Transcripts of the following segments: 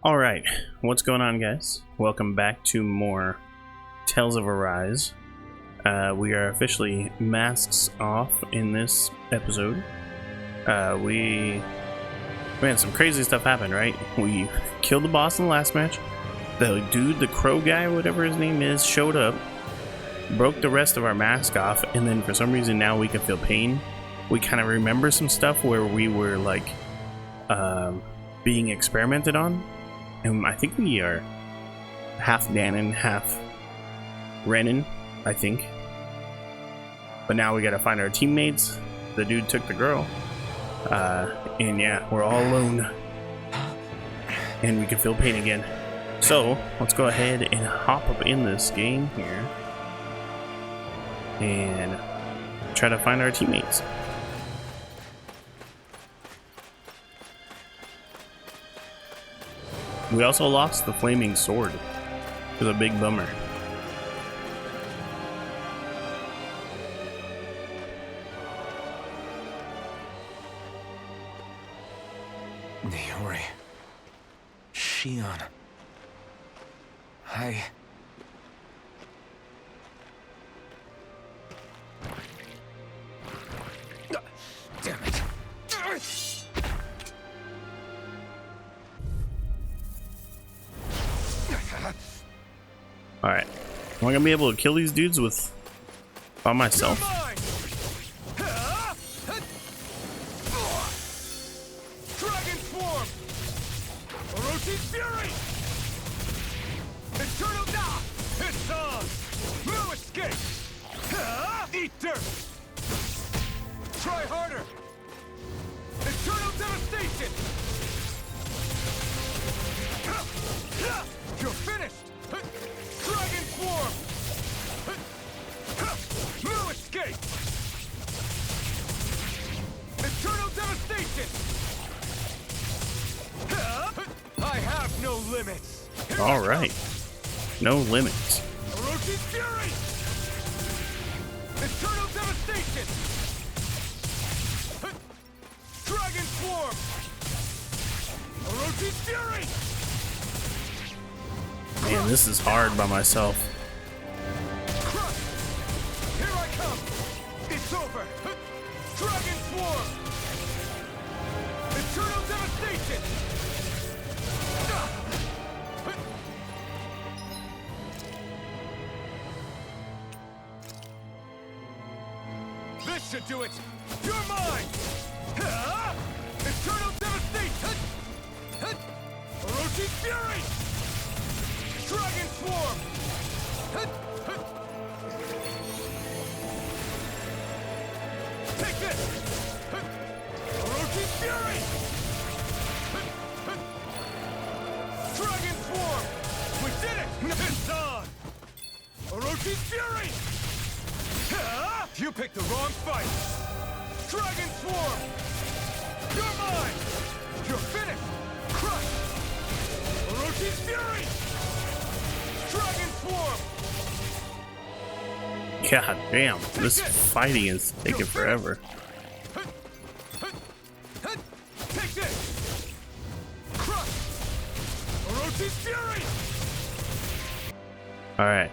Alright, what's going on, guys? Welcome back to more Tales of Arise. We are officially masks off in this episode. Man, some crazy stuff happened, right? We killed the boss in the last match. The dude, the crow guy, whatever his name is, showed up, broke the rest of our mask off, and then for some reason now we can feel pain. We kind of remember some stuff where we were like being experimented on. And I think we are half Ganon, half Renan, I think. But now we gotta find our teammates. The dude took the girl. And yeah, we're all alone. And we can feel pain again. So, let's go ahead and hop up in this game here. And try to find our teammates. We also lost the flaming sword. It was a big bummer. Niori. Shion. Damn it. Alright. Am I gonna be able to kill these dudes by myself? Dragon Swarm! Orochi's Fury! Eternal Knot! It's on! No escape! Eat dirt! Try harder! Eternal Devastation! You're finished! Dragon Swarm! No escape! Eternal Devastation! I have no limits! Alright. No limits. Orochi's Fury! Eternal Devastation! Dragon Swarm! Orochi's Fury! Man, this is hard by myself. Crush! Here I come! It's over! Dragon Swarm! Eternal Devastation! This should do it! You're mine! Eternal Devastation! Orochi's Fury! Dragon Swarm! Take this! Orochi's Fury! Dragon Swarm! We did it! It's on! Orochi's Fury! You picked the wrong fight! Dragon Swarm! You're mine! You're finished! Crush! Orochi's Fury! Dragon Swarm! God damn, this fighting is taking forever. Take this! Crush! Orochi's Fury! Alright.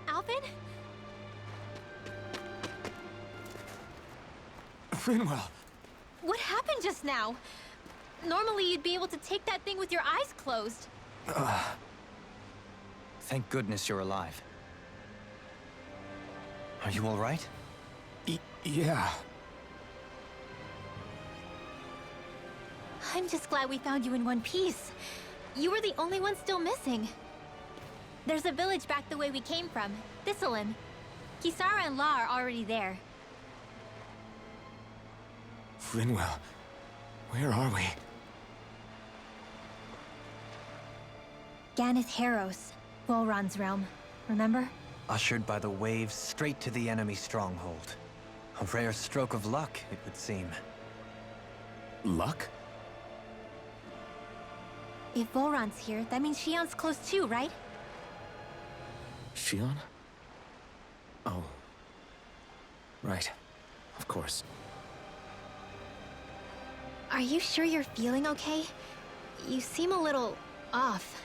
Alvin? Finwell! What happened just now? Normally you'd be able to take that thing with your eyes closed. Thank goodness you're alive. Are you all right? Yeah. I'm just glad we found you in one piece. You were the only one still missing. There's a village back the way we came from, Thistlein. Kisara and La are already there. Finwell, where are we? Ganeth Haros, Volron's realm, remember? Ushered by the waves straight to the enemy stronghold. A rare stroke of luck, it would seem. Luck? If Volron's here, that means Shion's close too, right? Shion? Oh. Right. Of course. Are you sure you're feeling okay? You seem a little off.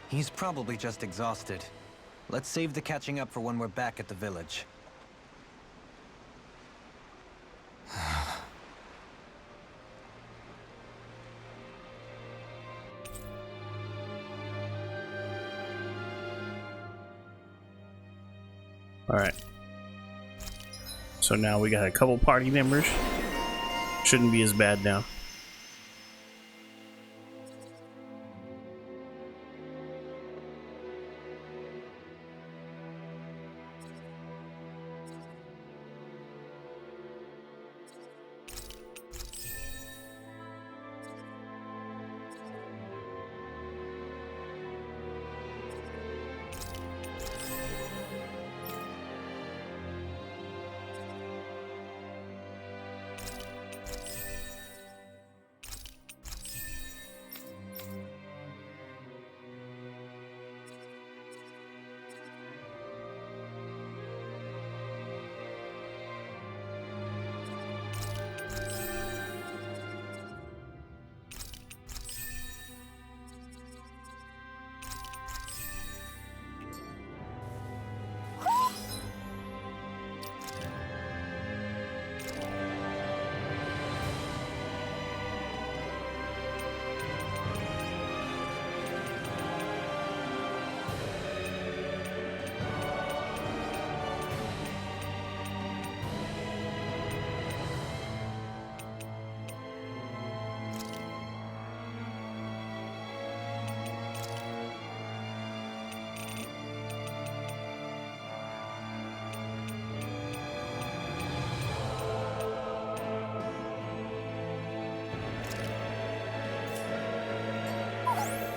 He's probably just exhausted. Let's save the catching up for when we're back at the village. Alright. So now we got a couple party members. Shouldn't be as bad now.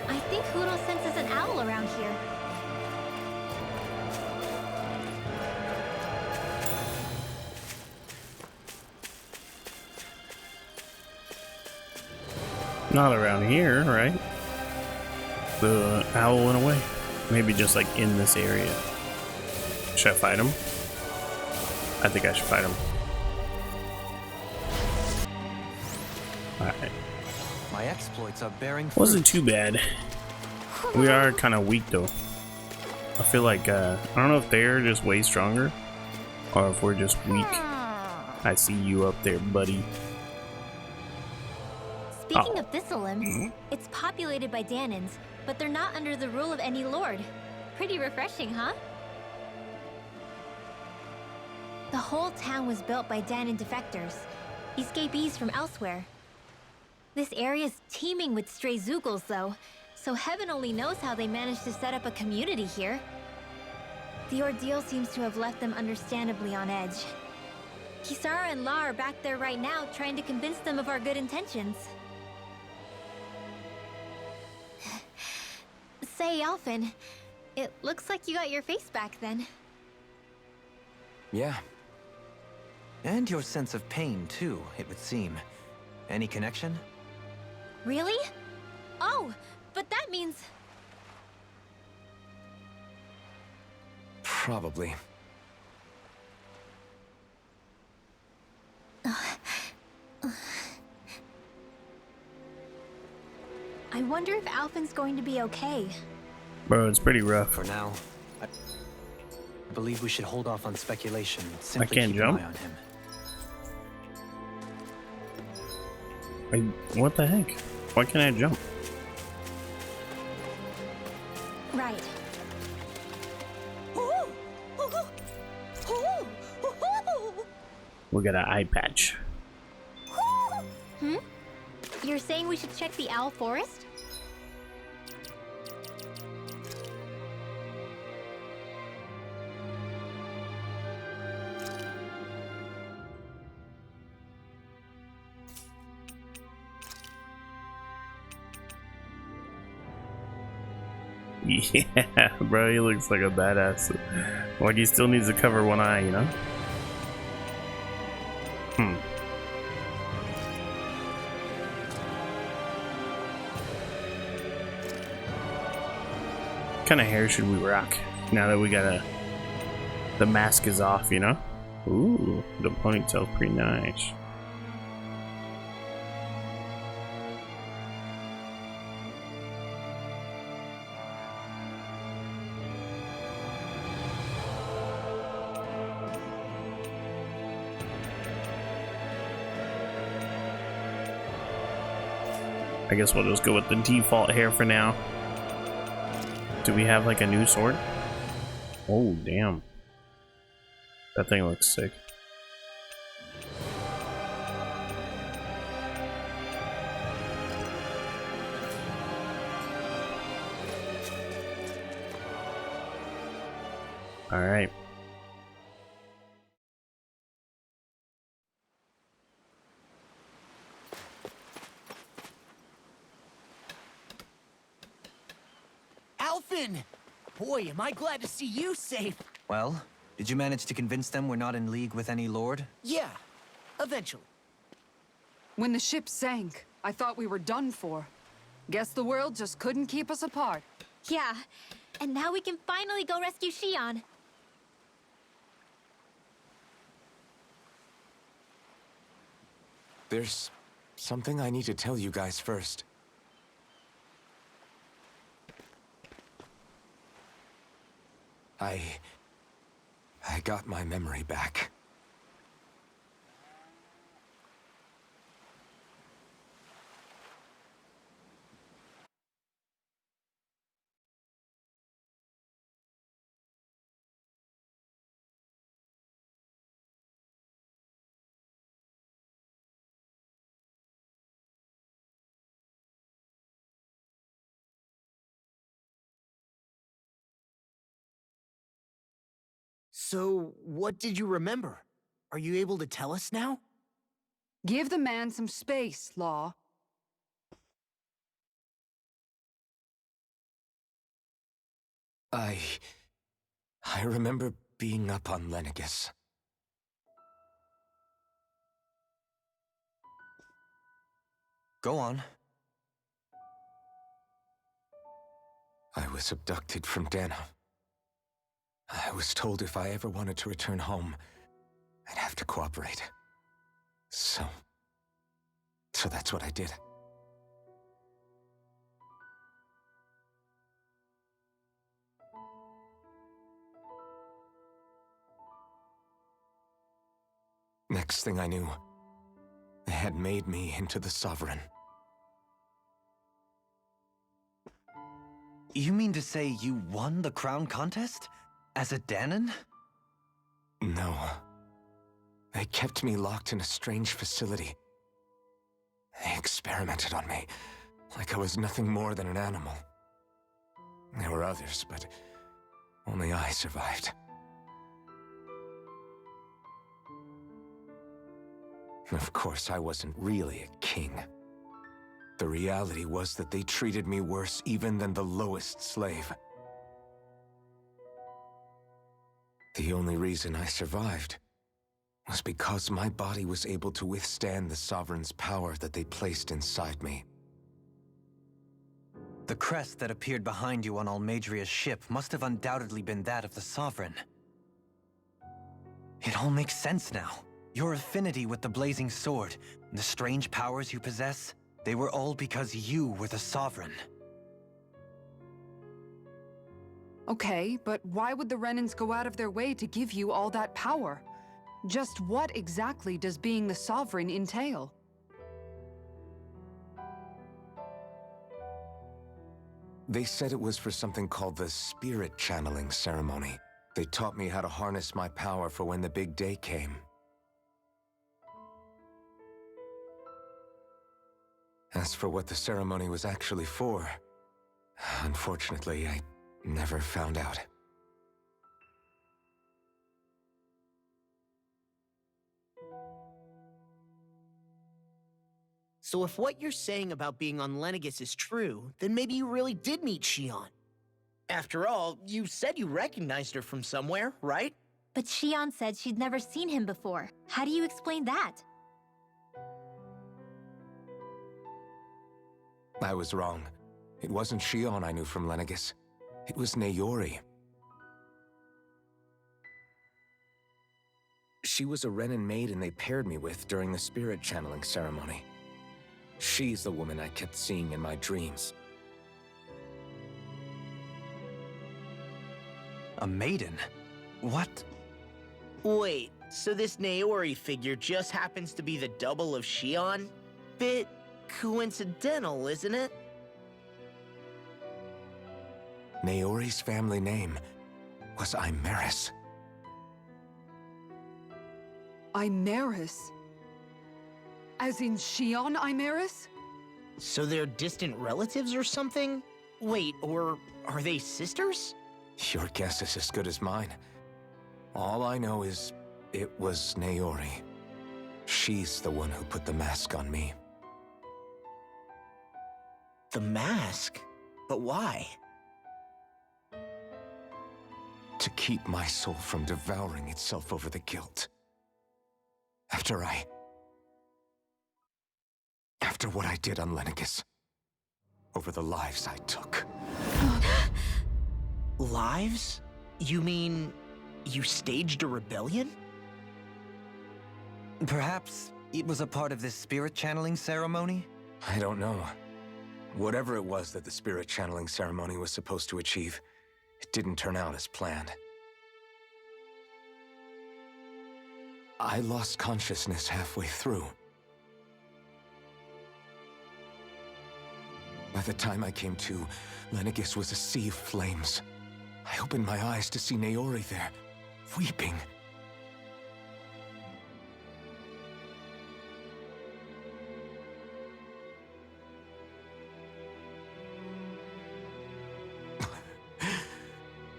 I think Hootle senses an owl around here. Not around here, right? The owl went away. Maybe just like in this area. Should I fight him? I think I should fight him. Alright. My exploits are bearing fruit. Wasn't too bad. We are kind of weak though. I feel like, I don't know if they're just way stronger or if we're just weak. I see you up there, buddy. Speaking of Thistlelim, it's populated by Danans, but they're not under the rule of any lord. Pretty refreshing, huh? The whole town was built by Danan defectors, escapees from elsewhere. This area's teeming with stray Zeugles, though, so heaven only knows how they managed to set up a community here. The ordeal seems to have left them understandably on edge. Kisara and La are back there right now trying to convince them of our good intentions. Say, Alphen, it looks like you got your face back then. Yeah. And your sense of pain, too, it would seem. Any connection? Really? Oh, but that means... Probably. I wonder if Alphen's going to be okay. Bro, it's pretty rough. For now, I believe we should hold off on speculation. Simply can't keep jump? an eye on him. What the heck? Why can't I jump? Right. We got an eye patch. Hmm? You're saying we should check the Owl Forest? Yeah, bro, he looks like a badass. Like he still needs to cover one eye, you know? kind of hair should we rock now that we got the mask is off, you know? Ooh, the ponytail's pretty nice. I guess we'll just go with the default hair for now. Do we have like a new sword? Oh, damn. That thing looks sick. All right. Alphen! Boy, am I glad to see you safe. Well, did you manage to convince them we're not in league with any lord? Yeah, eventually. When the ship sank, I thought we were done for. Guess the world just couldn't keep us apart. Yeah, and now we can finally go rescue Xion. There's something I need to tell you guys first. I got my memory back. So, what did you remember? Are you able to tell us now? Give the man some space, Law. I remember being up on Lenegis. Go on. I was abducted from Dana. I was told if I ever wanted to return home, I'd have to cooperate. So that's what I did. Next thing I knew, they had made me into the Sovereign. You mean to say you won the crown contest? As a Dahnan? No. They kept me locked in a strange facility. They experimented on me, like I was nothing more than an animal. There were others, but only I survived. Of course, I wasn't really a king. The reality was that they treated me worse even than the lowest slave. The only reason I survived was because my body was able to withstand the Sovereign's power that they placed inside me. The crest that appeared behind you on Almadria's ship must have undoubtedly been that of the Sovereign. It all makes sense now. Your affinity with the Blazing Sword, the strange powers you possess, they were all because you were the Sovereign. Okay, but why would the Renans go out of their way to give you all that power? Just what exactly does being the Sovereign entail? They said it was for something called the Spirit Channeling Ceremony. They taught me how to harness my power for when the big day came. As for what the ceremony was actually for, unfortunately, I never found out. So if what you're saying about being on Lenegis is true, then maybe you really did meet Xion. After all, you said you recognized her from somewhere, right? But Xion said she'd never seen him before. How do you explain that? I was wrong. It wasn't Xion I knew from Lenegis. It was Naori. She was a Renin maiden they paired me with during the spirit channeling ceremony. She's the woman I kept seeing in my dreams. A maiden? What? Wait, so this Naori figure just happens to be the double of Shion? Bit coincidental, isn't it? Naori's family name was Imeris. Imeris? As in Shion Imeris? So they're distant relatives or something? Wait, or are they sisters? Your guess is as good as mine. All I know is it was Naori. She's the one who put the mask on me. The mask? But why? To keep my soul from devouring itself over the guilt. After what I did on Lenegis. Over the lives I took. Lives? You mean you staged a rebellion? Perhaps it was a part of this spirit channeling ceremony? I don't know. Whatever it was that the spirit channeling ceremony was supposed to achieve, it didn't turn out as planned. I lost consciousness halfway through. By the time I came to, Lenegis was a sea of flames. I opened my eyes to see Naori there, weeping.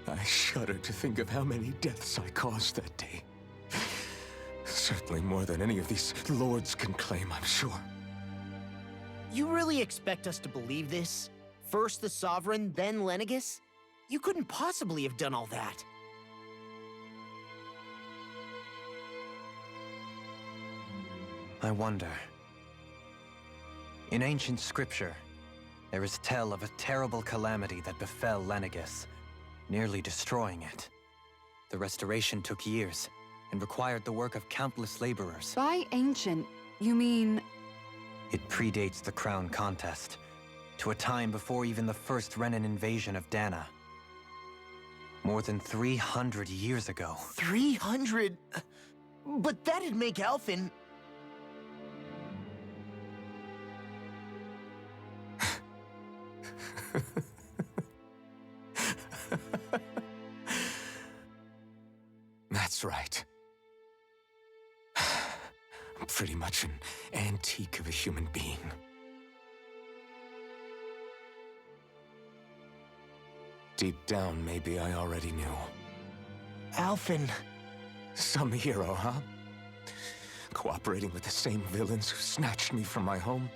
I shudder to think of how many deaths I caused that day. Certainly more than any of these lords can claim, I'm sure. You really expect us to believe this? First the Sovereign, then Lenegis? You couldn't possibly have done all that. I wonder. In ancient scripture, there is tell of a terrible calamity that befell Lenegis, nearly destroying it. The restoration took years, and required the work of countless laborers. By ancient, you mean... It predates the crown contest, to a time before even the first Renin invasion of Dana. More than 300 years ago. 300? But that'd make Alphen... That's right. I'm pretty much an antique of a human being. Deep down, maybe I already knew. Alphen... Some hero, huh? Cooperating with the same villains who snatched me from my home,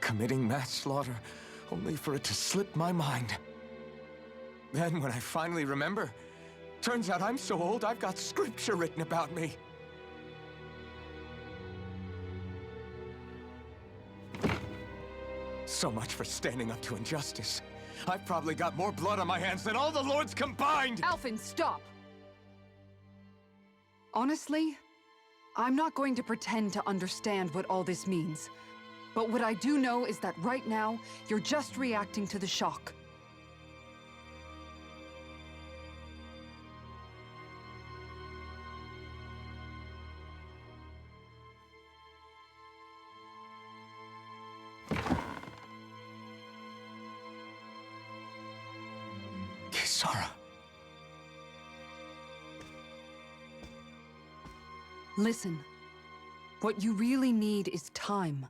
committing mass slaughter, only for it to slip my mind. Then, when I finally remember, turns out I'm so old I've got scripture written about me. So much for standing up to injustice. I've probably got more blood on my hands than all the lords combined! Alphen, stop! Honestly, I'm not going to pretend to understand what all this means. But what I do know is that right now, you're just reacting to the shock. Kisara. Listen, what you really need is time.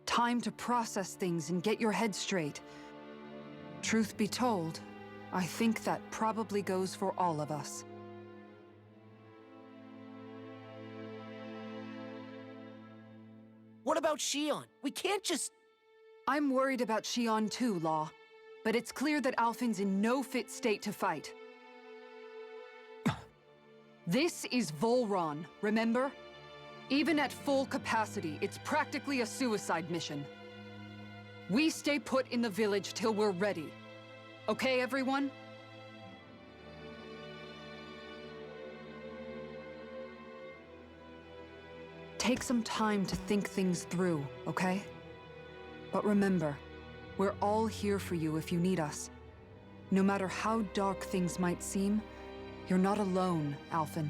Time to process things and get your head straight. Truth be told, I think that probably goes for all of us. What about Shion? We can't just... I'm worried about Shion too, Law. But it's clear that Alphen's in no fit state to fight. This is Volron, remember? Even at full capacity, it's practically a suicide mission. We stay put in the village till we're ready. Okay, everyone? Take some time to think things through, okay? But remember, we're all here for you if you need us. No matter how dark things might seem, you're not alone, Alphen.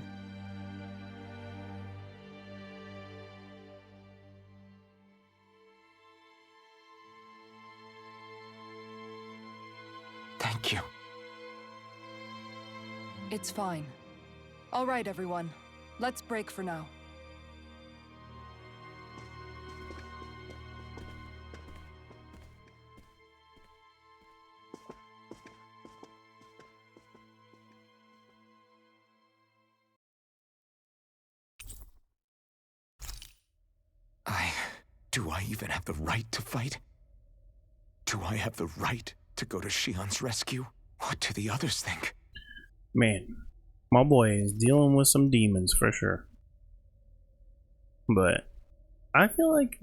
Thank you. It's fine. All right, everyone. Let's break for now. Do I even have the right to fight? Do I have the right to go to Shion's rescue? What do the others think? Man, my boy is dealing with some demons for sure. But I feel like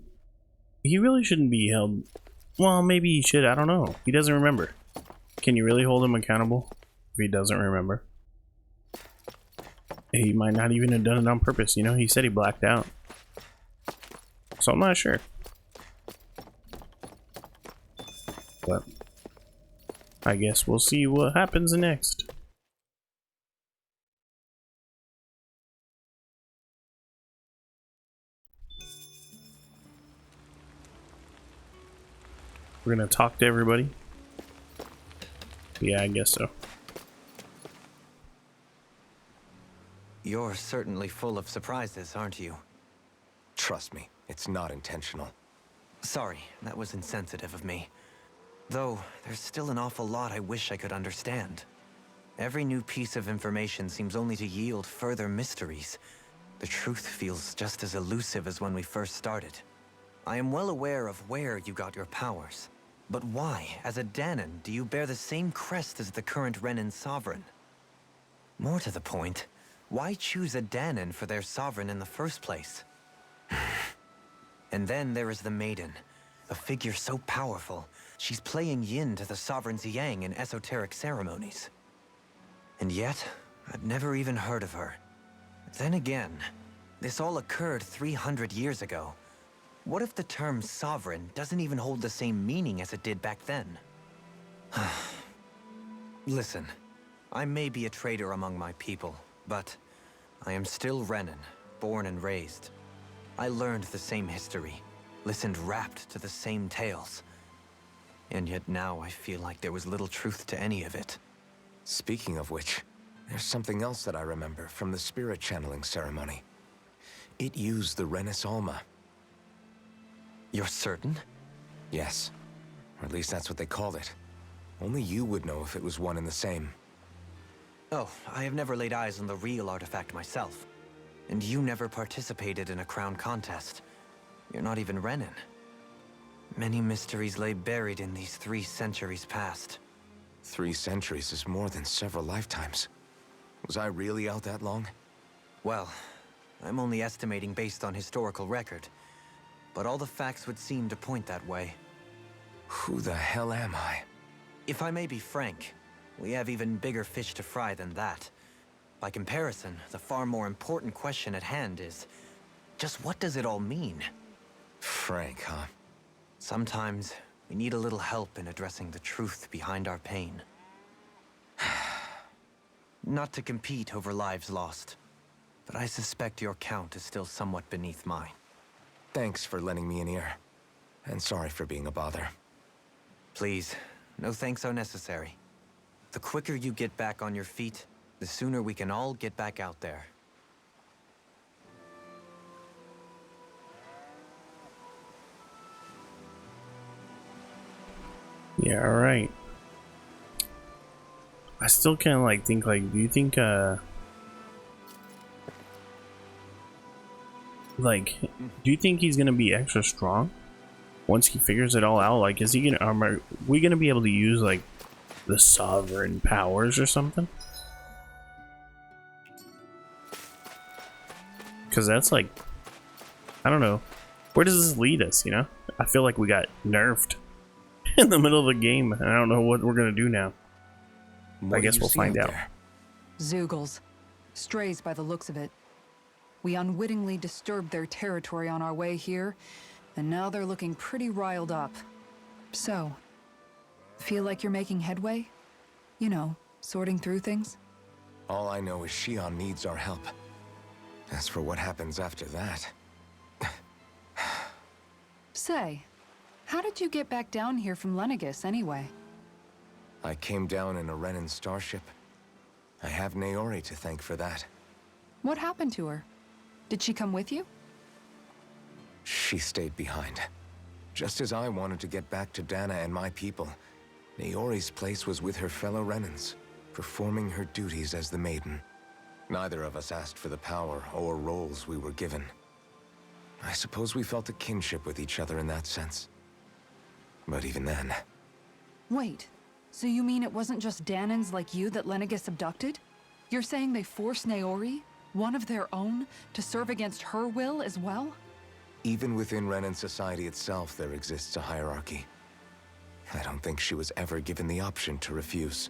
he really shouldn't be held. Well, maybe he should. I don't know. He doesn't remember. Can you really hold him accountable if he doesn't remember? He might not even have done it on purpose. You know, he said he blacked out. So I'm not sure. But I guess we'll see what happens next. We're gonna talk to everybody. Yeah, I guess so. You're certainly full of surprises, aren't you? Trust me, it's not intentional. Sorry, that was insensitive of me. Though, there's still an awful lot I wish I could understand. Every new piece of information seems only to yield further mysteries. The truth feels just as elusive as when we first started. I am well aware of where you got your powers. But why, as a Dahnan, do you bear the same crest as the current Renan sovereign? More to the point, why choose a Dahnan for their sovereign in the first place? And then there is the Maiden, a figure so powerful, she's playing yin to the sovereign's yang in esoteric ceremonies. And yet, I'd never even heard of her. Then again, this all occurred 300 years ago. What if the term sovereign doesn't even hold the same meaning as it did back then? Listen, I may be a traitor among my people, but I am still Renan, born and raised. I learned the same history, listened rapt to the same tales. And yet now I feel like there was little truth to any of it. Speaking of which, there's something else that I remember from the spirit channeling ceremony. It used the Renis Alma. You're certain? Yes. Or at least that's what they called it. Only you would know if it was one and the same. Oh, I have never laid eyes on the real artifact myself. And you never participated in a crown contest. You're not even Renan. Many mysteries lay buried in these 3 centuries past. 3 centuries is more than several lifetimes. Was I really out that long? Well, I'm only estimating based on historical record. But all the facts would seem to point that way. Who the hell am I? If I may be frank, we have even bigger fish to fry than that. By comparison, the far more important question at hand is, just what does it all mean? Frank, huh? Sometimes, we need a little help in addressing the truth behind our pain. Not to compete over lives lost, but I suspect your count is still somewhat beneath mine. Thanks for lending me an ear. And sorry for being a bother. Please, no thanks are necessary. The quicker you get back on your feet, the sooner we can all get back out there. Yeah, alright. I still kind of like think like, do you think like, do you think he's gonna be extra strong once he figures it all out? Like, is he gonna, are we gonna be able to use like the sovereign powers or something? Because that's like, I don't know, where does this lead us, you know? I feel like we got nerfed in the middle of the game, and I don't know what we're gonna do now. What I guess do you we'll see find out out. there? Zeugles. Strays by the looks of it. We unwittingly disturbed their territory on our way here, and now they're looking pretty riled up. So, feel like you're making headway? You know, sorting through things? All I know is Shion needs our help. As for what happens after that... Say, how did you get back down here from Lenegis, anyway? I came down in a Renan starship. I have Naori to thank for that. What happened to her? Did she come with you? She stayed behind. Just as I wanted to get back to Dana and my people, Naori's place was with her fellow Renans, performing her duties as the Maiden. Neither of us asked for the power or roles we were given. I suppose we felt a kinship with each other in that sense. But even then... Wait, so you mean it wasn't just Danans like you that Lenegis abducted? You're saying they forced Naori, one of their own, to serve against her will as well? Even within Renan society itself, there exists a hierarchy. I don't think she was ever given the option to refuse.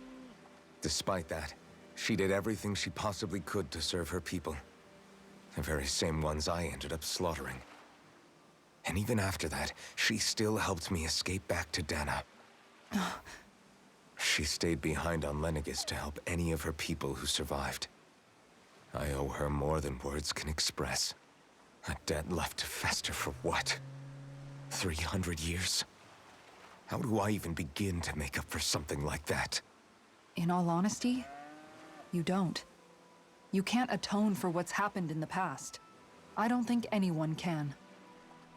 Despite that, she did everything she possibly could to serve her people. The very same ones I ended up slaughtering. And even after that, she still helped me escape back to Dana. She stayed behind on Lenegis to help any of her people who survived. I owe her more than words can express. A debt left to fester for what? 300 years? How do I even begin to make up for something like that? In all honesty, you don't. You can't atone for what's happened in the past. I don't think anyone can.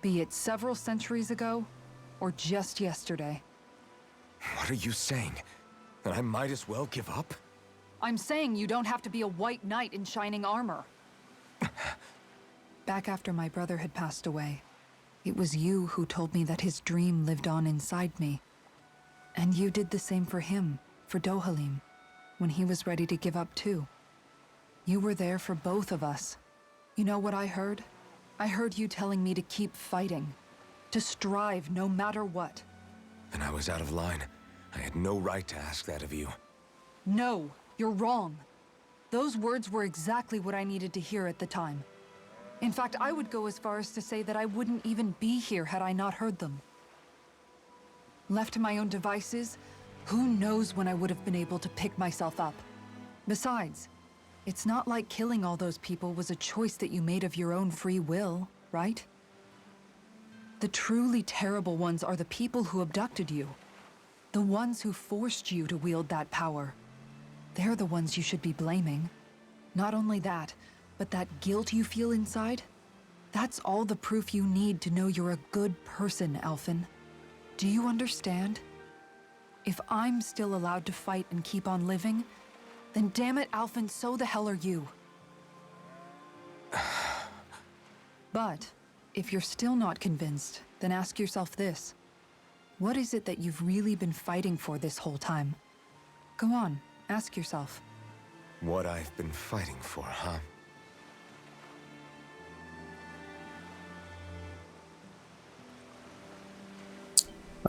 Be it several centuries ago, or just yesterday. What are you saying? That I might as well give up? I'm saying you don't have to be a white knight in shining armor. Back after my brother had passed away, it was you who told me that his dream lived on inside me. And you did the same for him, for Dohalim, when he was ready to give up too. You were there for both of us. You know what I heard? I heard you telling me to keep fighting, to strive no matter what. Then I was out of line. I had no right to ask that of you. No, you're wrong. Those words were exactly what I needed to hear at the time. In fact, I would go as far as to say that I wouldn't even be here had I not heard them. Left to my own devices, who knows when I would have been able to pick myself up. Besides, it's not like killing all those people was a choice that you made of your own free will, right? The truly terrible ones are the people who abducted you. The ones who forced you to wield that power. They're the ones you should be blaming. Not only that, but that guilt you feel inside, that's all the proof you need to know you're a good person, Alphen. Do you understand? If I'm still allowed to fight and keep on living, then damn it, Alphen, so the hell are you. But, if you're still not convinced, then ask yourself this. What is it that you've really been fighting for this whole time? Go on, ask yourself. What I've been fighting for, huh?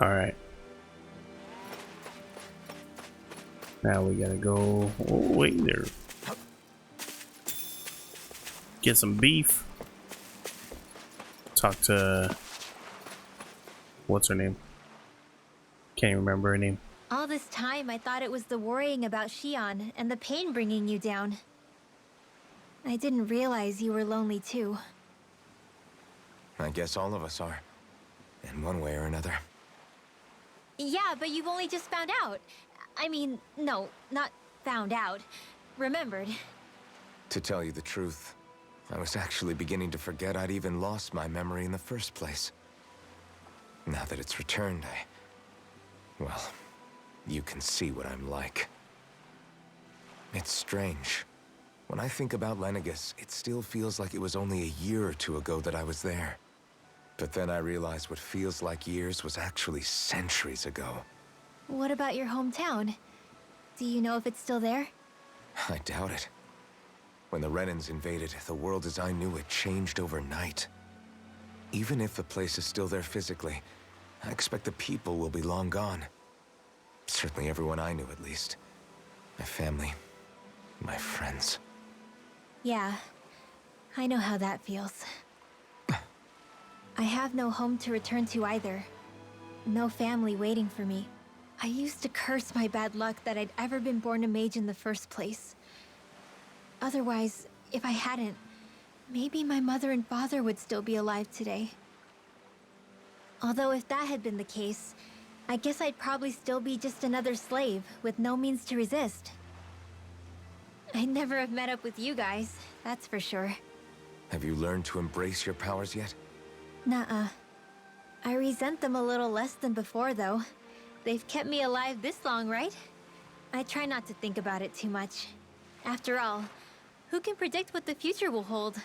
Alright. Now we gotta go... Oh, wait there. Get some beef. Talk to... What's her name? Can't remember her name. All this time, I thought it was the worrying about Shion and the pain bringing you down. I didn't realize you were lonely too. I guess all of us are. In one way or another. Yeah, but you've only just found out. I mean, no, not found out. Remembered. To tell you the truth, I was actually beginning to forget I'd even lost my memory in the first place. Now that it's returned, well, you can see what I'm like. It's strange. When I think about Lenegis, it still feels like it was only a year or two ago that I was there. But then I realized what feels like years was actually centuries ago. What about your hometown? Do you know if it's still there? I doubt it. When the Renans invaded, the world as I knew it changed overnight. Even if the place is still there physically, I expect the people will be long gone. Certainly everyone I knew, at least. My family, my friends. Yeah. I know how that feels. I have no home to return to either. No family waiting for me. I used to curse my bad luck that I'd ever been born a mage in the first place. Otherwise, if I hadn't, maybe my mother and father would still be alive today. Although if that had been the case, I guess I'd probably still be just another slave with no means to resist. I'd never have met up with you guys, that's for sure. Have you learned to embrace your powers yet? Nuh-uh. I resent them a little less than before, though. They've kept me alive this long, right? I try not to think about it too much. After all, who can predict what the future will hold?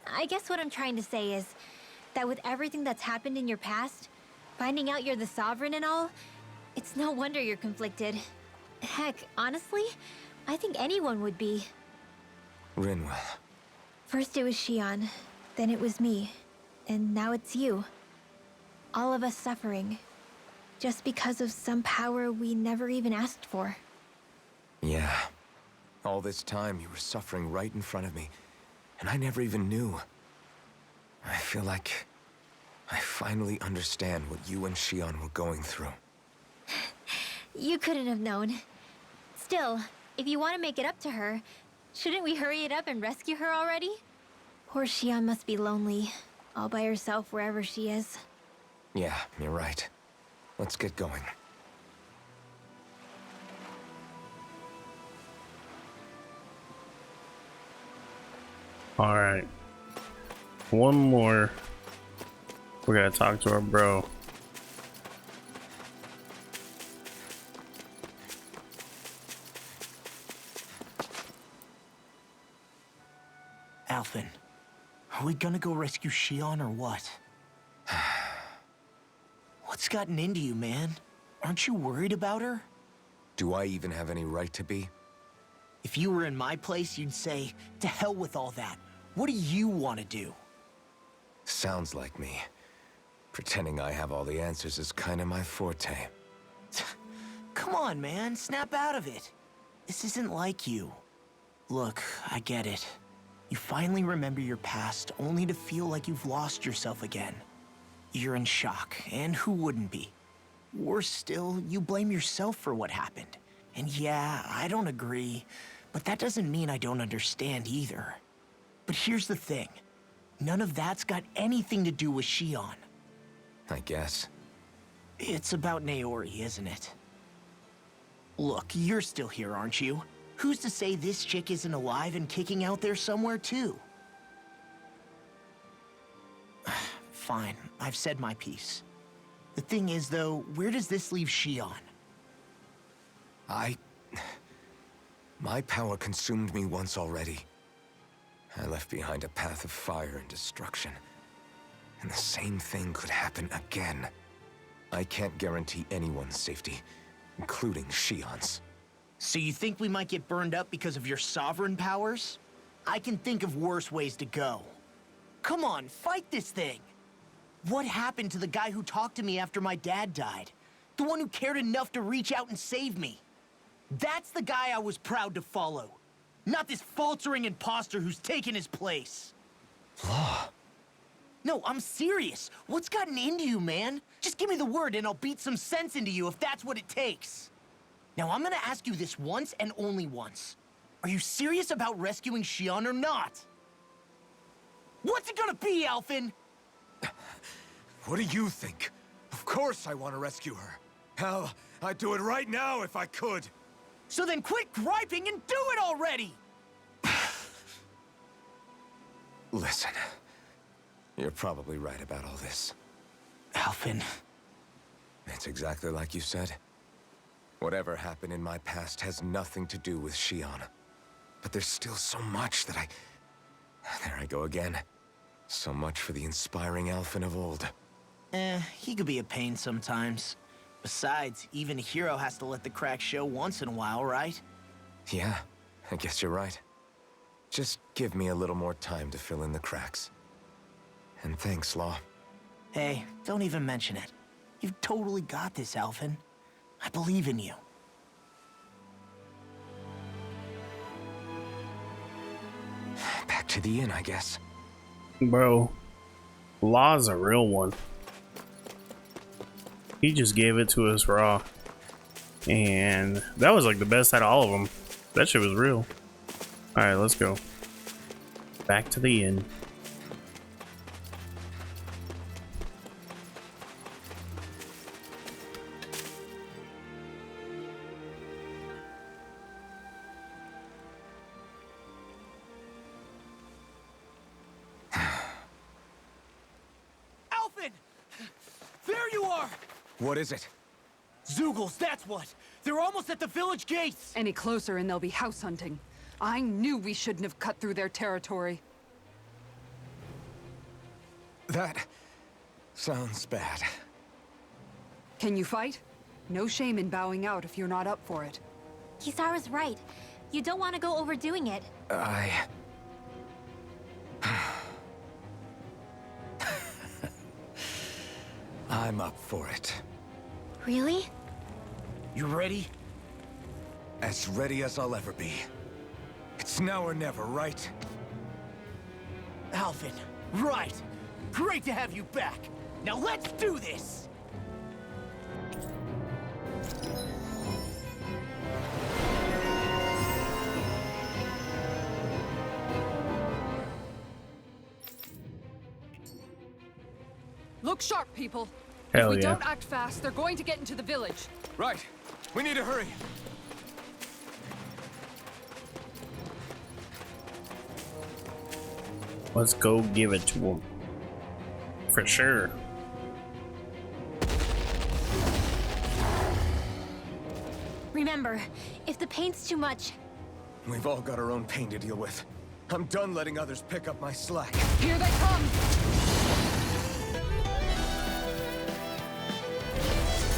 I guess what I'm trying to say is that with everything that's happened in your past, finding out you're the Sovereign and all, it's no wonder you're conflicted. Heck, honestly, I think anyone would be. Rinwell. First it was Shion, then it was me, and now it's you. All of us suffering, just because of some power we never even asked for. Yeah. All this time you were suffering right in front of me, and I never even knew. I feel like I finally understand what you and Shion were going through. You couldn't have known. Still, if you want to make it up to her, shouldn't we hurry it up and rescue her already? Poor Shion must be lonely, all by herself wherever she is. Yeah, you're right. Let's get going. Alright. One more. We gotta talk to our bro. Alphen, are we gonna go rescue Shion or what? What's gotten into you, man? Aren't you worried about her? Do I even have any right to be? If you were in my place, you'd say, to hell with all that. What do you want to do? Sounds like me. Pretending I have all the answers is kind of my forte. Come on, man, snap out of it. This isn't like you. Look, I get it. You finally remember your past, only to feel like you've lost yourself again. You're in shock, and who wouldn't be? Worse still, you blame yourself for what happened. And yeah, I don't agree, but that doesn't mean I don't understand either. But here's the thing. None of that's got anything to do with Shion. I guess. It's about Naori, isn't it? Look, you're still here, aren't you? Who's to say this chick isn't alive and kicking out there somewhere, too? Fine, I've said my piece. The thing is, though, where does this leave Shion? My power consumed me once already. I left behind a path of fire and destruction. And the same thing could happen again. I can't guarantee anyone's safety, including Shion's. So you think we might get burned up because of your sovereign powers? I can think of worse ways to go. Come on, fight this thing! What happened to the guy who talked to me after my dad died? The one who cared enough to reach out and save me? That's the guy I was proud to follow. Not this faltering imposter who's taken his place. Law. No, I'm serious. What's gotten into you, man? Just give me the word and I'll beat some sense into you if that's what it takes. Now, I'm gonna ask you this once and only once. Are you serious about rescuing Shion or not? What's it gonna be, Alphen? What do you think? Of course I want to rescue her. Hell, I'd do it right now if I could. So then quit griping and do it already! Listen, you're probably right about all this. Alphen. It's exactly like you said. Whatever happened in my past has nothing to do with Shion. But there's still so much that There I go again. So much for the inspiring Alphen of old. He could be a pain sometimes. Besides, even a hero has to let the cracks show once in a while, right? Yeah, I guess you're right. Just give me a little more time to fill in the cracks. And thanks, Law. Hey, don't even mention it. You've totally got this, Alphen. I believe in you. Back to to the inn, I guess. Bro, Law's a real one. He just gave it to us raw. And that was like the best out of all of them. That shit was real. Alright, let's go. Back to the inn. Alphen! There you are! What is it? Zeugles, that's what! They're almost at the village gates! Any closer and they'll be house hunting. I knew we shouldn't have cut through their territory. That sounds bad. Can you fight? No shame in bowing out if you're not up for it. Kisara's right. You don't want to go overdoing it. I'm up for it. Really? You ready? As ready as I'll ever be. It's now or never, right? Alphen, right! Great to have you back! Now let's do this! Look sharp, people. Hell if we yeah. don't act fast, they're going to get into the village. Right. We need to hurry. Let's go give it to him. For sure. Remember, if the pain's too much, We've all got our own pain to deal with. I'm done letting others pick up my slack. Here they come!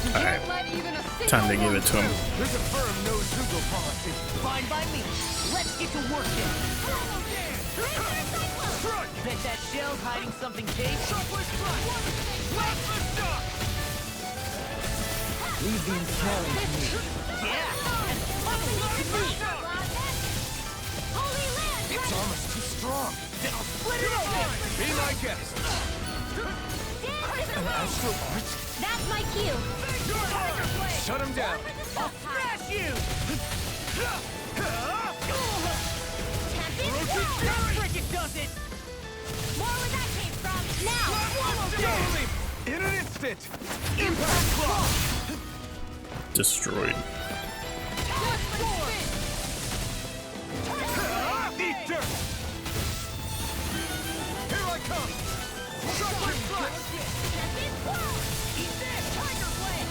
You Alright. can't let even a single Time to give it to him. There's a firm no-Zeugle policy. Fine by me. Let's get to work then. Bet that shell's hiding something dangerous. Leave the ensnaring to me. Yeah! And funnel it to me! Holy Land! It's almost too strong. Then I'll split it open! Be my guest. An astral art? That's my cue. Shut him down. I'll smash you! That frickin' does it! More where that came from. Now! In an instant. Impact claw! Destroyed. Eat dirt. Here I come. Eat this! Tiger Blade!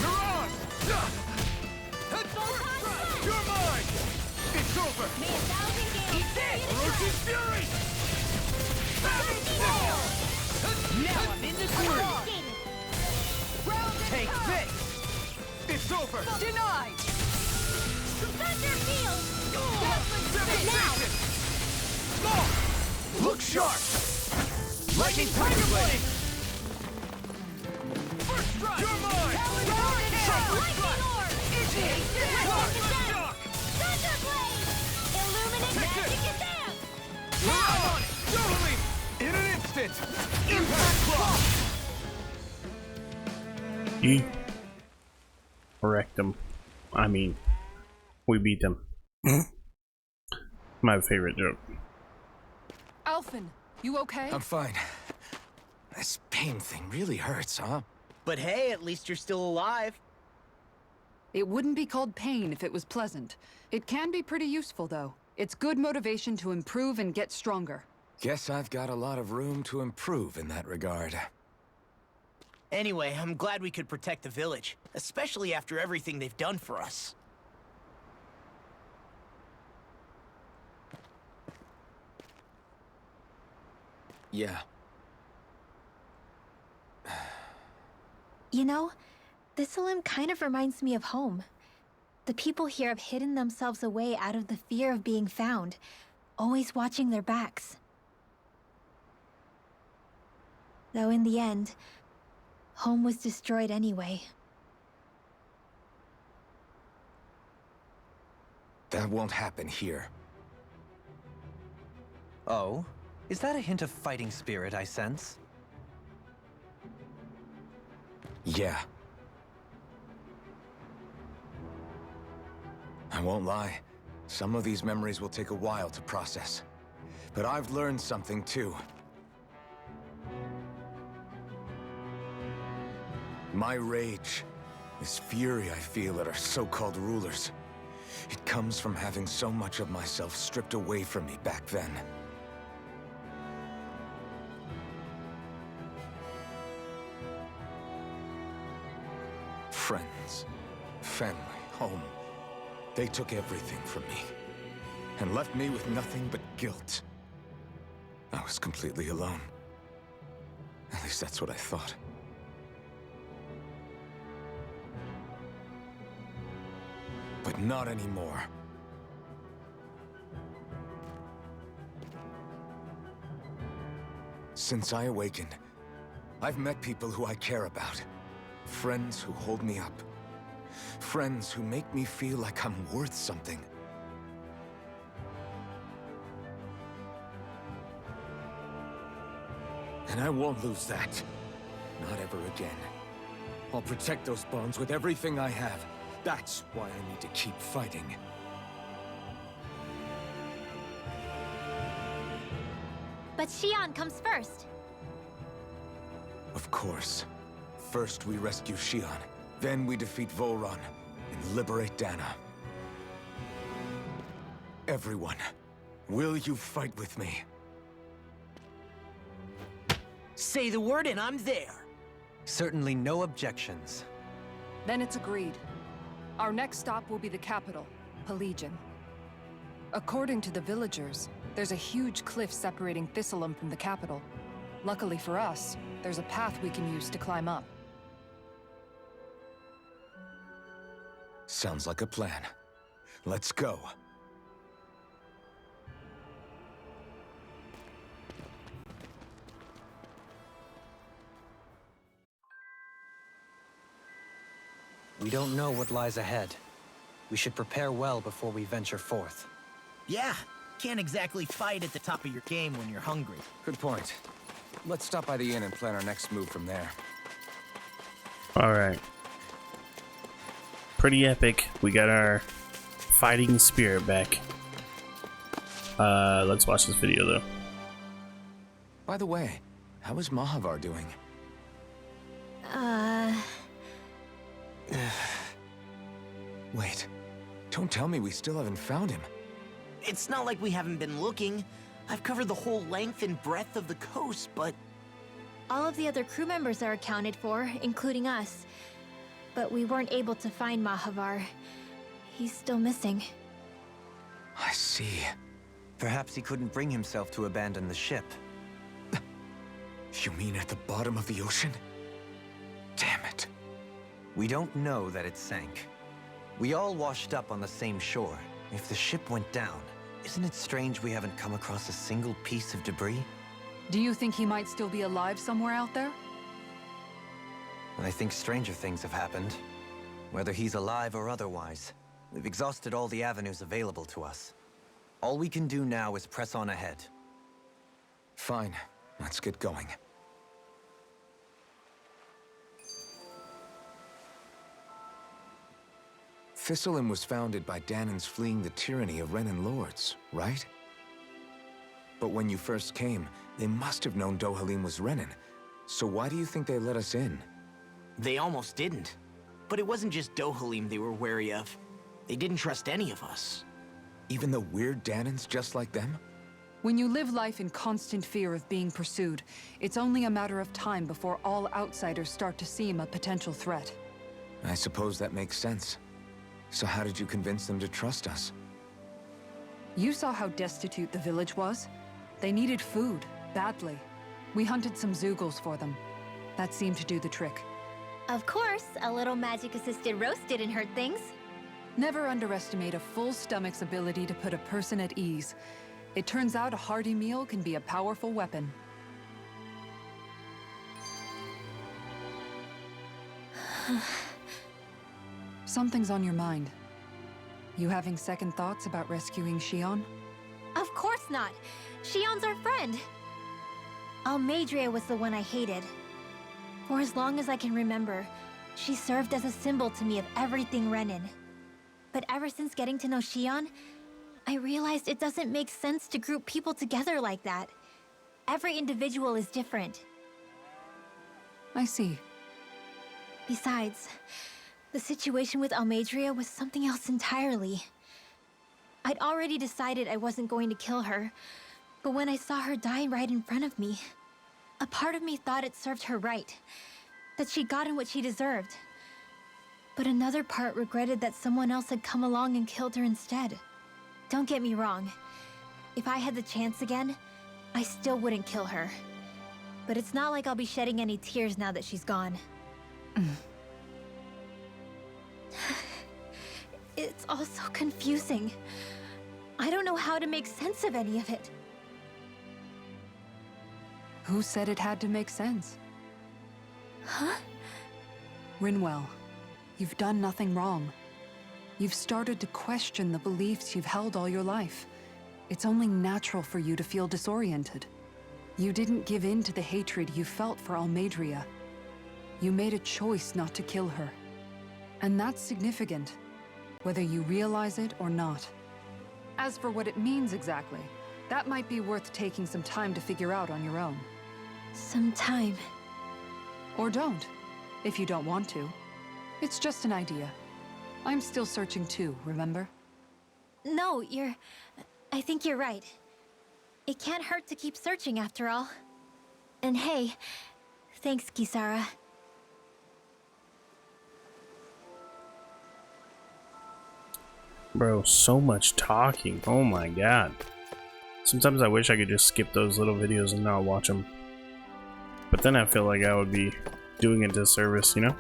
Mirage. You're mine. It's over. May 1,000 gales Eat this! Orochi's fury. Now I'm in the groove! Take this! It's over. Denied! Thunder Field! Now! Look sharp. Lightning Tiger Blade. First strike! You're mine. Lightning Orb! Thunder Blade! Illuminate Magic Advance! I'm on it. Totally. In an instant. Impact claw. Ye. Wrecked him. I mean, we beat them. My favorite joke. Alphen, you okay? I'm fine. This pain thing really hurts, huh? But hey, at least you're still alive. It wouldn't be called pain if it was pleasant. It can be pretty useful, though. It's good motivation to improve and get stronger. Guess I've got a lot of room to improve in that regard. Anyway, I'm glad we could protect the village, especially after everything they've done for us. Yeah. You know, this limb kind of reminds me of home. The people here have hidden themselves away out of the fear of being found, always watching their backs. Though in the end, home was destroyed anyway. That won't happen here. Oh? Is that a hint of fighting spirit I sense? Yeah. I won't lie. Some of these memories will take a while to process. But I've learned something too. My rage, this fury I feel at our so-called rulers, it comes from having so much of myself stripped away from me back then. Friends, family, home. They took everything from me, and left me with nothing but guilt. I was completely alone. At least that's what I thought. But not anymore. Since I awakened, I've met people who I care about. Friends who hold me up. Friends who make me feel like I'm worth something. And I won't lose that. Not ever again. I'll protect those bonds with everything I have. That's why I need to keep fighting. But Xion comes first. Of course. First we rescue Xion, then we defeat Volron and liberate Dana. Everyone, will you fight with me? Say the word and I'm there. Certainly no objections. Then it's agreed. Our next stop will be the capital, Pelegion. According to the villagers, there's a huge cliff separating Thistleum from the capital. Luckily for us, there's a path we can use to climb up. Sounds like a plan. Let's go. We don't know what lies ahead. We should prepare well before we venture forth. Yeah, can't exactly fight at the top of your game when you're hungry. Good point. Let's stop by the inn and plan our next move from there. Alright. Pretty epic. We got our fighting spirit back. Let's watch this video though. By the way, how is Mahavar doing? Wait, don't tell me we still haven't found him. It's not like we haven't been looking. I've covered the whole length and breadth of the coast, but... All of the other crew members are accounted for, including us. But we weren't able to find Mahavar. He's still missing. I see. Perhaps he couldn't bring himself to abandon the ship. You mean at the bottom of the ocean? Damn it. We don't know that it sank. We all washed up on the same shore. If the ship went down, isn't it strange we haven't come across a single piece of debris? Do you think he might still be alive somewhere out there? I think stranger things have happened. Whether he's alive or otherwise, we've exhausted all the avenues available to us. All we can do now is press on ahead. Fine, let's get going. Thistleum was founded by Danan's fleeing the tyranny of Renan lords, right? But when you first came, they must have known Dohalim was Renan. So why do you think they let us in? They almost didn't. But it wasn't just Dohalim they were wary of. They didn't trust any of us. Even the weird Danans just like them? When you live life in constant fear of being pursued, it's only a matter of time before all outsiders start to seem a potential threat. I suppose that makes sense. So how did you convince them to trust us? You saw how destitute the village was. They needed food, badly. We hunted some Zeugles for them. That seemed to do the trick. Of course, a little magic-assisted roast didn't hurt things. Never underestimate a full stomach's ability to put a person at ease. It turns out a hearty meal can be a powerful weapon. Something's on your mind. You having second thoughts about rescuing Xion? Of course not. Shion's our friend. Almeidrea was the one I hated. For as long as I can remember, she served as a symbol to me of everything Renin. But ever since getting to know Shion, I realized it doesn't make sense to group people together like that. Every individual is different. I see. Besides, the situation with Almeidrea was something else entirely. I'd already decided I wasn't going to kill her, but when I saw her die right in front of me, a part of me thought it served her right, that she'd gotten what she deserved. But another part regretted that someone else had come along and killed her instead. Don't get me wrong. If I had the chance again, I still wouldn't kill her. But it's not like I'll be shedding any tears now that she's gone. It's all so confusing. I don't know how to make sense of any of it. Who said it had to make sense? Huh? Rinwell, you've done nothing wrong. You've started to question the beliefs you've held all your life. It's only natural for you to feel disoriented. You didn't give in to the hatred you felt for Almeidrea. You made a choice not to kill her. And that's significant, whether you realize it or not. As for what it means exactly, that might be worth taking some time to figure out on your own. Some time. Or don't, if you don't want to. It's just an idea. I'm still searching too, remember? No, I think you're right. It can't hurt to keep searching after all. And hey, thanks, Kisara. Bro, so much talking. Oh my god. Sometimes I wish I could just skip those little videos and not watch them. But then I feel like I would be doing a disservice, you know?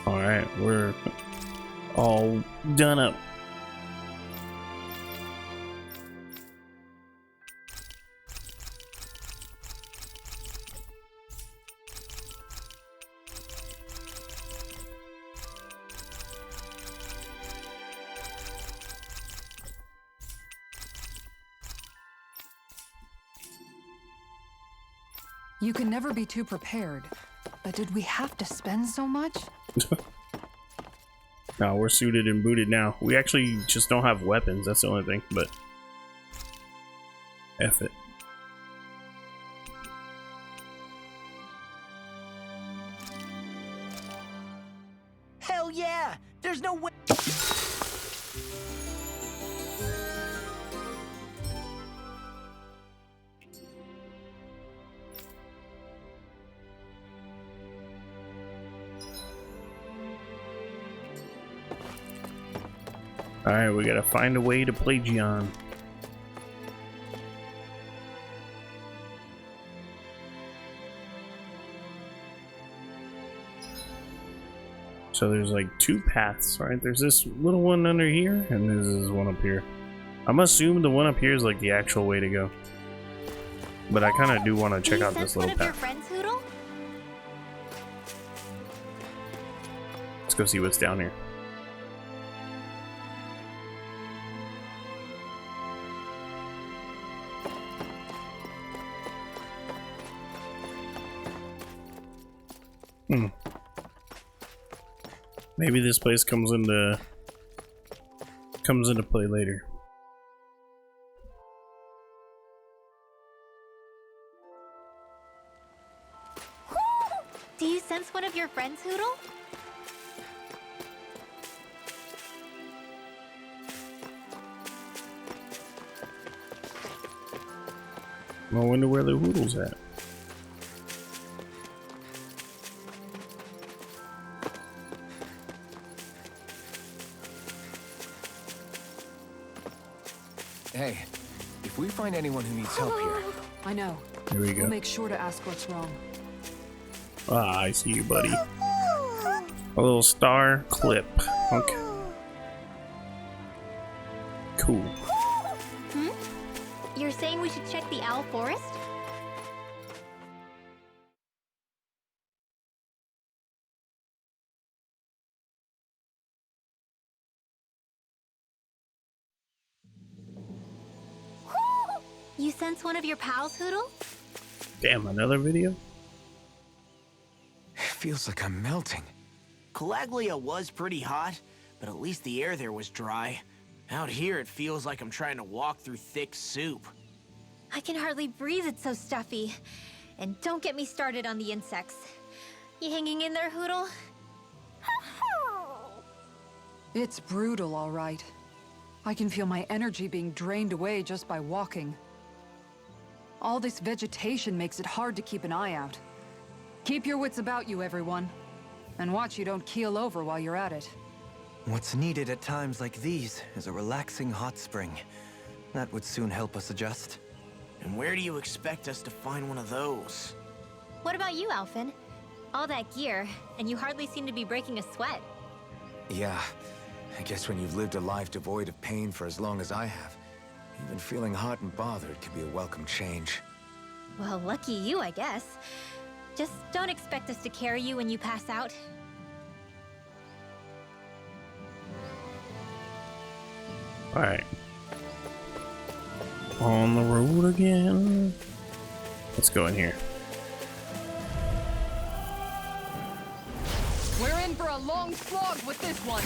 Alright, we're all done up. You can never be too prepared. But did we have to spend so much? No, we're suited and booted now. We actually just don't have weapons, that's the only thing, but F it. Hell yeah! There's no way. Alright, we gotta find a way to play Gion. So there's like two paths, right? There's this little one under here, and there's this one up here. I'm assuming the one up here is like the actual way to go. But I kind of do want to check out this little One of your path. friends, Hoodle? Let's go see what's down here. Maybe this place comes into play later. sense one of your friends, Hoodle? I wonder where the Hoodle's at. Hey, if we find anyone who needs help here, I know. Here we go. We'll make sure to ask what's wrong. Ah, I see you, buddy. A little star clip. Okay. Cool. You're saying we should check the Owl Forest? You sense one of your pals, Hoodle? Damn, another video? it feels like I'm melting. Calaglia was pretty hot, but at least the air there was dry. Out here, it feels like I'm trying to walk through thick soup. I can hardly breathe, it's so stuffy. And don't get me started on the insects. You hanging in there, Hoodle? It's brutal, all right. I can feel my energy being drained away just by walking. All this vegetation makes it hard to keep an eye out. Keep your wits about you, everyone. And watch you don't keel over while you're at it. What's needed at times like these is a relaxing hot spring. That would soon help us adjust. And where do you expect us to find one of those? What about you, Alphen? All that gear, and you hardly seem to be breaking a sweat. Yeah, I guess when you've lived a life devoid of pain for as long as I have, even feeling hot and bothered can be a welcome change. Well, lucky you, I guess. Just don't expect us to carry you when you pass out. Alright. On the road again. Let's go in here. We're in for a long slog with this one.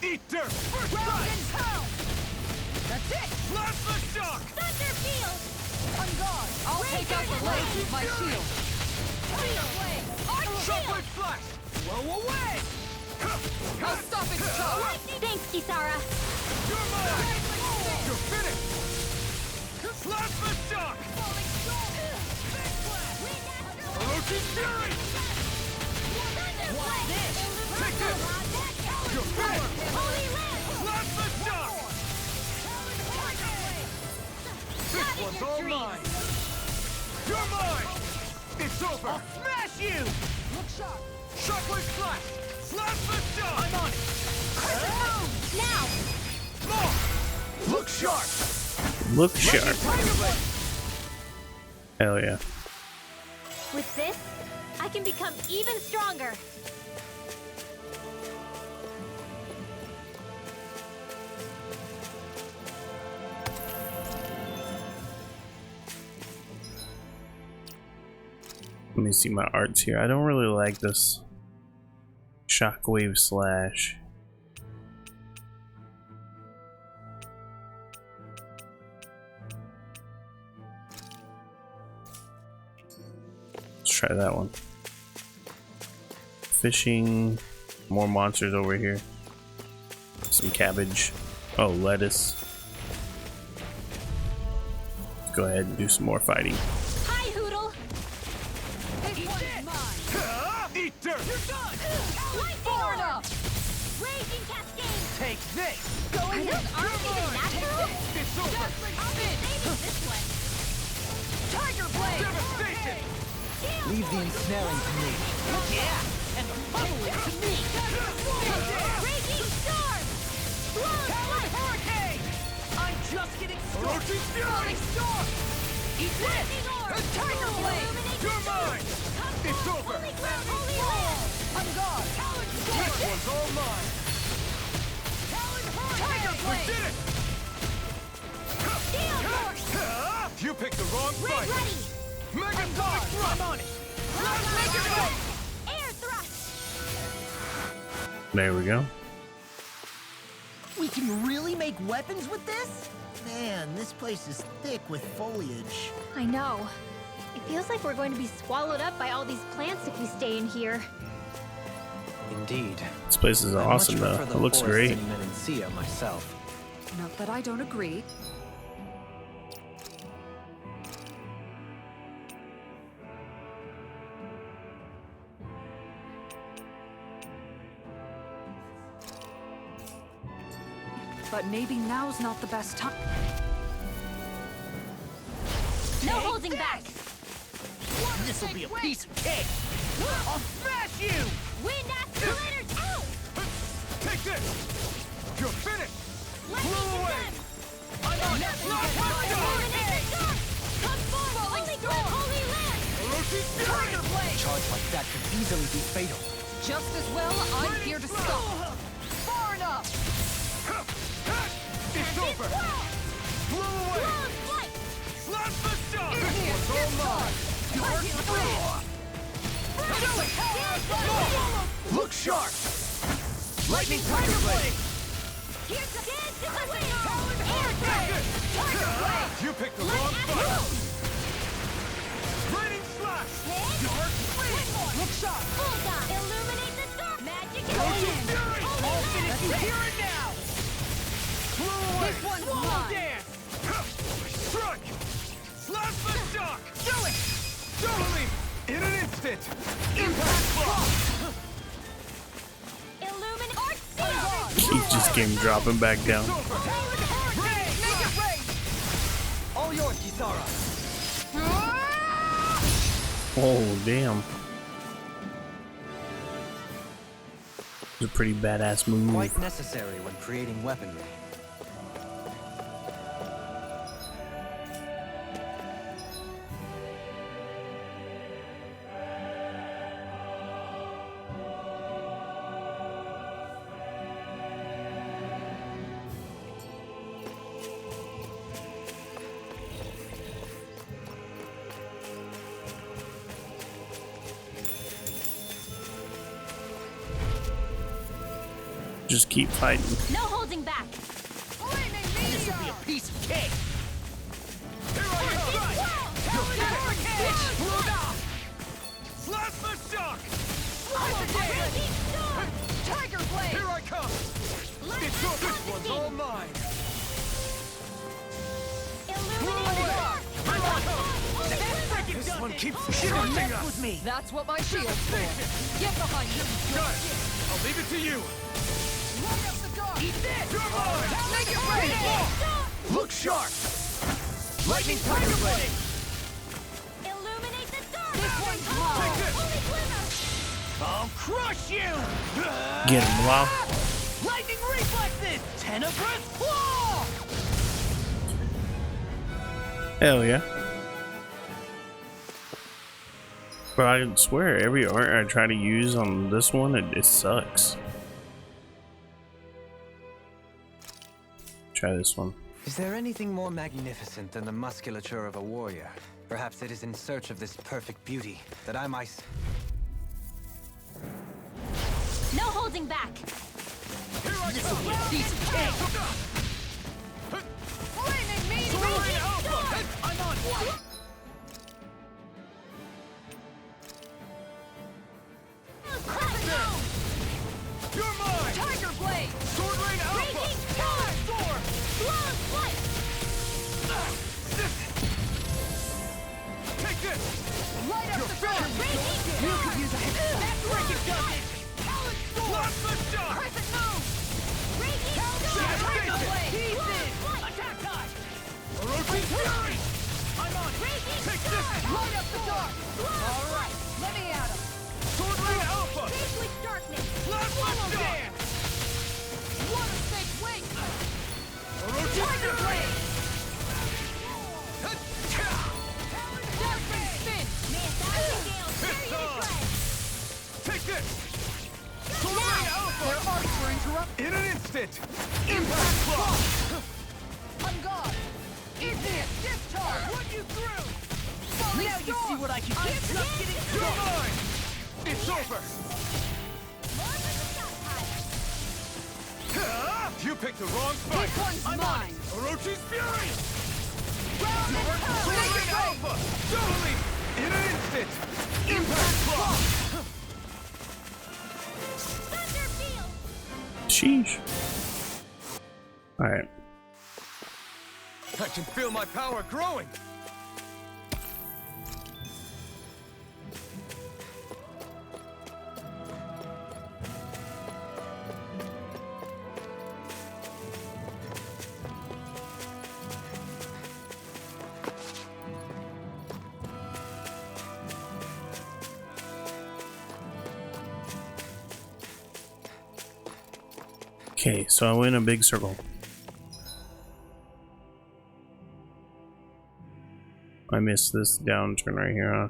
Eat dirt! Round in town! That's it! Plasma shock! Thunder Field! On guard! I'll take out the legs with my shield. Chocolate flash! Blow away! I'll stop it, Chara! Thanks, Kisara. You're mine! You're finished! Plasma shock! Orochi Fury! Take this! You're finished! Plasma shock! This one's all mine! You're mine! It's over! I'll smash you! Look sharp! Chocolate flash! Plasma shock! I'm on it! Now! More! Look sharp! Look sharp. Hell yeah. With this, I can become even stronger. Let me see my arts here. I don't really like this shockwave slash. Let's try that one. Fishing. More monsters over here. Some cabbage. Oh, lettuce. Let's go ahead and do some more fighting. Hi, Hoodle! This one's mine! Eat dirt! You're done! Far enough! Raging Cascade! Take this! Are those arms even natural? It's over! I'll be saving this one. Tiger Blade! Devastation! Leave the ensnaring to me. Yeah! And the funneling to me! Raging Storm! Talon Hurricane! I'm just getting started! Orochi Fury! Storm! Eat this! Tiger Blade! You're mine! It's over! Holy ground, holy land! On guard! This one's all mine! Tiger We Blade! did it! Steel Force! You picked the wrong Red fight! ready! Megatonic thrust! I'm on it! Air thrust! There we go. We can really make weapons with this? Man, this place is thick with foliage. I know. It feels like we're going to be swallowed up by all these plants if we stay in here. Indeed. This place is I awesome much though. prefer the It looks forests great. in Menancia myself. Not that I don't agree. But maybe now's not the best time. No holding back! This'll be a piece of cake! I'll smash you! Wind ass splitters out! Take this! You're finished! Lightning to them! I'm on it! Illuminate the dark! Come forward! Holy cliff, holy land! Orochi's Tiger blade! Charge like that could easily be fatal. Just as well, I'm here to stop. Far enough! It's over! Blow away! Close flight! Slash the shot! It's all mine! Look sharp! Lightning tiger blade! Here's the dance to the wind! Air blade! Tiger blade! You picked the wrong fight! Raining slash! Dark blade! Look sharp! Bullseye! Illuminate the dark! Magic and Orochi's land! fury! I'll finish you here and now! Blow away! This one's Swallow mine. dance! Strike! Slash the shock! Do it! Totally! In an instant! Impact block! Illuminate or seal! He just came dropping back down. Make it rain! All yours, Kisara. Oh damn. It's a pretty badass move. Quite necessary when creating weaponry. Just keep fighting. No holding back! This'll be a piece of cake! Here I go! Slash the shock! Tiger blade! Here I come! It's over! This one's all mine! This one keeps shooting us! with me! That's what my shield's for. Get behind me. Guys, I'll leave it to you! Light up the dark. Eat this! You're mine! Make it rain! Look sharp! Lightning tiger blade! Illuminate the dark! This one's Take mine. this! Holy glimmer! I'll crush you! Get him, Blau. Lightning reflexes! Tenebrous claw! Hell yeah. But I swear, every art I try to use on this one, it sucks. Try this one. Is there anything more magnificent than the musculature of a warrior? Perhaps it is in search of this perfect beauty that I might... No holding back! This'll be a piece of cake! Flaming me. I'm on! You're mine! Tiger blade! Sword Rain Alpha! Raging storm! Sword! Close flight! Take this! Light up the dark. Raging storm! That freaking does it! Slash the shock! Crescent move! Raging storm! Tiger blade! Close Pieces! flight! Attack time! Orochi's fury! I'm on it! Raging Take storm! this! Light up the dark. All right! Let me at him. Sword Rain Alpha! Face with darkness! Slash the shock! Dance! Water snake wing. Orochi's Tiger fury! blade! Dazzling spin. May a thousand gales It's carry your on! tread! Take this! Sword Rain Alpha! Their arts were interrupted. In an instant! Impact block! On guard. Infinite discharge. What you threw! Falling Now you see storm. what I can get! Just getting You're started! mine! It's over! More with the shot time! You picked the wrong fight! This one's mine. Orochi's fury! Round and Sword pound. Rain Alpha! Totally! In an instant! Impact block! Sheesh. Alright. I can feel my power growing! Okay, so I went a big circle. I missed this downturn right here, huh?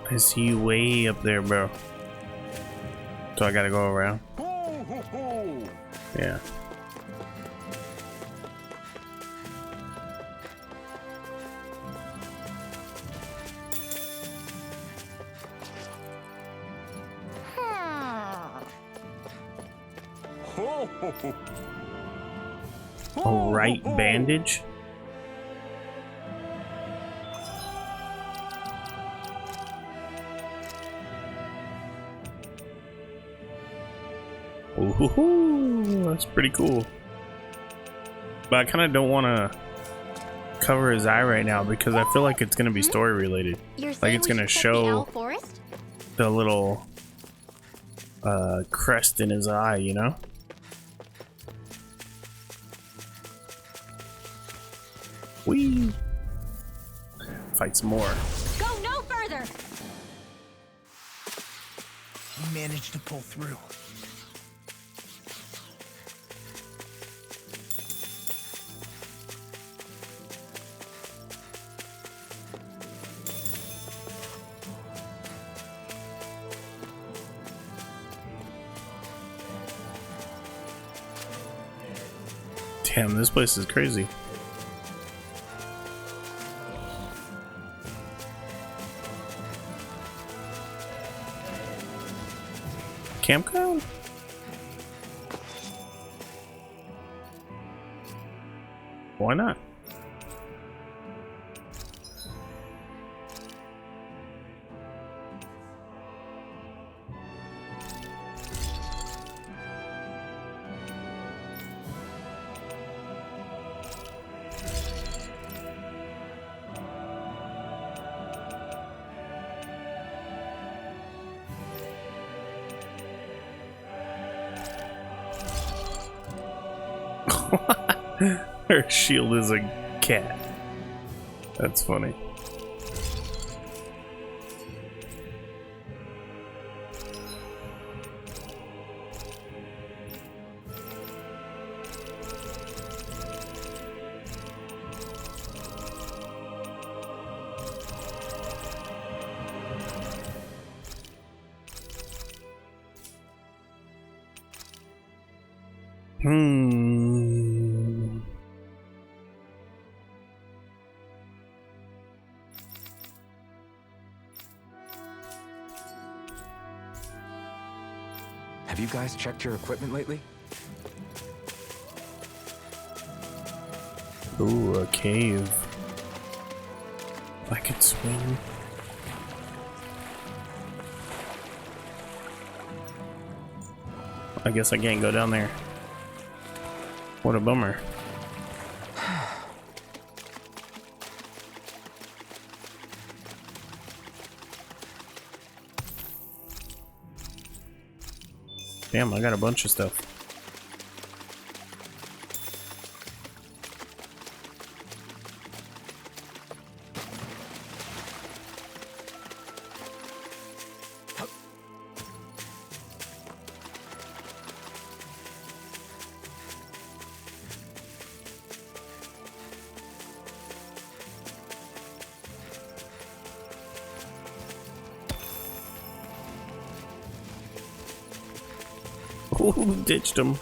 I see you way up there, bro. So I gotta go around. Yeah. A right bandage? Ooh, that's pretty cool. But I kind of don't want to cover his eye right now because I feel like it's going to be story related. You're Like saying it's we going to should check the Owl show Forest? the little crest in his eye, you know? Whee! Fight some more. Go no further! You managed to pull through. Damn, this place is crazy. Campground? Why not? Her shield is a cat. That's funny. Have you guys checked your equipment lately? Ooh, a cave. I could swing. I guess I can't go down there. What a bummer. Damn, I got a bunch of stuff. Ooh, ditched him.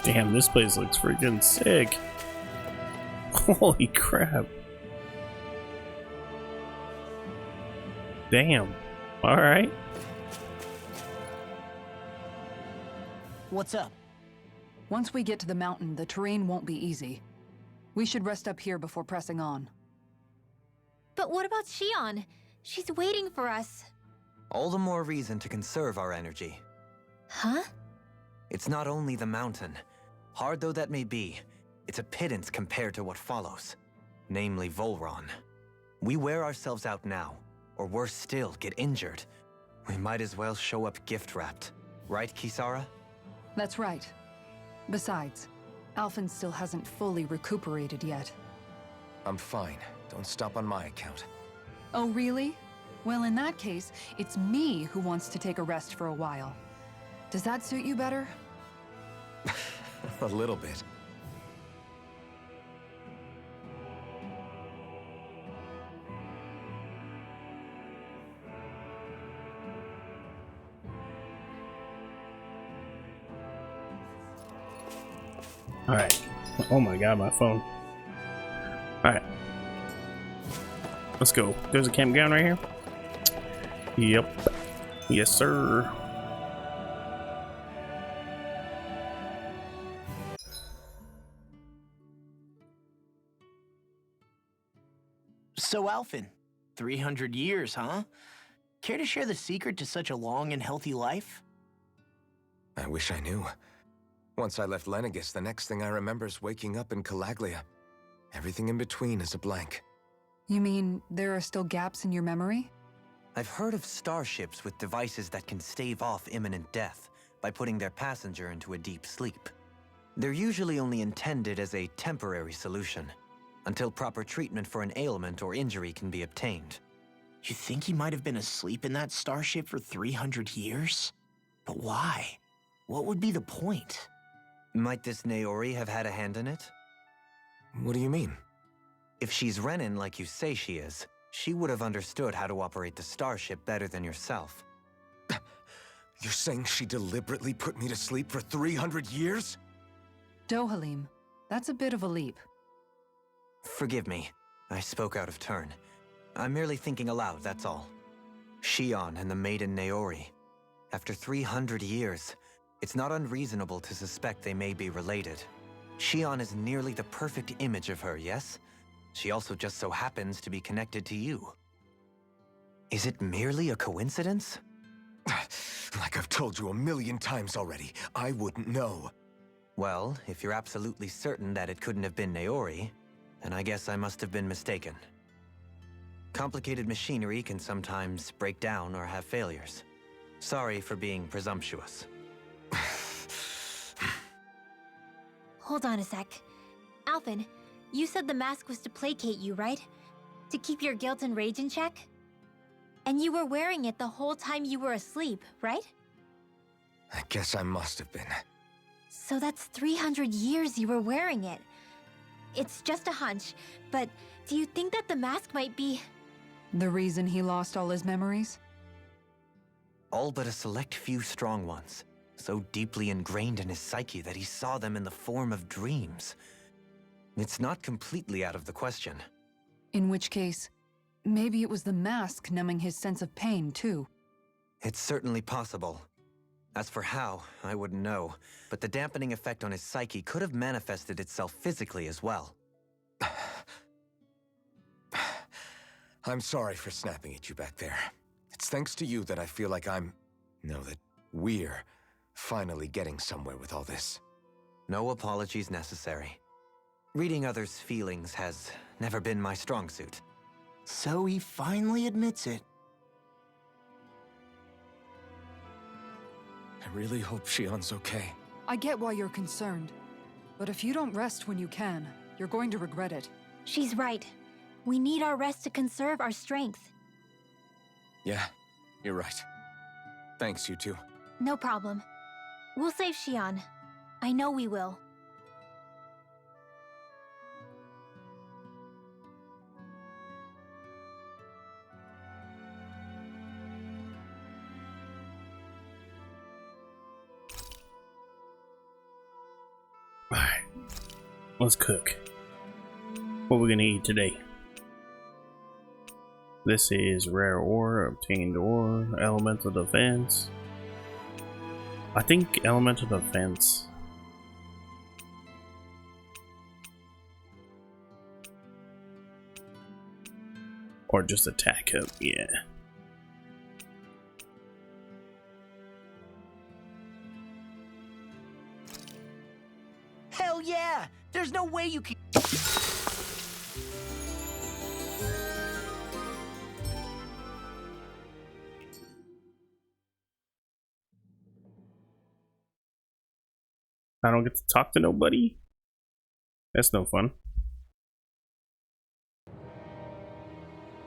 Damn, this place looks freaking sick. Holy crap. Damn. Alright. What's up? Once we get to the mountain, the terrain won't be easy. We should rest up here before pressing on. But what about Shion? She's waiting for us. All the more reason to conserve our energy. Huh? It's not only the mountain. Hard though that may be, it's a pittance compared to what follows. Namely Volron. We wear ourselves out now, or worse still, get injured. We might as well show up gift-wrapped. Right, Kisara? That's right. Besides, Alphen still hasn't fully recuperated yet. I'm fine. Don't stop on my account. Oh, really? Well, in that case, it's me who wants to take a rest for a while. Does that suit you better? A little bit. Alright. Oh my god, my phone. Alright. Let's go. There's a campground right here? Yep. Yes, sir. So, Alphen, 300 years, huh? Care to share the secret to such a long and healthy life? I wish I knew. Once I left Lenegis, the next thing I remember is waking up in Calaglia. Everything in between is a blank. You mean there are still gaps in your memory? I've heard of starships with devices that can stave off imminent death by putting their passenger into a deep sleep. They're usually only intended as a temporary solution, until proper treatment for an ailment or injury can be obtained. You think he might have been asleep in that starship for 300 years? But why? What would be the point? Might this Naori have had a hand in it? What do you mean? If she's Renin like you say she is, she would have understood how to operate the starship better than yourself. You're saying she deliberately put me to sleep for 300 years? Dohalim, that's a bit of a leap. Forgive me, I spoke out of turn. I'm merely thinking aloud, that's all. Shion and the maiden Naori. After 300 years, it's not unreasonable to suspect they may be related. Shion is nearly the perfect image of her, yes? She also just so happens to be connected to you. Is it merely a coincidence? Like I've told you 1,000,000 times already, I wouldn't know. Well, if you're absolutely certain that it couldn't have been Naori, then I guess I must have been mistaken. Complicated machinery can sometimes break down or have failures. Sorry for being presumptuous. Hold on a sec. Alphen, you said the mask was to placate you, right? To keep your guilt and rage in check? And you were wearing it the whole time you were asleep, right? I guess I must have been. So that's 300 years you were wearing it. It's just a hunch, but do you think that the mask might be... The reason he lost all his memories? All but a select few strong ones, so deeply ingrained in his psyche that he saw them in the form of dreams. It's not completely out of the question. In which case, maybe it was the mask numbing his sense of pain, too. It's certainly possible. As for how, I wouldn't know, but the dampening effect on his psyche could have manifested itself physically as well. I'm sorry for snapping at you back there. It's thanks to you that I feel like that we're finally getting somewhere with all this. No apologies necessary. Reading others' feelings has never been my strong suit. So he finally admits it. I really hope Shion's okay. I get why you're concerned. But if you don't rest when you can, you're going to regret it. She's right. We need our rest to conserve our strength. Yeah, you're right. Thanks, you two. No problem. We'll save Xion. I know we will. Alright. Let's cook. What we're gonna eat today. This is rare ore, obtained ore, elemental defense. I think elemental defense. Or just attack up, yeah. Hell yeah! There's no way you can. I don't get to talk to nobody? That's no fun.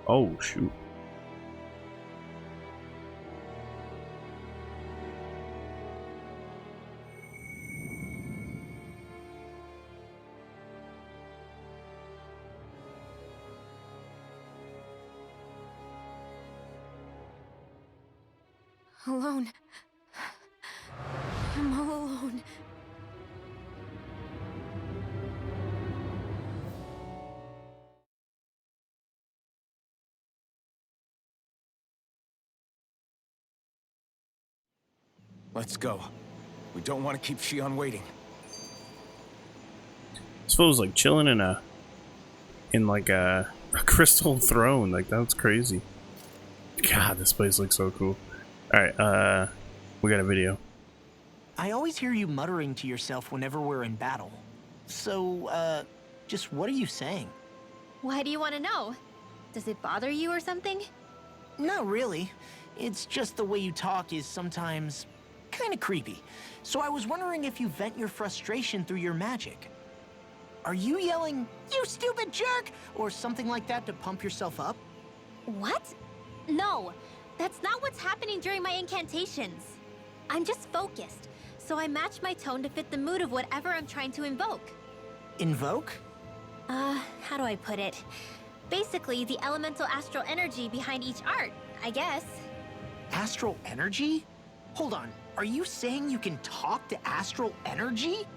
Oh, shoot. Alone. I'm all alone. Let's go. We don't want to keep Shion waiting. This fool's like chilling in a crystal throne. Like, that's crazy. God, this place looks so cool. Alright, we got a video. I always hear you muttering to yourself whenever we're in battle. So, just what are you saying? Why do you want to know? Does it bother you or something? Not really. It's just the way you talk is sometimes kind of creepy. So I was wondering if you vent your frustration through your magic. Are you yelling, "You stupid jerk," or something like that to pump yourself up? What? No, that's not what's happening during my incantations. I'm just focused, so I match my tone to fit the mood of whatever I'm trying to invoke. Invoke? How do I put it? Basically, the elemental astral energy behind each art, I guess. Astral energy? Hold on, are you saying you can talk to astral energy?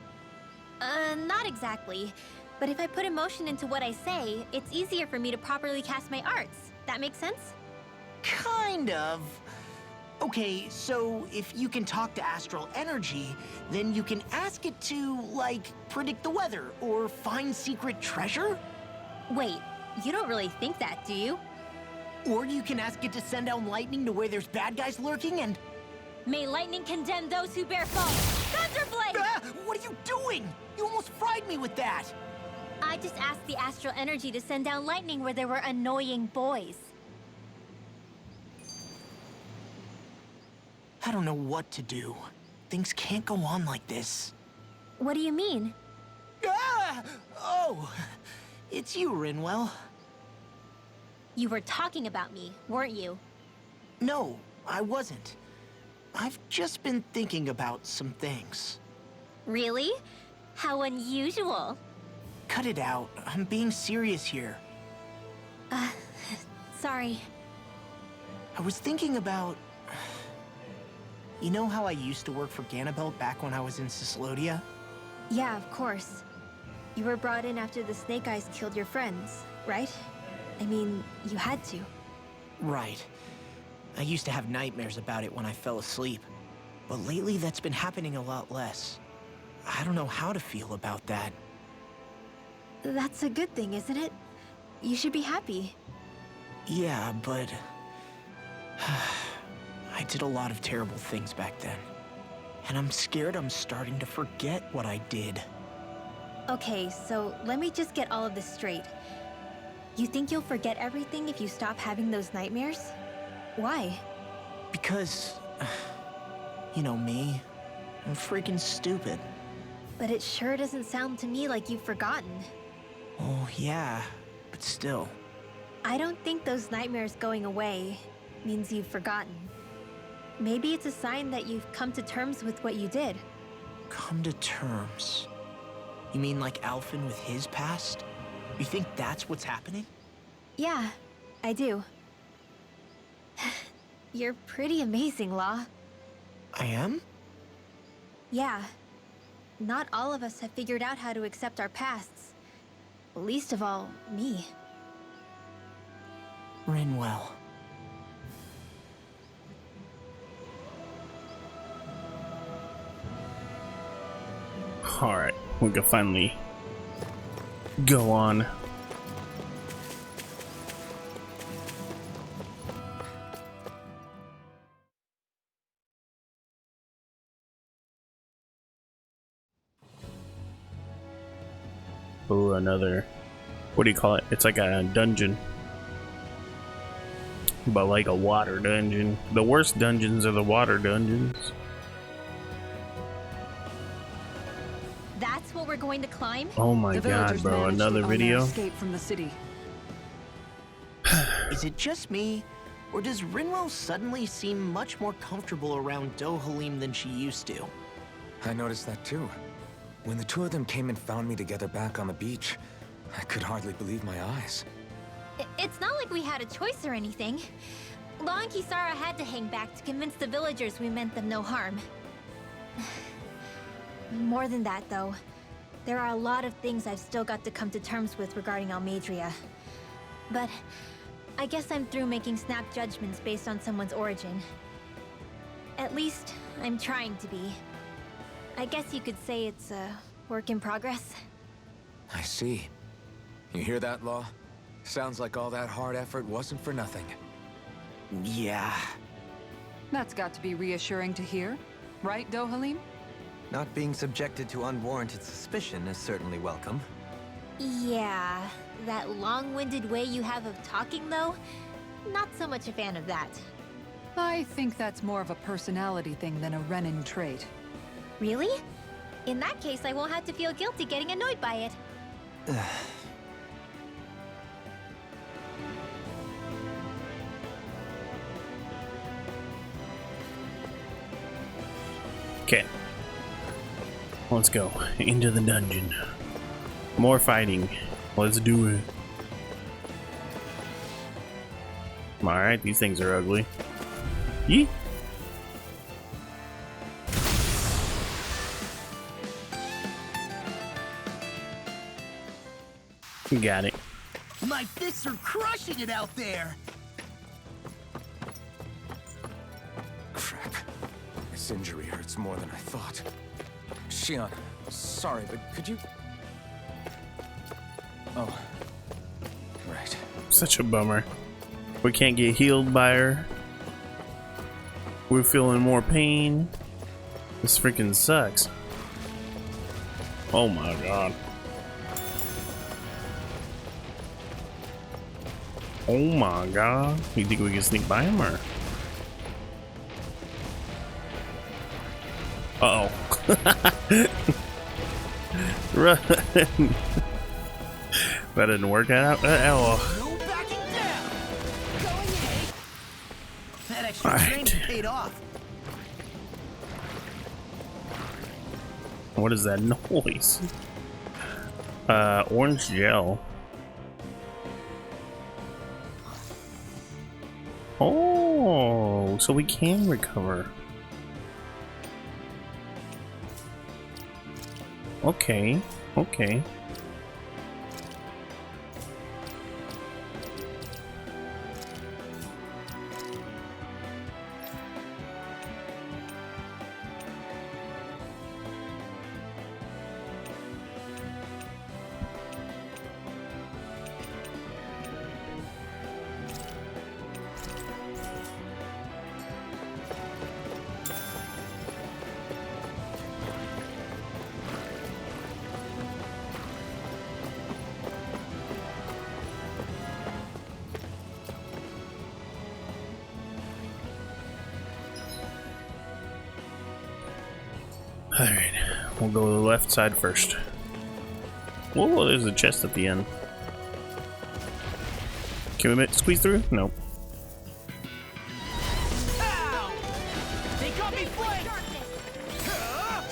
Not exactly. But if I put emotion into what I say, it's easier for me to properly cast my arts. That makes sense? Kind of. Okay, so if you can talk to astral energy, then you can ask it to, like, predict the weather or find secret treasure? Wait, you don't really think that, do you? Or you can ask it to send down lightning to where there's bad guys lurking and... May lightning condemn those who bear false. Thunderblade! Ah, what are you doing? You almost fried me with that! I just asked the astral energy to send down lightning where there were annoying boys. I don't know what to do. Things can't go on like this. What do you mean? Ah! Oh, it's you, Rinwell. You were talking about me, weren't you? No, I wasn't. I've just been thinking about some things. Really? How unusual. Cut it out. I'm being serious here. Sorry. I was thinking about... You know how I used to work for Ganabelt back when I was in Cyslodia? Yeah, of course. You were brought in after the Snake Eyes killed your friends, right? I mean, you had to. Right. I used to have nightmares about it when I fell asleep. But lately that's been happening a lot less. I don't know how to feel about that. That's a good thing, isn't it? You should be happy. Yeah, but... I did a lot of terrible things back then. And I'm scared I'm starting to forget what I did. Okay, so let me just get all of this straight. You think you'll forget everything if you stop having those nightmares? Why? Because, you know me, I'm freaking stupid. But it sure doesn't sound to me like you've forgotten. Oh, yeah, but still. I don't think those nightmares going away means you've forgotten. Maybe it's a sign that you've come to terms with what you did. Come to terms? You mean like Alphen with his past? You think that's what's happening? Yeah, I do. You're pretty amazing, Law. I am? Yeah. Not all of us have figured out how to accept our pasts. Least of all, me. Rinwell. Alright, we can finally go on. Oh, another, what do you call it? It's like a dungeon. But like a water dungeon. The worst dungeons are the water dungeons. That's what we're going to climb? Oh my The god, villagers bro, managed another it on their video? escape from the city. Is it just me, or does Rinwell suddenly seem much more comfortable around Dohalim than she used to? I noticed that too. When the two of them came and found me together back on the beach, I could hardly believe my eyes. It's not like we had a choice or anything. Law and Kisara had to hang back to convince the villagers we meant them no harm. More than that, though. There are a lot of things I've still got to come to terms with regarding Almeidrea. But I guess I'm through making snap judgments based on someone's origin. At least, I'm trying to be. I guess you could say it's a work in progress. I see. You hear that, Law? Sounds like all that hard effort wasn't for nothing. Yeah. That's got to be reassuring to hear, right, Dohalim? Not being subjected to unwarranted suspicion is certainly welcome. Yeah, that long-winded way you have of talking, though, not so much a fan of that. I think that's more of a personality thing than a Renin trait. Really? In that case, I won't have to feel guilty getting annoyed by it. Okay. Let's go into the dungeon. More fighting. Let's do it. Alright, these things are ugly. Yee. Got it. My fists are crushing it out there! Crap. This injury hurts more than I thought. Shion, sorry, but could you... Oh. Right. Such a bummer. We can't get healed by her. We're feeling more pain. This freaking sucks. Oh my god. Oh my god. You think we can sneak by him or? Uh oh. Run. That didn't work out. Oh. No backing down! Going in! That extra Alright. training paid off. What is that noise? Orange gel. Oh, so we can recover. Okay, okay. Alright, we'll go to the left side first. Whoa, there's a chest at the end. Can we squeeze through? Nope. Ow! They got me flanked!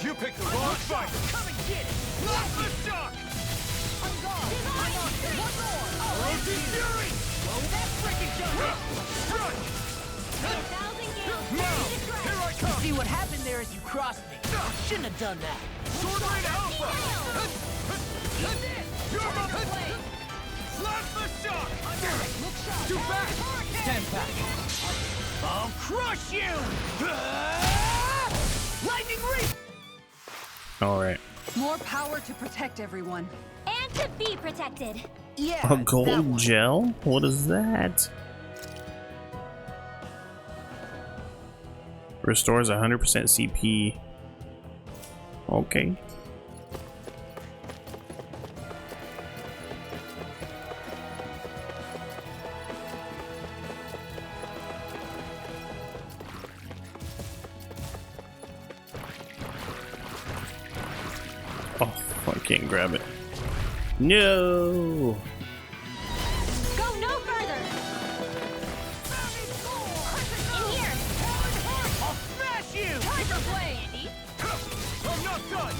You picked the wrong fight! Come and get it! Lock the shock! I'm gone! I'm on it! One more! Rosy Fury! Slow that freaking jump! Strike! Here I come! See what happened there is you crossed me. Shouldn't have done that. Sword Rain Alpha! You're my Slash the shock! Look sharp! Too back! Stand back! I'll crush you! Lightning Reap! Alright. More power to protect everyone. And to be protected. Yeah, A that gold one. gel? What is that? Restores 100% CP. Okay. Oh, I can't grab it. No! Go no further. In here. I'll smash you! Tiger Blade, Andy. I'm not done!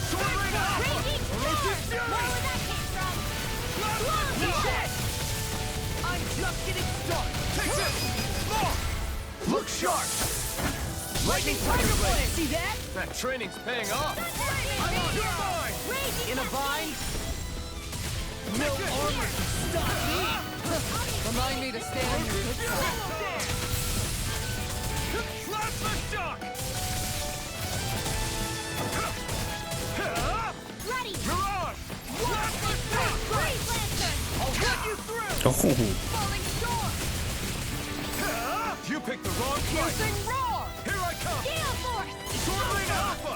Sword Rain Alpha! Raging Rosy Storm. Fury! Where would that came from? Shit! I'm just getting started! Take this! Look sharp! Lightning Tiger Blade! See that? That training's paying off. I'm on your mind! Raging In a vine? No armor can stop me! Remind me to stay on your good side. Slash the shock! Ready. Mirage! Slash the shock! Blaze Lantern. I'll run you through! Oh, Falling Storm. You picked the wrong fight. Piercing roar! Here I come. Gale Force. Sword Rain Alpha!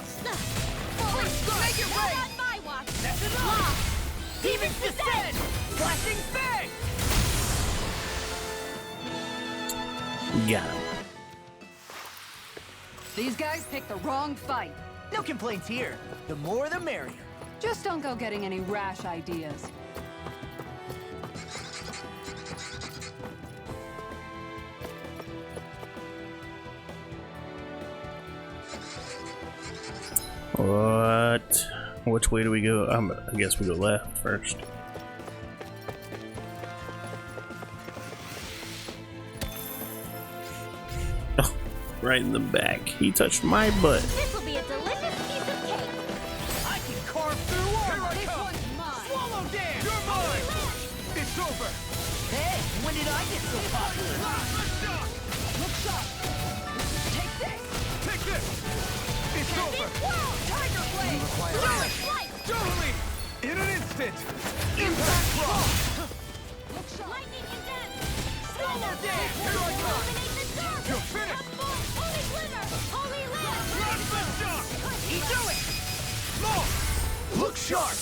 Falling Storm. Make it Not rain. on my watch. That's enough! Lost. Demons descend! Flashing bang! got him. These guys picked the wrong fight. No complaints here. The more the merrier. Just don't go getting any rash ideas. What? Which way do we go? I guess we go left first. Oh, right in the back. He touched my butt. This will be a delicious piece of cake. I can carve through armor! This one's mine. Swallow dance! You're mine! It's over! Hey, when did I get so popular? Look sharp. Take this. Take this! It's over! Whoa! Tiger Blade. Direct Flight. Totally! In an instant! Impact rock! Look sharp. Lightning Condense. Swallow dance! Here I come! Illuminate the dark. You're finished! Holy Glimmer. Holy Lamp. Blast the shock! Do it! More! Look sharp!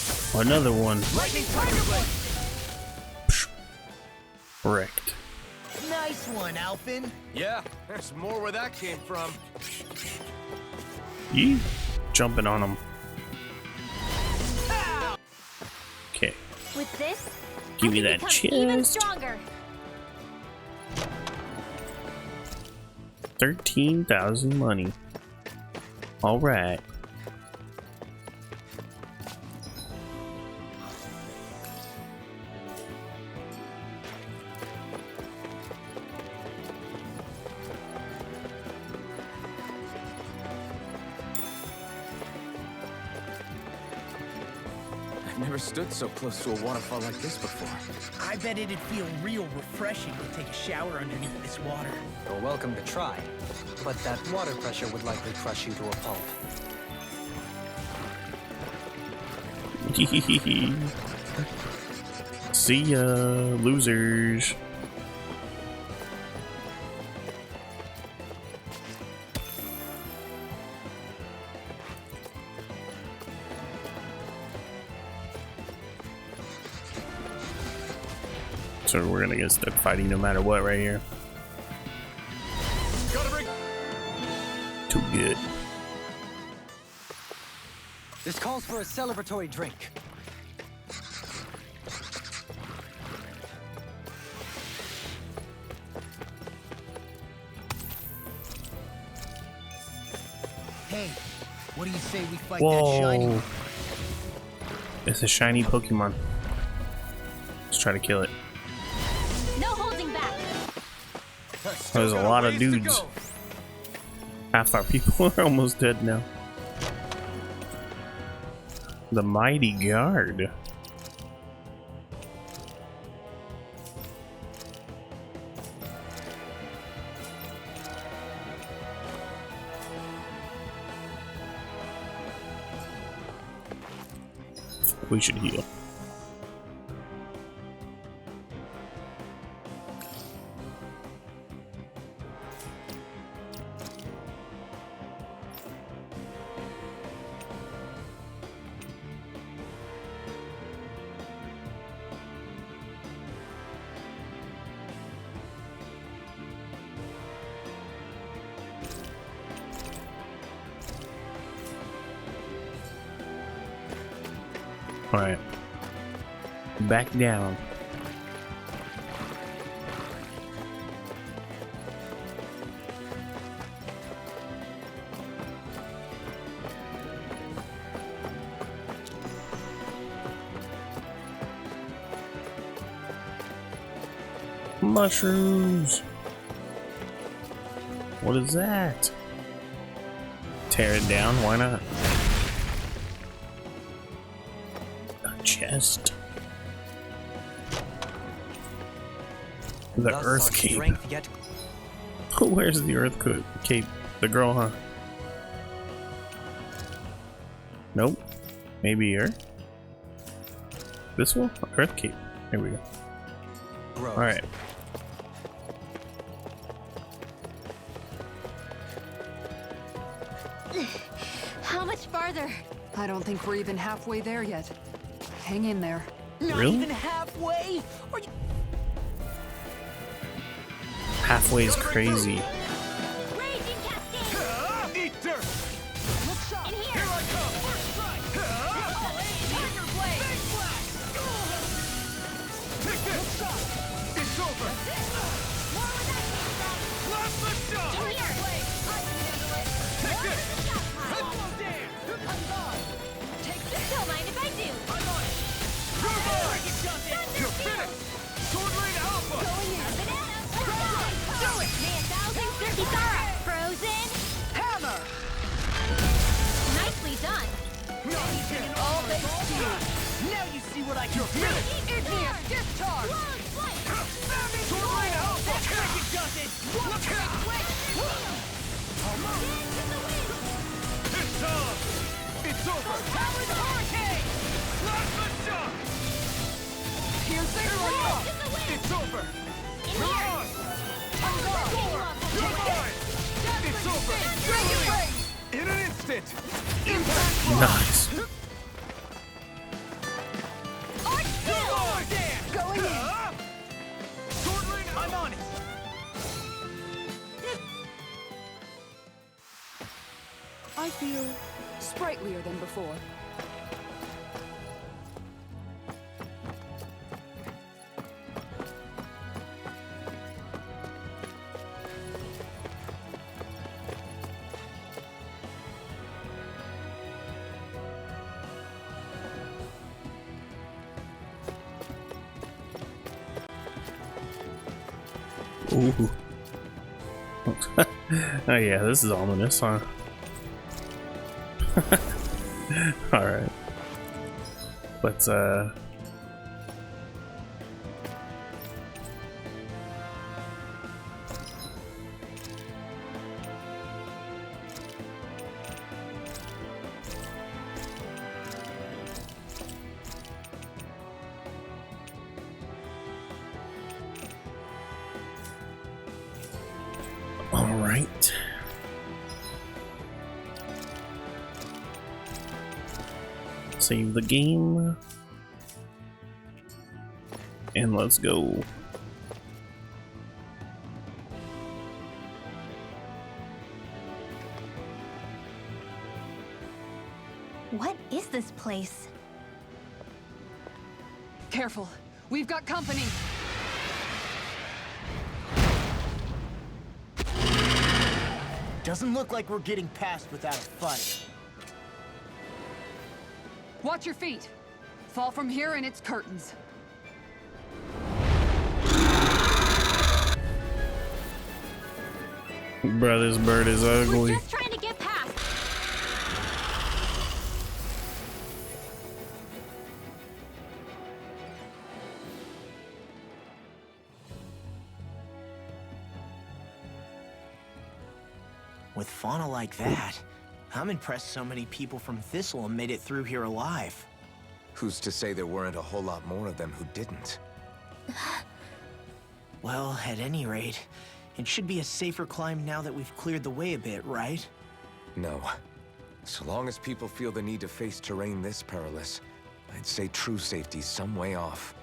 Another one. Lightning Tiger Blade! Wrecked. Nice one, Alphin. Yeah, there's more where that came from. Yee. Jumping on him. Okay. With this, Give I me can that become even chest. stronger. 13,000 money. Alright. I've never stood so close to a waterfall like this before. I bet it'd feel real refreshing to take a shower underneath this water. You're welcome to try, but that water pressure would likely crush you to a pulp. See ya, losers. So we're gonna get stuck fighting no matter what right here. Gotta bring. Too good. calls for a celebratory drink. Hey, what do you say we fight that shiny? Whoa. It's a shiny Pokemon. Let's try to kill it. No holding back. There's a lot of dudes. Half our people are almost dead now. The Mighty Guard. We should heal. Alright. Back down. Mushrooms. What is that? Tear it down, why not? Chest. The Thus Earth our Cape. strength yet Where's the Earth Cape? The girl, huh? Nope. Maybe here? This one? Earth Cape. Here we go. grows. Alright. How much farther? I don't think we're even halfway there yet. Hang in there. Not Really? even halfway? Are you... Halfway is crazy. Raging Cascade! Eat dirt! In here! Here I come! First strike! Tiger Blade! Big blast! Take this! It's over! More where that came from! Plasma shot! In here! I can handle it! Take this! Shot Hello, Dan! I'm gone! Take this! Don't mind if I do! I'm on it! You're mine! You're finished! Sword Rain Alpha! Going in! Banana! Do it! Man, Kisara! Frozen! Hammer! Nicely done! Now you get it! All they steal. Now you see what I can do. Igneous discharge! Sword Rain Alpha! Second dozen. Look out! It's on! It's over! Power the hurricane. Plasma shot! Piercing rock! It's over! In You're here! on! I'm gone! You're mine! It's over! Dragon Ray! In an instant! Impact! Nice. You're on! Going in! Sword Rain, I'm on it! I feel sprightlier than before. Ooh. Oh yeah, this is ominous, huh? Alright. Let's Alright. Save the game. And let's go. What is this place. Careful. We've got company. Doesn't look like we're getting past without a fight. Watch your feet. Fall from here and it's curtains. Bruh, this bird is We're ugly. just trying to get past. With fauna like that, I'm impressed so many people from Thistleum made it through here alive. Who's to say there weren't a whole lot more of them who didn't? Well, at any rate, it should be a safer climb now that we've cleared the way a bit, right? No. So long as people feel the need to face terrain this perilous, I'd say true safety's some way off.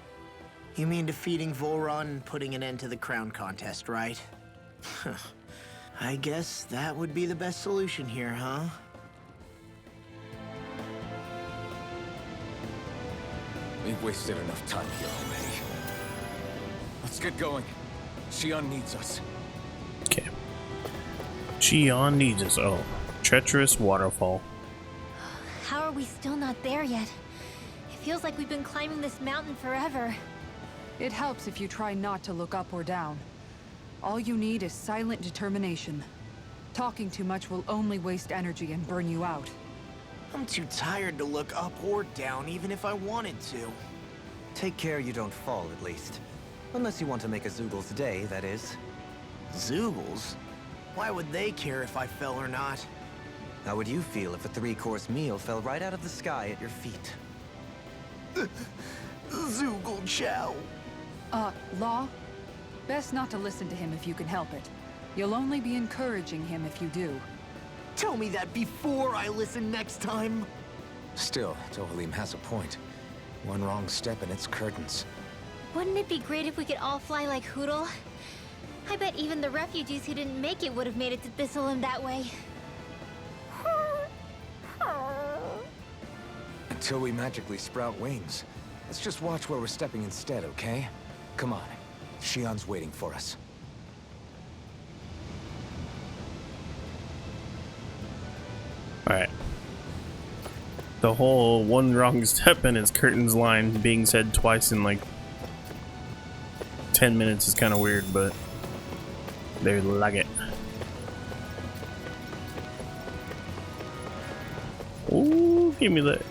You mean defeating Volron and putting an end to the crown contest, right? I guess that would be the best solution here, huh? We've wasted enough time here already. Let's get going. Xion needs us. Okay. Xion needs us. Oh, treacherous waterfall. How are we still not there yet? It feels like we've been climbing this mountain forever. It helps if you try not to look up or down. All you need is silent determination. Talking too much will only waste energy and burn you out. I'm too tired to look up or down, even if I wanted to. Take care you don't fall, at least. Unless you want to make a Zoogl's day, that is. Zoogles? Why would they care if I fell or not? How would you feel if a 3-course meal fell right out of the sky at your feet? Zoogle chow. Law? Best not to listen to him if you can help it. You'll only be encouraging him if you do. Tell me that before I listen next time. Still, Dohalim has a point. One wrong step and it's curtains. Wouldn't it be great if we could all fly like Hootle? I bet even the refugees who didn't make it would have made it to Thistleum that way. Until we magically sprout wings. Let's just watch where we're stepping instead, okay? Come on. Xion's waiting for us. Alright. The whole one wrong step and it's curtains line being said twice in like 10 minutes is kind of weird, but they like it. Ooh, give me that.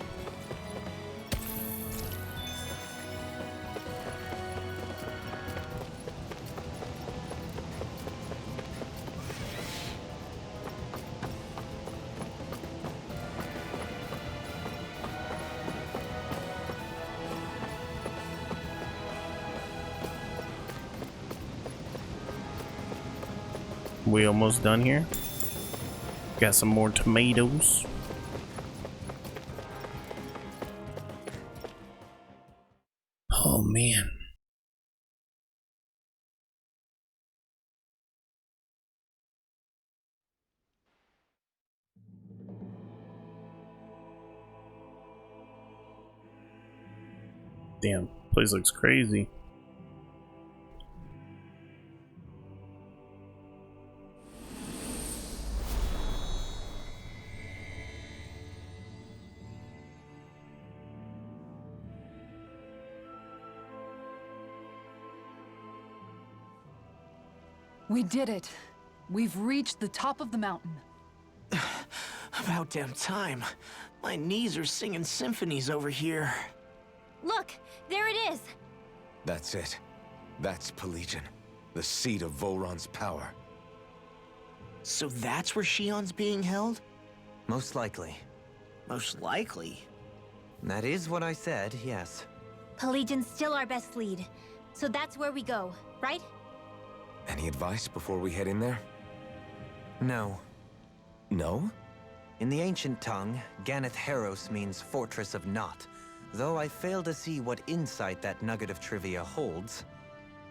We almost done here. Got some more tomatoes. Oh man. Damn, place looks crazy. We did it. We've reached the top of the mountain. About damn time. My knees are singing symphonies over here. Look, there it is. That's it. That's Pelegion, the seat of Volron's power. So that's where Xion's being held? Most likely. Most likely. That is what I said, yes. Pelegin's still our best lead. So that's where we go, right? Any advice before we head in there? No. No? In the ancient tongue, Ganeth Heros means Fortress of Naught, though I fail to see what insight that nugget of trivia holds.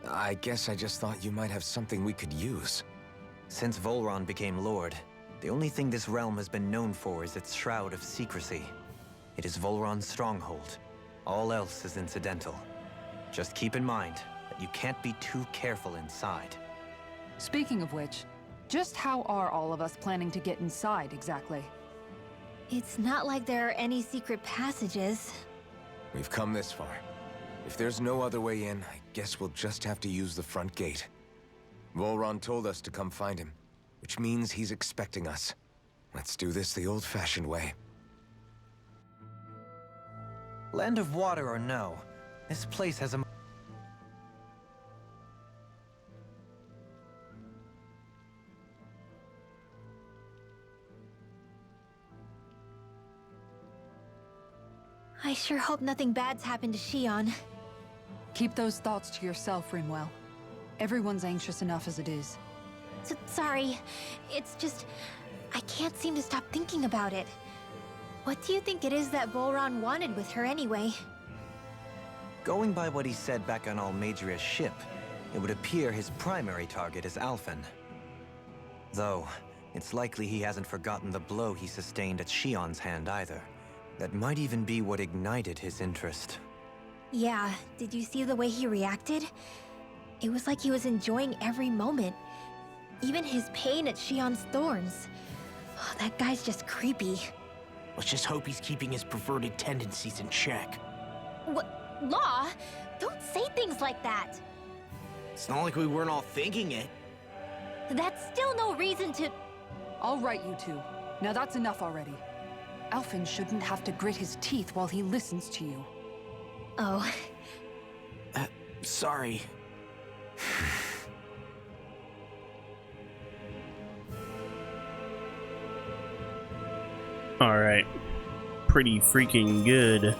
I guess I just thought you might have something we could use. Since Volron became Lord, the only thing this realm has been known for is its shroud of secrecy. It is Volron's stronghold. All else is incidental. Just keep in mind that you can't be too careful inside. Speaking of which, just how are all of us planning to get inside exactly? It's not like there are any secret passages. We've come this far. If there's no other way in, I guess we'll just have to use the front gate. Volron told us to come find him, which means he's expecting us. Let's do this the old-fashioned way. Land of Water or no, this place has a... I sure hope nothing bad's happened to Shion. Keep those thoughts to yourself, Rinwell. Everyone's anxious enough as it is. Sorry. It's just... I can't seem to stop thinking about it. What do you think it is that Volron wanted with her anyway? Going by what he said back on Almadria's ship, it would appear his primary target is Alphen. Though, it's likely he hasn't forgotten the blow he sustained at Shion's hand either. That might even be what ignited his interest. Yeah, did you see the way he reacted? It was like he was enjoying every moment. Even his pain at Shion's thorns. Oh, that guy's just creepy. Let's just hope he's keeping his perverted tendencies in check. What? Law? Don't say things like that! It's not like we weren't all thinking it. That's still no reason to... All right, you two. Now that's enough already. Alphen shouldn't have to grit his teeth while he listens to you. Oh. Sorry. Alright. Pretty freaking good.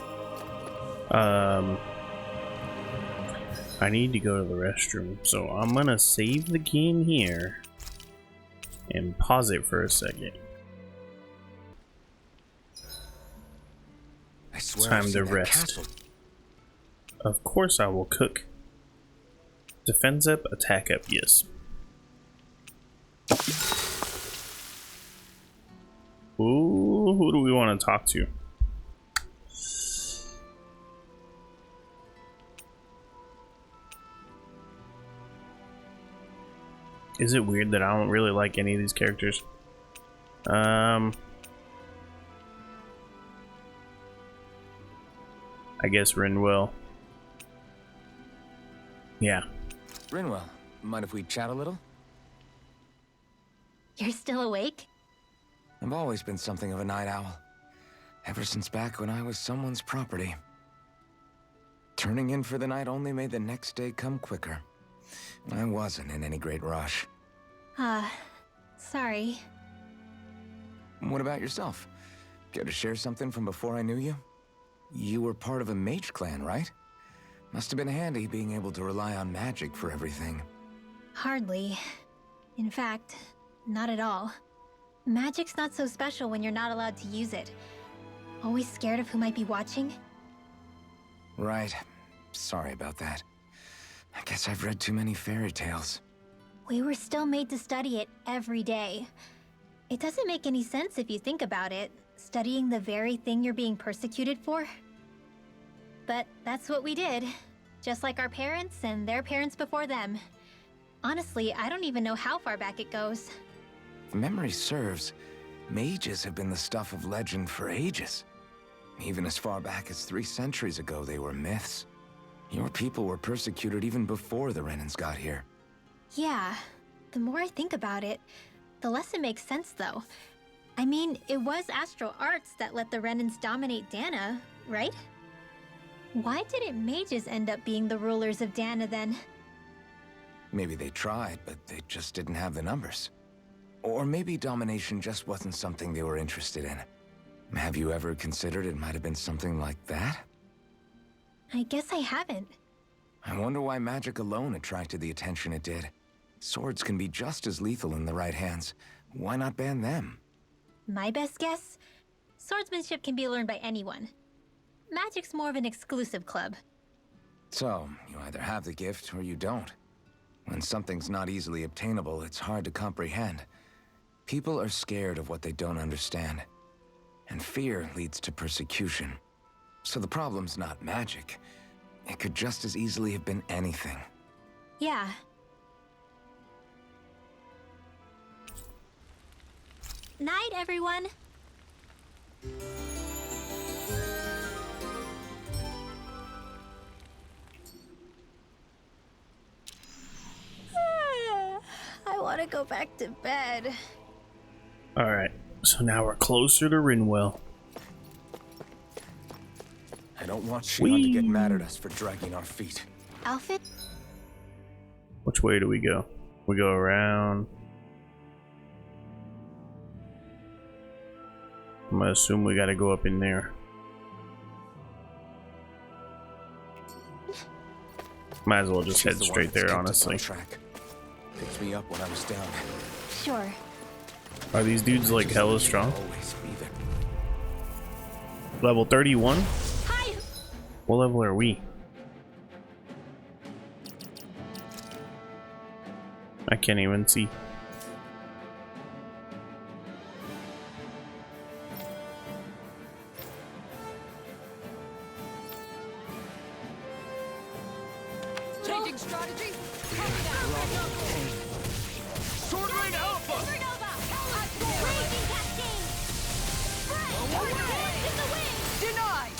I need to go to the restroom, so I'm gonna save the game here and pause it for a second. I swear Time I've to seen that rest. castle. Of course I will cook. Defense up, attack up, yes. Ooh, who do we want to talk to? Is it weird that I don't really like any of these characters? I guess Rinwell. Yeah. Rinwell, mind if we chat a little? You're still awake? I've always been something of a night owl. Ever since back when I was someone's property. Turning in for the night only made the next day come quicker. I wasn't in any great rush. Sorry. What about yourself? Care to share something from before I knew you? You were part of a mage clan, right? Must have been handy being able to rely on magic for everything. Hardly. In fact, not at all. Magic's not so special when you're not allowed to use it. Always scared of who might be watching? Right. Sorry about that. I guess I've read too many fairy tales. We were still made to study it every day. It doesn't make any sense if you think about it, studying the very thing you're being persecuted for. But that's what we did, just like our parents and their parents before them. Honestly, I don't even know how far back it goes. If memory serves, mages have been the stuff of legend for ages. Even as far back as 3 centuries ago, they were myths. Your people were persecuted even before the Renans got here. Yeah, the more I think about it, the less it makes sense though. I mean, it was Astral Arts that let the Renans dominate Dana, right? Why didn't mages end up being the rulers of Dana then? Maybe they tried, but they just didn't have the numbers. Or maybe domination just wasn't something they were interested in. Have you ever considered it might have been something like that? I guess I haven't. I wonder why magic alone attracted the attention it did. Swords can be just as lethal in the right hands. Why not ban them? My best guess? Swordsmanship can be learned by anyone. Magic's more of an exclusive club. So, you either have the gift or you don't. When something's not easily obtainable, it's hard to comprehend. People are scared of what they don't understand. And fear leads to persecution. So the problem's not magic. It could just as easily have been anything. Yeah. Night, everyone. I want to go back to bed. Alright, so now we're closer to Rinwell. I don't want Shion to get mad at us for dragging our feet. Outfit? Which way do we go? We go around. I'm gonna assume we gotta go up in there. Might as well just head She's the one straight that's there, kept us on honestly. track. Picked me up when I was down. Sure. Are these dudes like hella strong? Always be there. Level 31? Hi! What level are we? I can't even see. Changing strategy? Sword Rain Alpha! Raging Cascade! Spread! In the wind! Denied!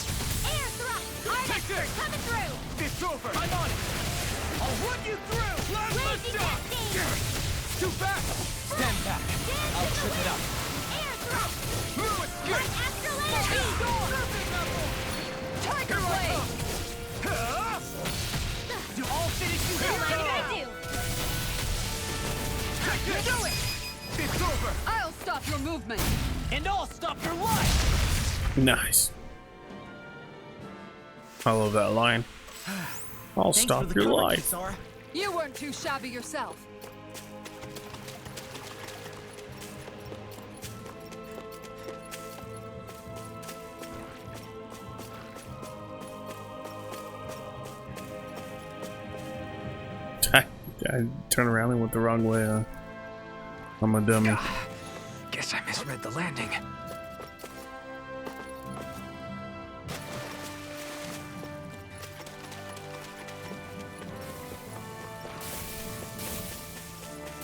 Air thrust! Artex coming through! It's over! I'm on it! I'll run you through! Raging Cascade! Too fast! Stand back! I'll trip it up! Air thrust! Through escape! Astral energy! Tiger Blade! Do all finish you What here? did I do? Do it! It's over! I'll stop your movement! And I'll stop your life! Nice. I love that line. I'll stop your life. Sora. You weren't too shabby yourself. I turned around and went the wrong way. I'm a dummy. Guess I misread the landing.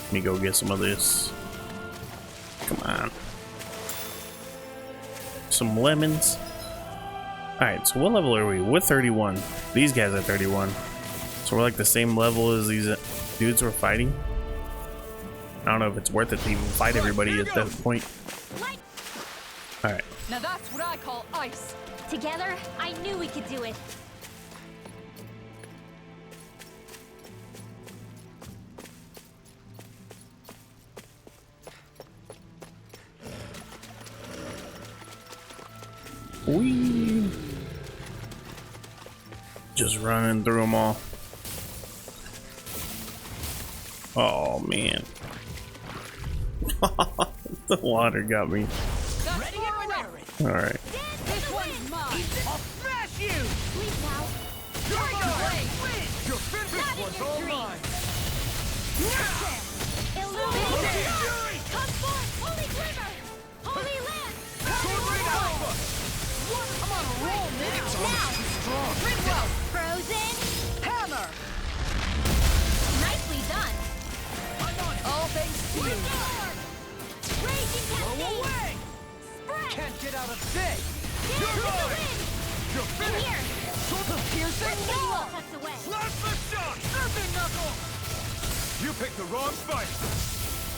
Let me go get some of this. Come on. Some lemons. Alright, so what level are we? We're 31. These guys are 31. So we're like the same level as these dudes we're fighting. I don't know if it's worth it to even fight everybody at that point. Light! Alright. Now that's what I call ice. Together, I knew we could do it. Whee! Just running through them all. Oh man. The water got me. That's Ready far and enough. raring. Alright. This one's mine. I'll smash you! Sleep now. Tiger Blade! Your finish Not in was your all dreams. mine! Illumination! Come forth, holy glimmer! Holy lamp! Sword Rain Alpha! I'm on a roll now. Now! Rinwell! Frozen! Hammer! Nicely done! All thanks to you. Raging Cascade! Away! Spread! Can't get out of this! Dance You're in the mine! wind! You're In finished! here! Sword of piercing! Wall tucked away! Slash the shot! Serpent knuckle! You picked the wrong fight!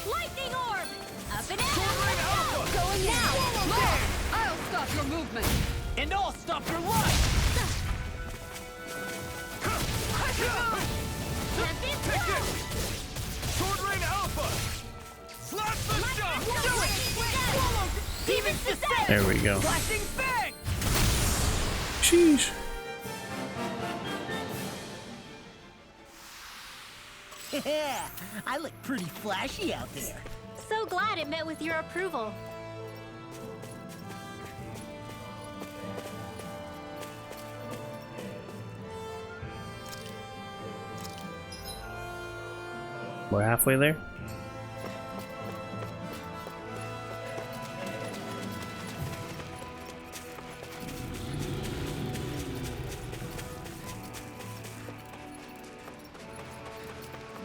Lightning orb! Up and Sword Rain out! Alpha! Going now! Look! I'll stop your movement. And I'll stop your life! Tempest Take go! it! Sword Rain Alpha! Slash the shot! Do it! Demon's Descent! There we go. Flashing bang! Sheesh. Yeah, I look pretty flashy out there. So glad it met with your approval. We're halfway there.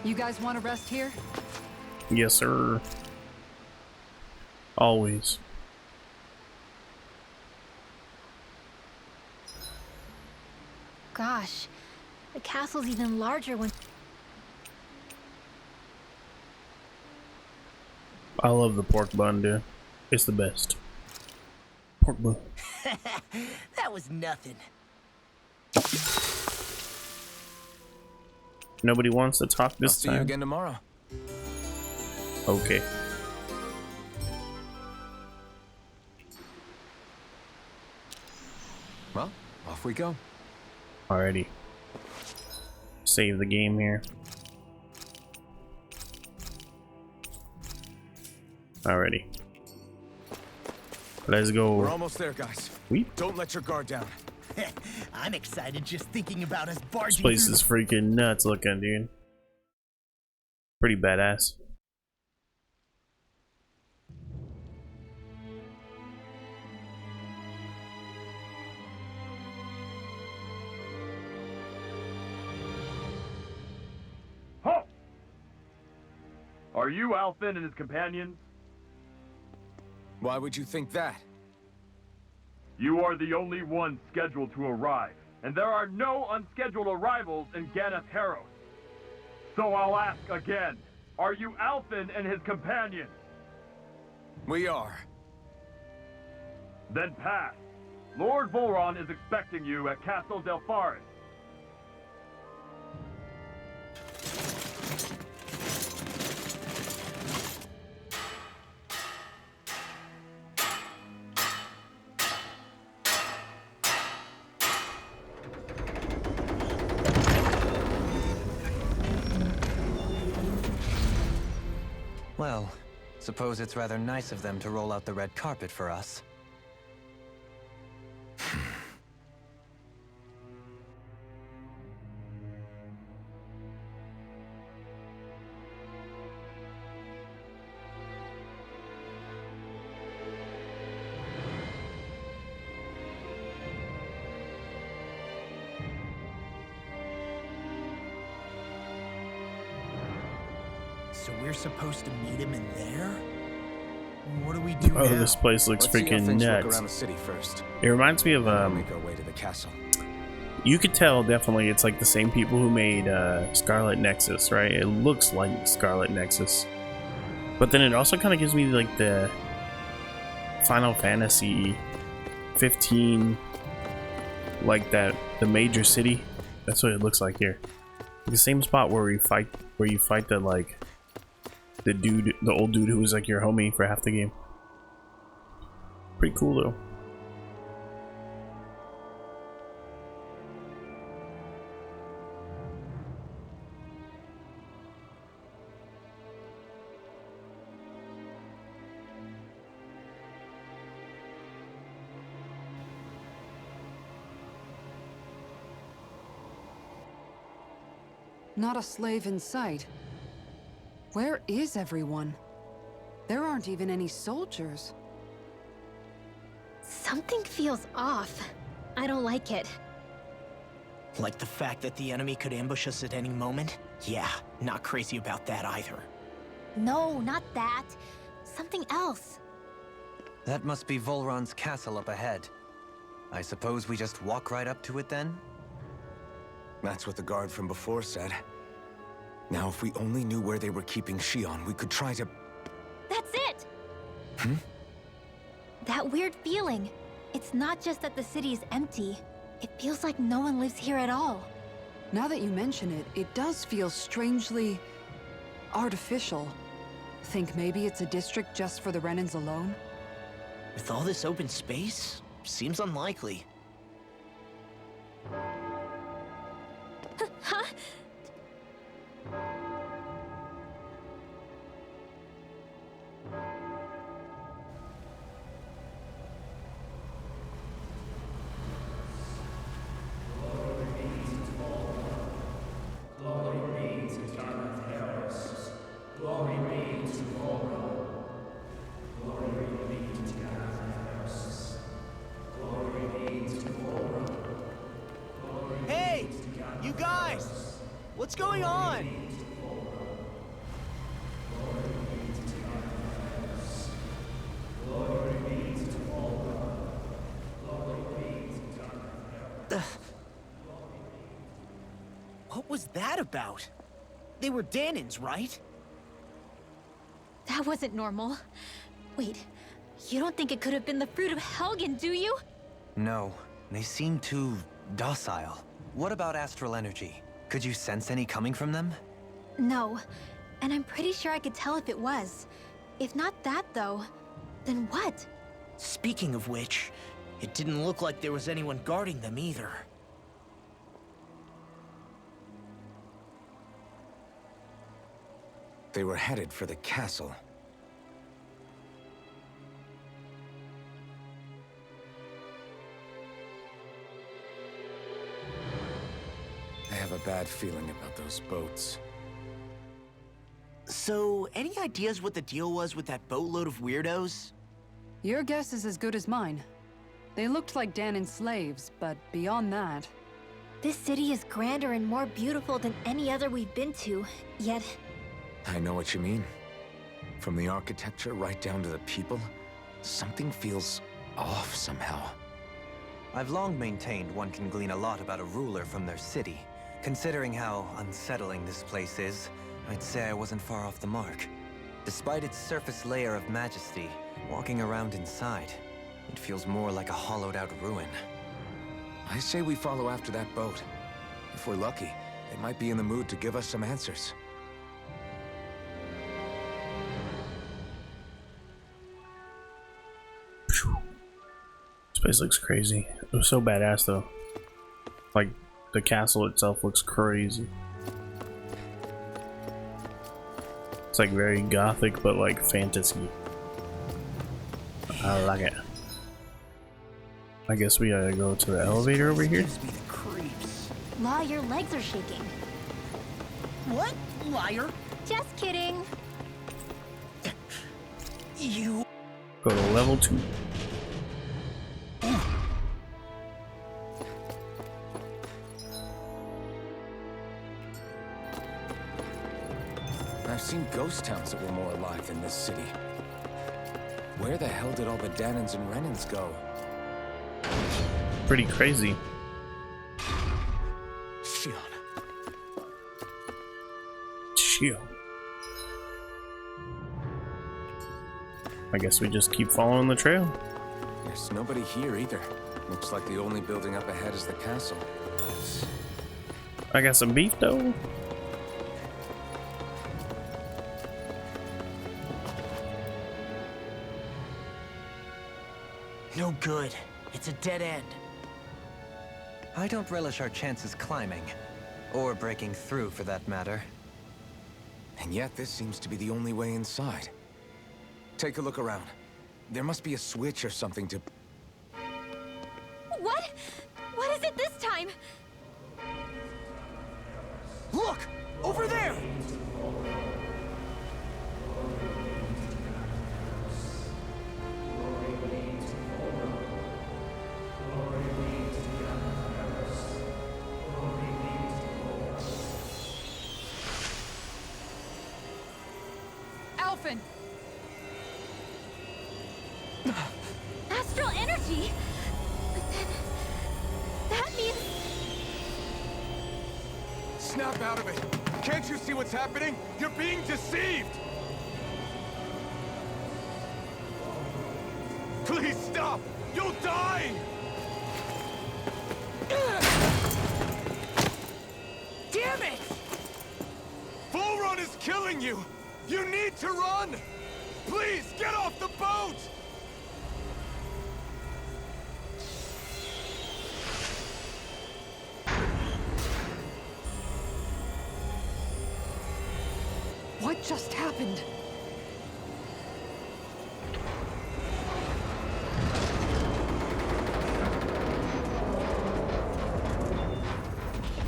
You guys want to rest here? Yes, sir. Always. Gosh, the castle's even larger when... I love the pork bun, dude. It's the best. Pork bun. That was nothing. Nobody wants to talk I'll this see you time. again tomorrow. Okay. Well, off we go. Alrighty. Save the game here. Alrighty. Let's go. We're almost there, guys. Sweet. Don't let your guard down. I'm excited just thinking about us This barging place through is freaking nuts looking, dude. Pretty badass. Halt! Are you Alphen and his companions? Why would you think that? You are the only one scheduled to arrive, and there are no unscheduled arrivals in Ganath Haros. So I'll ask again, are you Alphen and his companions? We are. Then pass. Lord Volron is expecting you at Castle Delpharis. Well, suppose it's rather nice of them to roll out the red carpet for us. So we're supposed to meet him in there? What do we do Oh, now? this place looks Let's see how freaking things look nuts. around the city first. It reminds me of We'll make our way to the castle. you could tell definitely it's like the same people who made Scarlet Nexus, right? It looks like Scarlet Nexus. But then it also kind of gives me like the Final Fantasy 15, like that, the major city. That's what it looks like here. The same spot where you fight the like the dude, the old dude who was like your homie for half the game. Pretty cool though. Not a slave in sight. Where is everyone? There aren't even any soldiers. Something feels off. I don't like it. Like the fact that the enemy could ambush us at any moment? Yeah, not crazy about that either. No, not that. Something else. That must be Volron's castle up ahead. I suppose we just walk right up to it then? That's what the guard from before said. Now, if we only knew where they were keeping Shion, we could try to... That's it! Hmm? That weird feeling. It's not just that the city is empty. It feels like no one lives here at all. Now that you mention it, it does feel strangely artificial. Think maybe it's a district just for the Renans alone? With all this open space, seems unlikely. Huh? Hey! You guys! What's going on? was that about? They were Danins, right? That wasn't normal. Wait, you don't think it could have been the fruit of Helgen, do you? No, they seem too docile. What about astral energy? Could you sense any coming from them? No, and I'm pretty sure I could tell if it was. If not that, though, then what? Speaking of which, it didn't look like there was anyone guarding them either. They were headed for the castle. I have a bad feeling about those boats. So, any ideas what the deal was with that boatload of weirdos? Your guess is as good as mine. They looked like Danon slaves, but beyond that... This city is grander and more beautiful than any other we've been to, yet... I know what you mean. From the architecture right down to the people, something feels off somehow. I've long maintained one can glean a lot about a ruler from their city. Considering how unsettling this place is, I'd say I wasn't far off the mark. Despite its surface layer of majesty, walking around inside, it feels more like a hollowed-out ruin. I say we follow after that boat. If we're lucky, they might be in the mood to give us some answers. This place looks crazy. It was so badass though. Like, the castle itself looks crazy. It's like very gothic, but like fantasy. I like it. I guess we gotta go to the elevator over here. Gives me the creeps. Law, your legs are shaking. What? Liar? Just kidding. You... Go to level 2. I've seen ghost towns that were more alive than this city. Where the hell did all the Danons and Renans go? Pretty crazy. Shion. Chill. I guess we just keep following the trail. There's nobody here either. Looks like the only building up ahead is the castle. I got some beef though. No good. It's a dead end. I don't relish our chances climbing. Or breaking through, for that matter. And yet this seems to be the only way inside. Take a look around. There must be a switch or something to... What? What is it this time? Look! Over there! Alphen! Astral energy? But then... that means... Snap out of it! Can't you see what's happening? You're being deceived! Please stop! You'll die! Damn it! Bull Run is killing you! You need to run! Please, get off the boat! What just happened?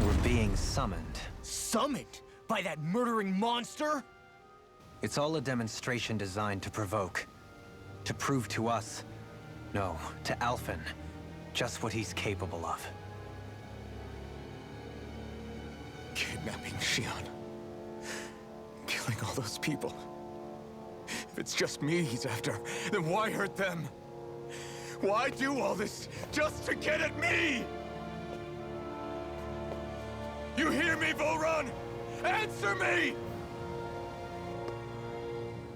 We're being summoned. Summoned? By that murdering monster? It's all a demonstration designed to provoke. To prove to us, no, to Alphen, just what he's capable of. Kidnapping Shion. Killing all those people. If it's just me he's after, then why hurt them? Why do all this just to get at me? You hear me, Volron? Answer me!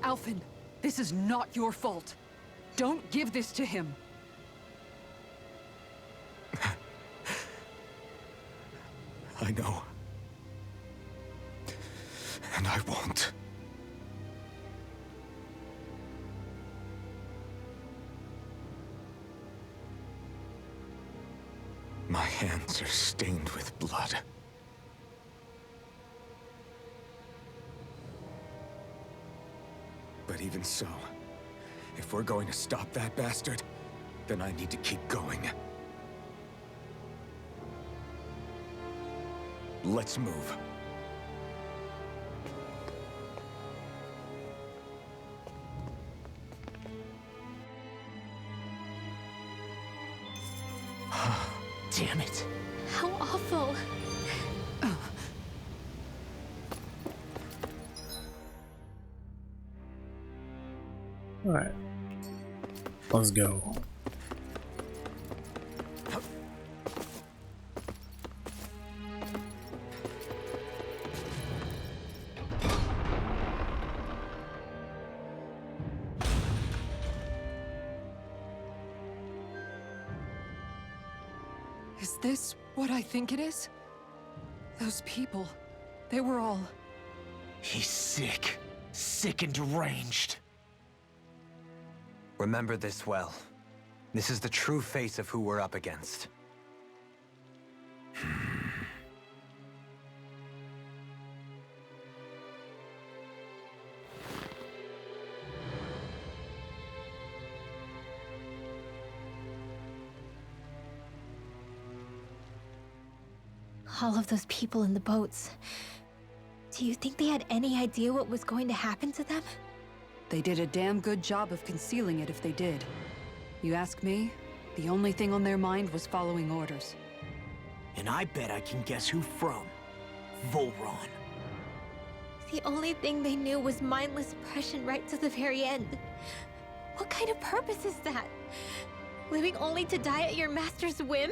Alphen, this is not your fault. Don't give this to him. I know. And I won't. My hands are stained with blood. But even so, if we're going to stop that bastard, then I need to keep going. Let's move. Damn it. How awful. Alright. Let's go. Is this what I think it is? Those people, they were all... He's sick. Sick and deranged. Remember this well. This is the true face of who we're up against. All of those people in the boats. Do you think they had any idea what was going to happen to them? They did a damn good job of concealing it if they did. You ask me, the only thing on their mind was following orders. And I bet I can guess who from. Volron. The only thing they knew was mindless oppression right to the very end. What kind of purpose is that? Living only to die at your master's whim?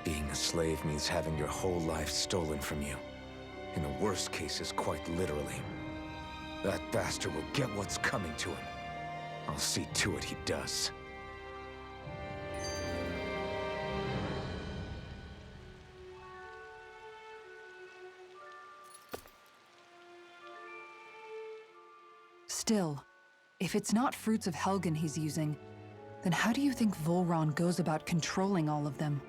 Being a slave means having your whole life stolen from you. In the worst cases, quite literally. That bastard will get what's coming to him. I'll see to it he does. Still, if it's not Fruits of Helgen he's using, then how do you think Volron goes about controlling all of them?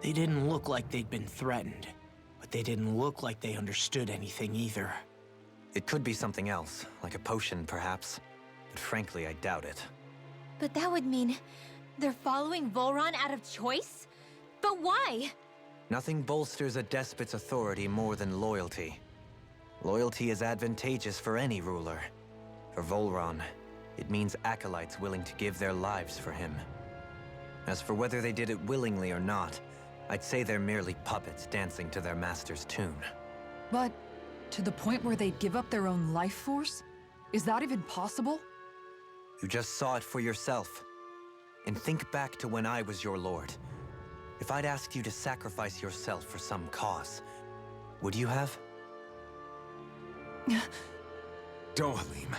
They didn't look like they'd been threatened, but they didn't look like they understood anything either. It could be something else, like a potion perhaps, but frankly I doubt it. But that would mean they're following Volron out of choice? But why? Nothing bolsters a despot's authority more than loyalty. Loyalty is advantageous for any ruler. For Volron, it means acolytes willing to give their lives for him. As for whether they did it willingly or not, I'd say they're merely puppets dancing to their master's tune. But to the point where they'd give up their own life force? Is that even possible? You just saw it for yourself. And think back to when I was your lord. If I'd asked you to sacrifice yourself for some cause, would you have? Dohalim.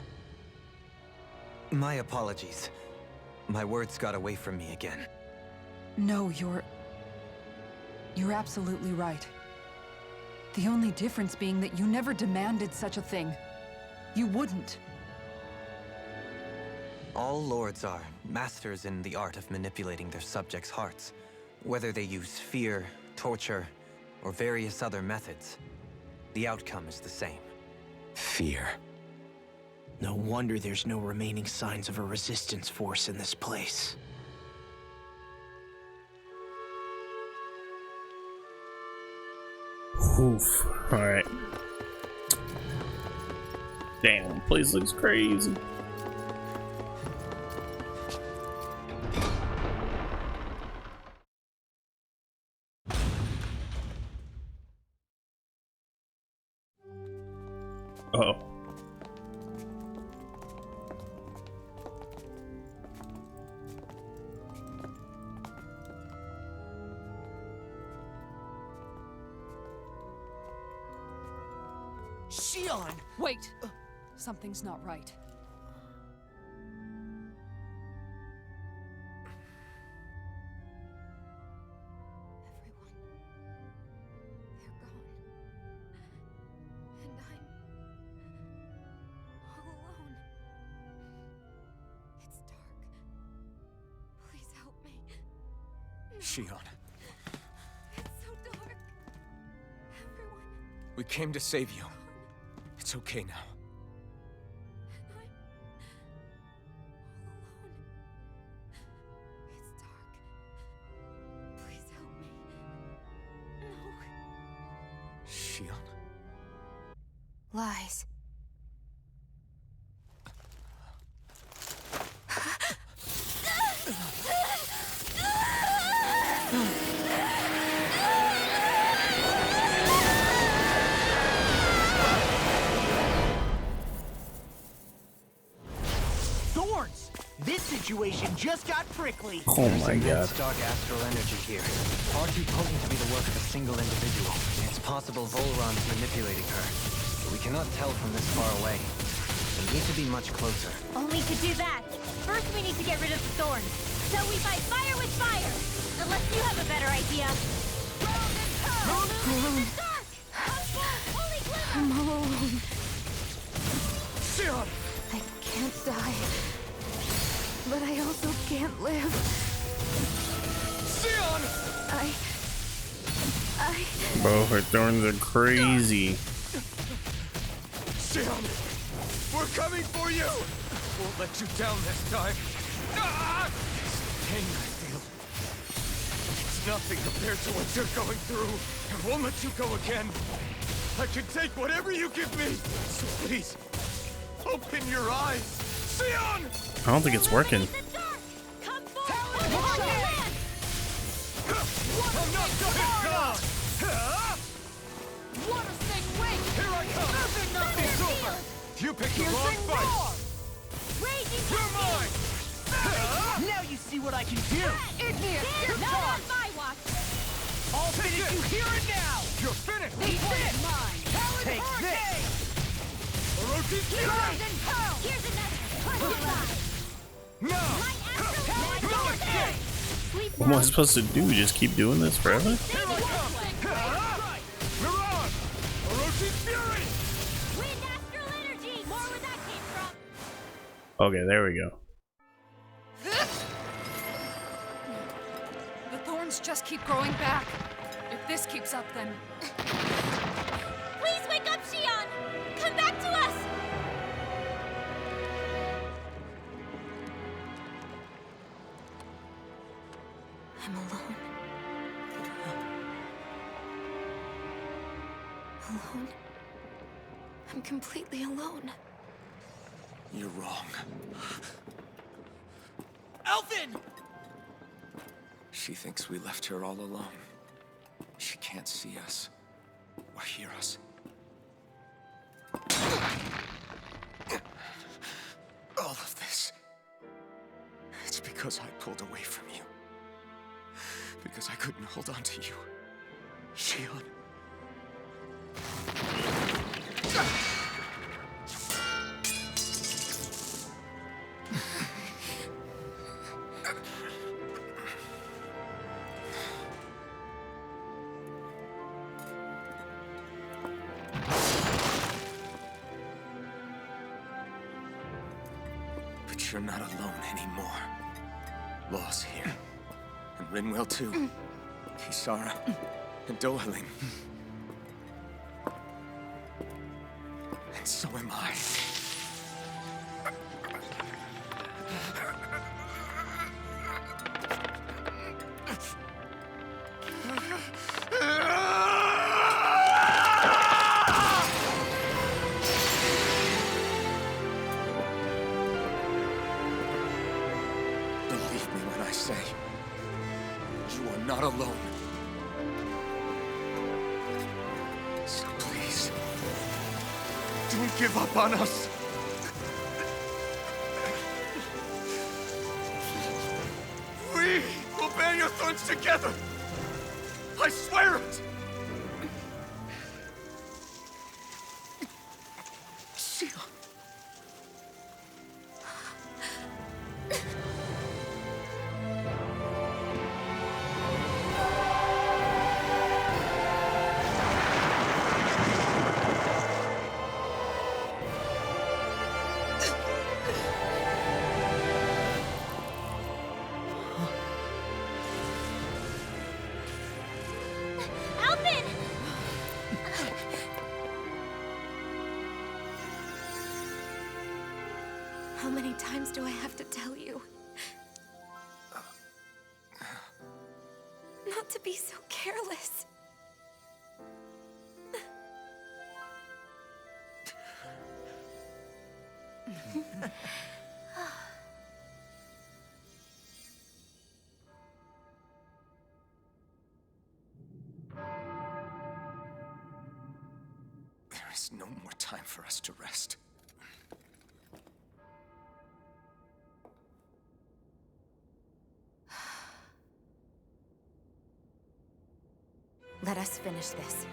My apologies. My words got away from me again. No, you're absolutely right. The only difference being that you never demanded such a thing. You wouldn't. All lords are masters in the art of manipulating their subjects' hearts, whether they use fear, torture, or various other methods. The outcome is the same. Fear. No wonder there's no remaining signs of a resistance force in this place. Oof. Alright. Damn, place looks crazy. Uh-oh. Shion! Wait! Something's not right. Shion, It's so dark. Everyone, we came to save you. It's okay now. and I'm all alone. It's dark. Please help me. No. Shion? Lies. Thorns! This situation just got prickly. Oh my god. Dark astral energy here. Far too potent to be the work of a single individual. It's possible Volron's manipulating her. But we cannot tell from this far away. We need to be much closer. Only to do that, first we need to get rid of the thorns. So we fight fire with fire! Unless you have a better idea. I'm all alone. Shion! I can't die. But I also can't live. Shion! Bro, her thorns are crazy. Shion! We're coming for you! Won't let you down this time. Ah! This pain I feel. It's nothing compared to what you're going through. I won't let you go again. I can take whatever you give me. So please, open your eyes. Shion! I don't think it's working. Come forward! I'm not done! Water snake wing! Here I come! Nothing's over! You picked the wrong fight! Raging You're mine! Now you see what I can do! Igneous! Your Not on charge! my watch! I'll finish you here and now! You're finished! This one is mine! Take this! Orochi's Here's another! No! What am I supposed to do? Just keep doing this forever? Here I come! Miran! Orochi's fury! Wind astral energy! More where that came from! Okay, there we go. The thorns just keep growing back. If this keeps up, then... Please wake up, Shion! Come back to us! I'm alone. Alone? I'm completely alone. You're wrong. Elfin! She thinks we left her all alone. She can't see us or hear us. All of this, it's because I pulled away from you. Because I couldn't hold on to you. Shion. But you're not alone anymore. Law's here. And Rinwell too. Kisara. And Dohalim. And so am I. Believe me when I say, you are not alone. So please, don't give up on us. We will bear your thorns together. I swear it. How many times do I have to tell you? Not to be so careless. There is no more time for us to rest. Let us finish this.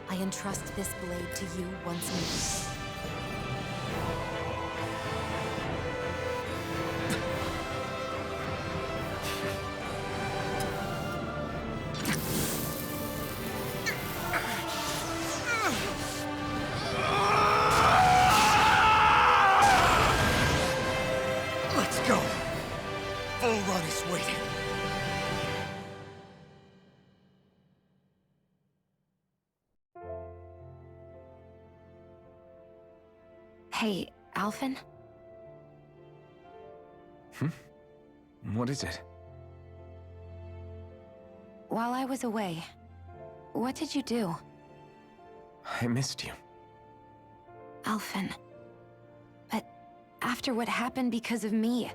I entrust this blade to you once more. Let's go! Volron is waiting. Hey, Alphen? What is it? While I was away, what did you do? I missed you. Alphen. But after what happened because of me,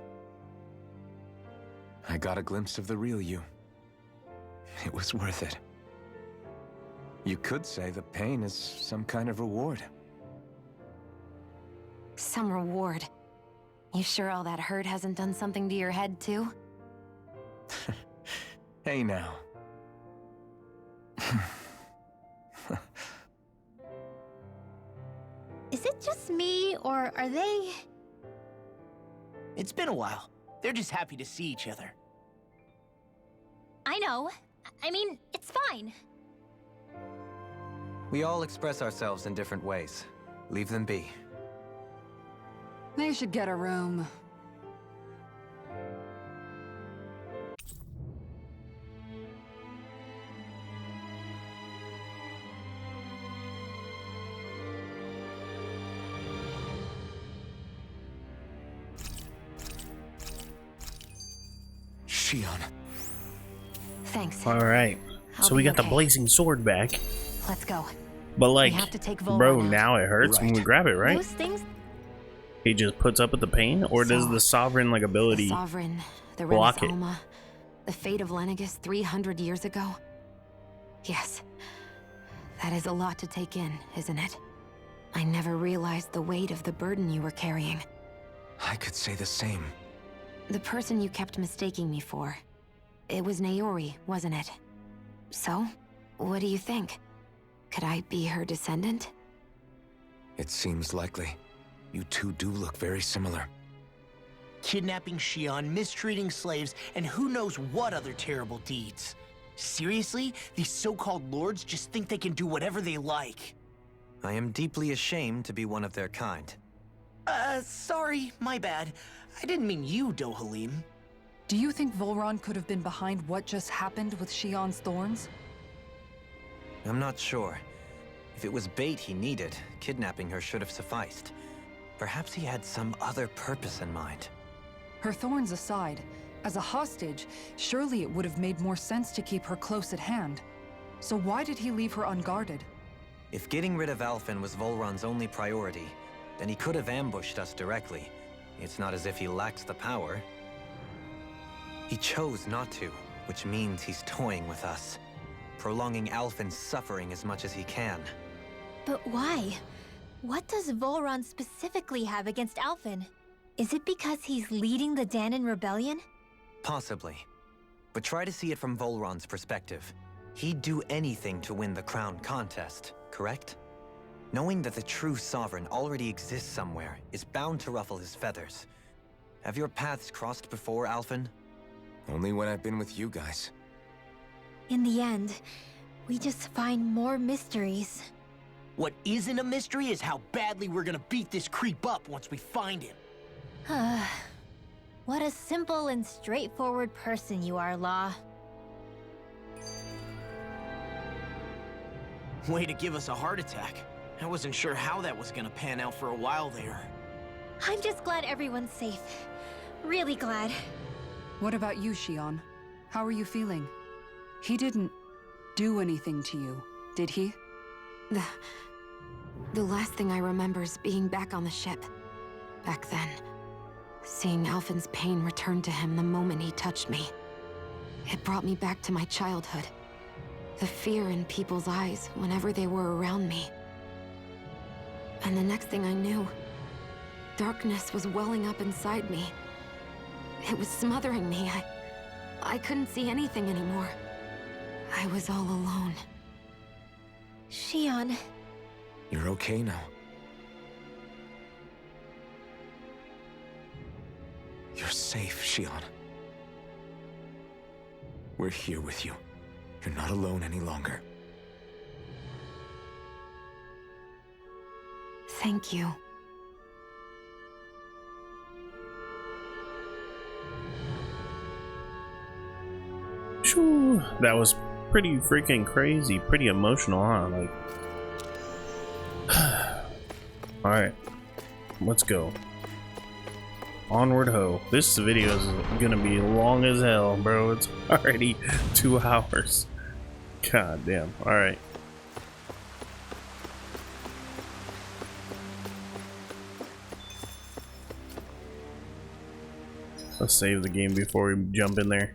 I got a glimpse of the real you. It was worth it. You could say the pain is some kind of reward. some reward. You sure all that hurt hasn't done something to your head, too? Hey now. Is it just me, or are they... It's been a while. They're just happy to see each other. I know. I mean, it's fine. We all express ourselves in different ways. Leave them be. They should get a room. Shionne. Thanks. All right. I'll So we be got the okay. blazing sword back. Let's go. But like, have to take Volron bro, out. now it hurts when we grab it, right? Those things... He just puts up with the pain, or does So, the sovereign like ability? The Sovereign, the block Remus it? Alma, the fate of Lenegis 300 years ago. Yes. That is a lot to take in, isn't it? I never realized the weight of the burden you were carrying. I could say the same. The person you kept mistaking me for. It was Naori, wasn't it? So, what do you think? Could I be her descendant? It seems likely. You two do look very similar. Kidnapping Shionne, mistreating slaves, and who knows what other terrible deeds. Seriously? These so-called lords just think they can do whatever they like. I am deeply ashamed to be one of their kind. Sorry, my bad. I didn't mean you, Dohalim. Do you think Volron could have been behind what just happened with Shionne's thorns? I'm not sure. If it was bait he needed, kidnapping her should have sufficed. Perhaps he had some other purpose in mind. Her thorns aside, as a hostage, surely it would have made more sense to keep her close at hand. So why did he leave her unguarded? If getting rid of Alphen was Volron's only priority, then he could have ambushed us directly. It's not as if he lacks the power. He chose not to, which means he's toying with us, prolonging Alphen's suffering as much as he can. But why? What does Volron specifically have against Alphen? Is it because he's leading the Dahnan rebellion? Possibly. But try to see it from Volron's perspective. He'd do anything to win the crown contest, correct? Knowing that the true sovereign already exists somewhere is bound to ruffle his feathers. Have your paths crossed before, Alphen? Only when I've been with you guys. In the end, we just find more mysteries. What isn't a mystery is how badly we're gonna beat this creep up once we find him. What a simple and straightforward person you are, Law. Way to give us a heart attack. I wasn't sure how that was gonna pan out for a while there. I'm just glad everyone's safe. Really glad. What about you, Shion? How are you feeling? He didn't do anything to you, did he? The last thing I remember is being back on the ship. Back then. Seeing Alphen's pain return to him the moment he touched me. It brought me back to my childhood. The fear in people's eyes whenever they were around me. And the next thing I knew, darkness was welling up inside me. It was smothering me. I couldn't see anything anymore. I was all alone. Shion. You're okay now. You're safe, Shion. We're here with you. You're not alone any longer. Thank you. Shoo, that was pretty freaking crazy, pretty emotional, huh? Like, all right, let's go. Onward ho. This video is gonna be long as hell, bro. It's already 2 hours. God damn. All right. Let's save the game before we jump in there.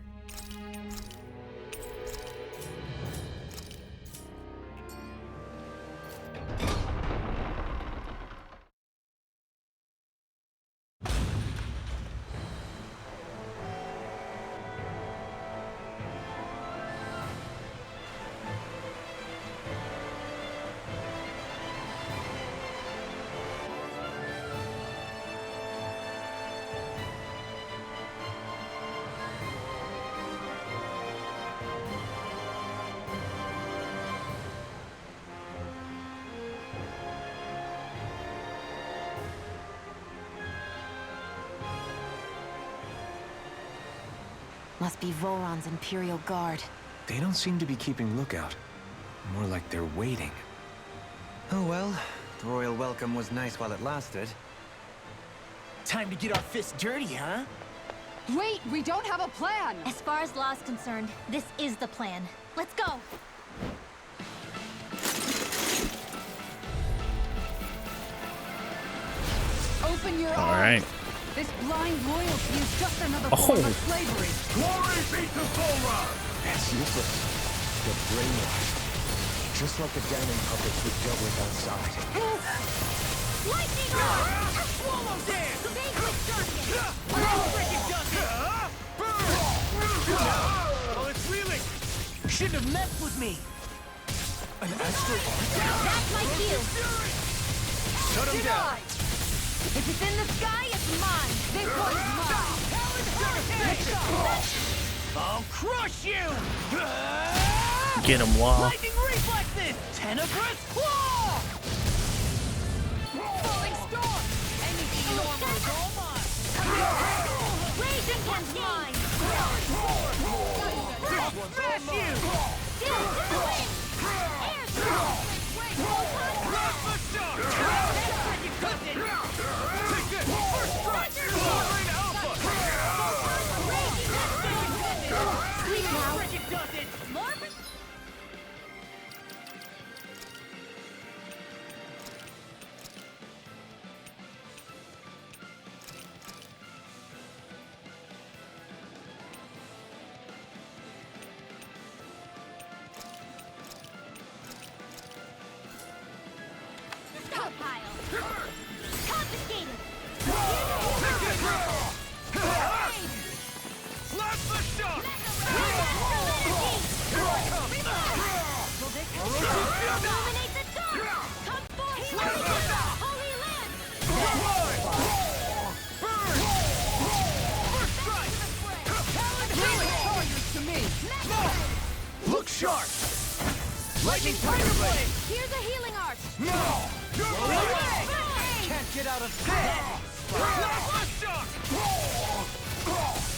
Must be Voron's Imperial Guard. They don't seem to be keeping lookout. More like they're waiting. Oh well, the royal welcome was nice while it lasted. Time to get our fists dirty, huh? Wait, we don't have a plan! As far as Law's concerned, this is the plan. Let's go! Open your All eyes! right. This blind loyalty is just another form of slavery. Glory be to Zora! That's useless. They're brainwashed. Just like the damning puppets we dealt with outside. Lightning rod! Swallow them! Basic target! Freaking does it! Oh, it's reeling! Shouldn't have messed with me! An astral arc? That's my cue! Shut him down! If it's in the sky, it's mine! This one's mine! I'll crush you! Get him, Law. Lightning reflexes! Tenebrous claw! Falling storm! Anything normal is all mine! Raging one's mine! Smash you! Still doing! Air throw! Run for shark! That's freaking cooking! Take this! First strike! Covering alpha! Sleep now! Freaking does it! Morbid? Stockpile! Confiscated! Slap the shark! Illuminate the dark! Come forth! Holy land! First strike! Warriors to me! Look sharp! Lightning Tiger Blade! Here's a healing arc! Can't get out of this! Slap the shark!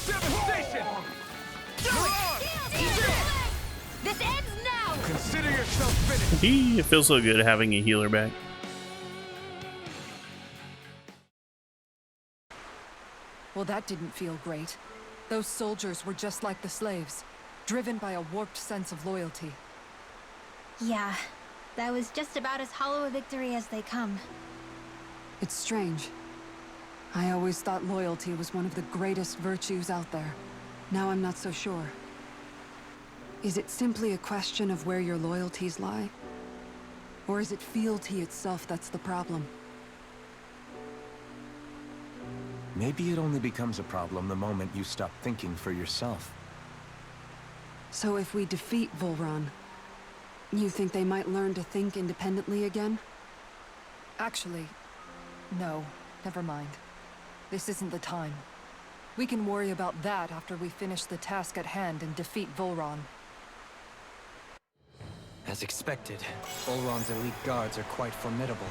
Devastation! This ends now! Consider yourself finished! It feels so good having a healer back. Well, that didn't feel great. Those soldiers were just like the slaves, driven by a warped sense of loyalty. Yeah, that was just about as hollow a victory as they come. It's strange. I always thought loyalty was one of the greatest virtues out there. Now I'm not so sure. Is it simply a question of where your loyalties lie? Or is it fealty itself that's the problem? Maybe it only becomes a problem the moment you stop thinking for yourself. So if we defeat Volron, you think they might learn to think independently again? Actually, no. Never mind. This isn't the time. We can worry about that after we finish the task at hand and defeat Volron. As expected, Volron's elite guards are quite formidable.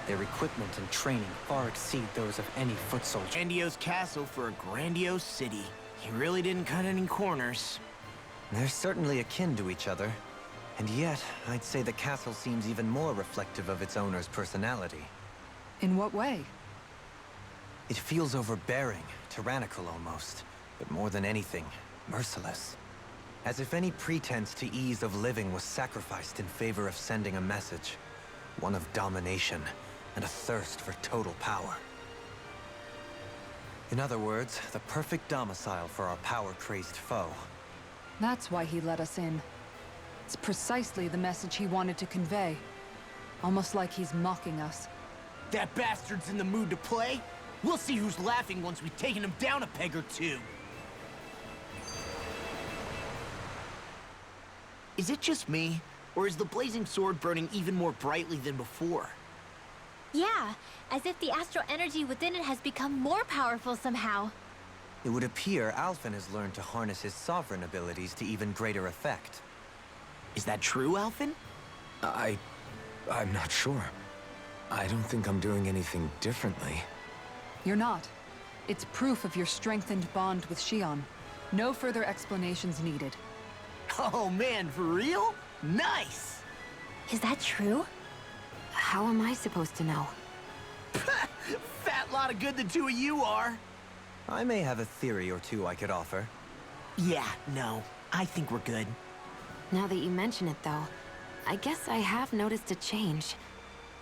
Their equipment and training far exceed those of any foot soldier. Grandiose castle for a grandiose city. He really didn't cut any corners. They're certainly akin to each other. And yet, I'd say the castle seems even more reflective of its owner's personality. In what way? It feels overbearing, tyrannical almost, but more than anything, merciless. As if any pretense to ease of living was sacrificed in favor of sending a message. One of domination, and a thirst for total power. In other words, the perfect domicile for our power-crazed foe. That's why he let us in. It's precisely the message he wanted to convey. Almost like he's mocking us. That bastard's in the mood to play? We'll see who's laughing once we've taken him down a peg or two. Is it just me? Or is the blazing sword burning even more brightly than before? Yeah, as if the astral energy within it has become more powerful somehow. It would appear Alphen has learned to harness his sovereign abilities to even greater effect. Is that true, Alphen? I'm not sure. I don't think I'm doing anything differently. You're not. It's proof of your strengthened bond with Xion. No further explanations needed. Oh man, for real? Nice! Is that true? How am I supposed to know? Fat lot of good the two of you are! I may have a theory or two I could offer. Yeah, no. I think we're good. Now that you mention it, though, I guess I have noticed a change.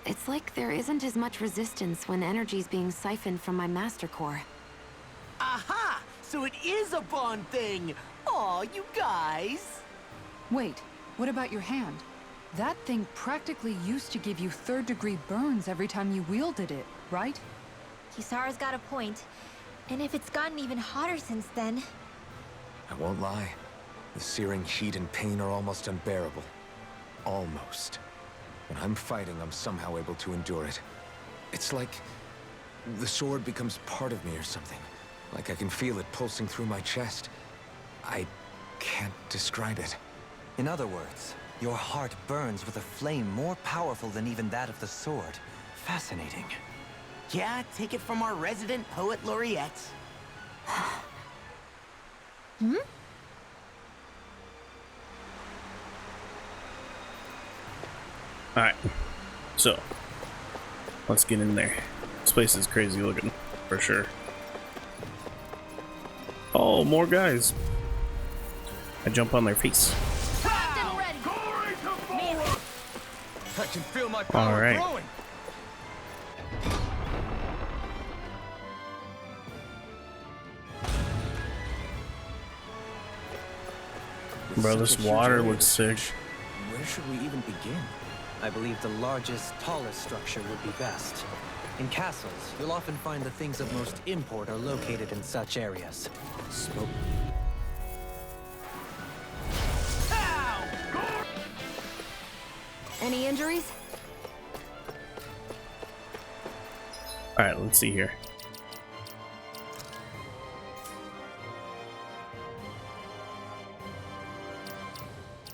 It's like there isn't as much resistance when energy's being siphoned from my Master Core. Aha! So it is a bond thing! Aw, you guys! Wait, what about your hand? That thing practically used to give you third-degree burns every time you wielded it, right? Kisara's got a point. And if it's gotten even hotter since then... I won't lie. The searing heat and pain are almost unbearable. Almost. When I'm fighting, I'm somehow able to endure it. It's like the sword becomes part of me or something. Like I can feel it pulsing through my chest. I can't describe it. In other words, your heart burns with a flame more powerful than even that of the sword. Fascinating. Yeah, take it from our resident poet laureate. Hmm? Alright, so let's get in there. This place is crazy looking, for sure. Oh, more guys. I jump on their face. I can feel my power Alright. growing. Bro, this water looks sick. Where should we even begin? I believe the largest, tallest structure would be best. In castles, you'll often find the things of most import are located in such areas. Smoke. Any injuries? Alright, let's see here.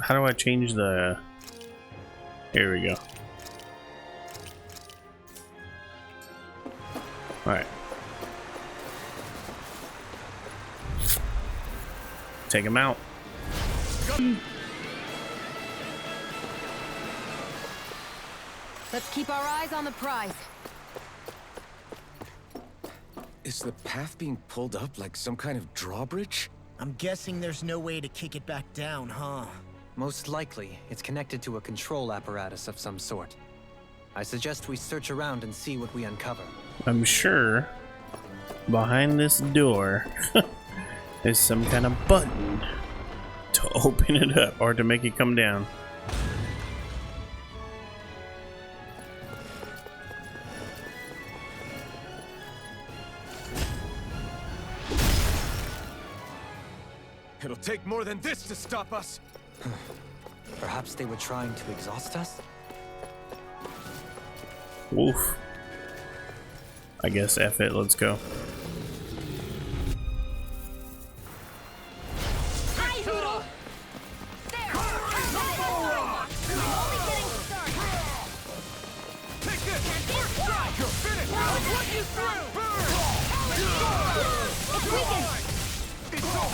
How do I change the... Here we go. Alright. Take him out. Let's keep our eyes on the prize. Is the path being pulled up like some kind of drawbridge? I'm guessing there's no way to kick it back down, huh? Most likely, it's connected to a control apparatus of some sort. I suggest we search around and see what we uncover. I'm sure behind this door is some kind of button to open it up or to make it come down. It'll take more than this to stop us! Perhaps they were trying to exhaust us? Oof. I guess F it, let's go. Hi, Hoodle! There! I'm only getting started! Take this! Can't You're finished! I'll put you through! It's weakened!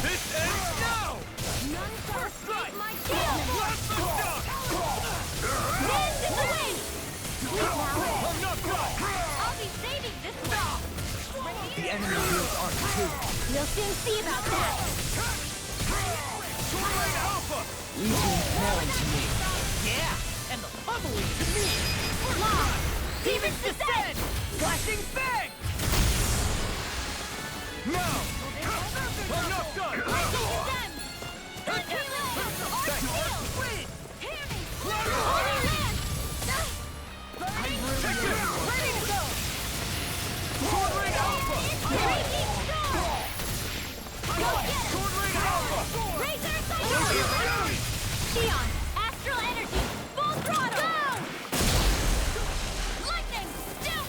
This ends now! None shall escape my shield! Hands in the way! Please now! I'm not done! I'll be saving this one! The enemy wields Arc too. We'll soon see about that! Legion falling to me. Yeah, and the pummeling to me! Law! Demon's Descent! Flashing bang! Now! I'm not done! Xion, Astral Energy, full throttle! Lightning, down!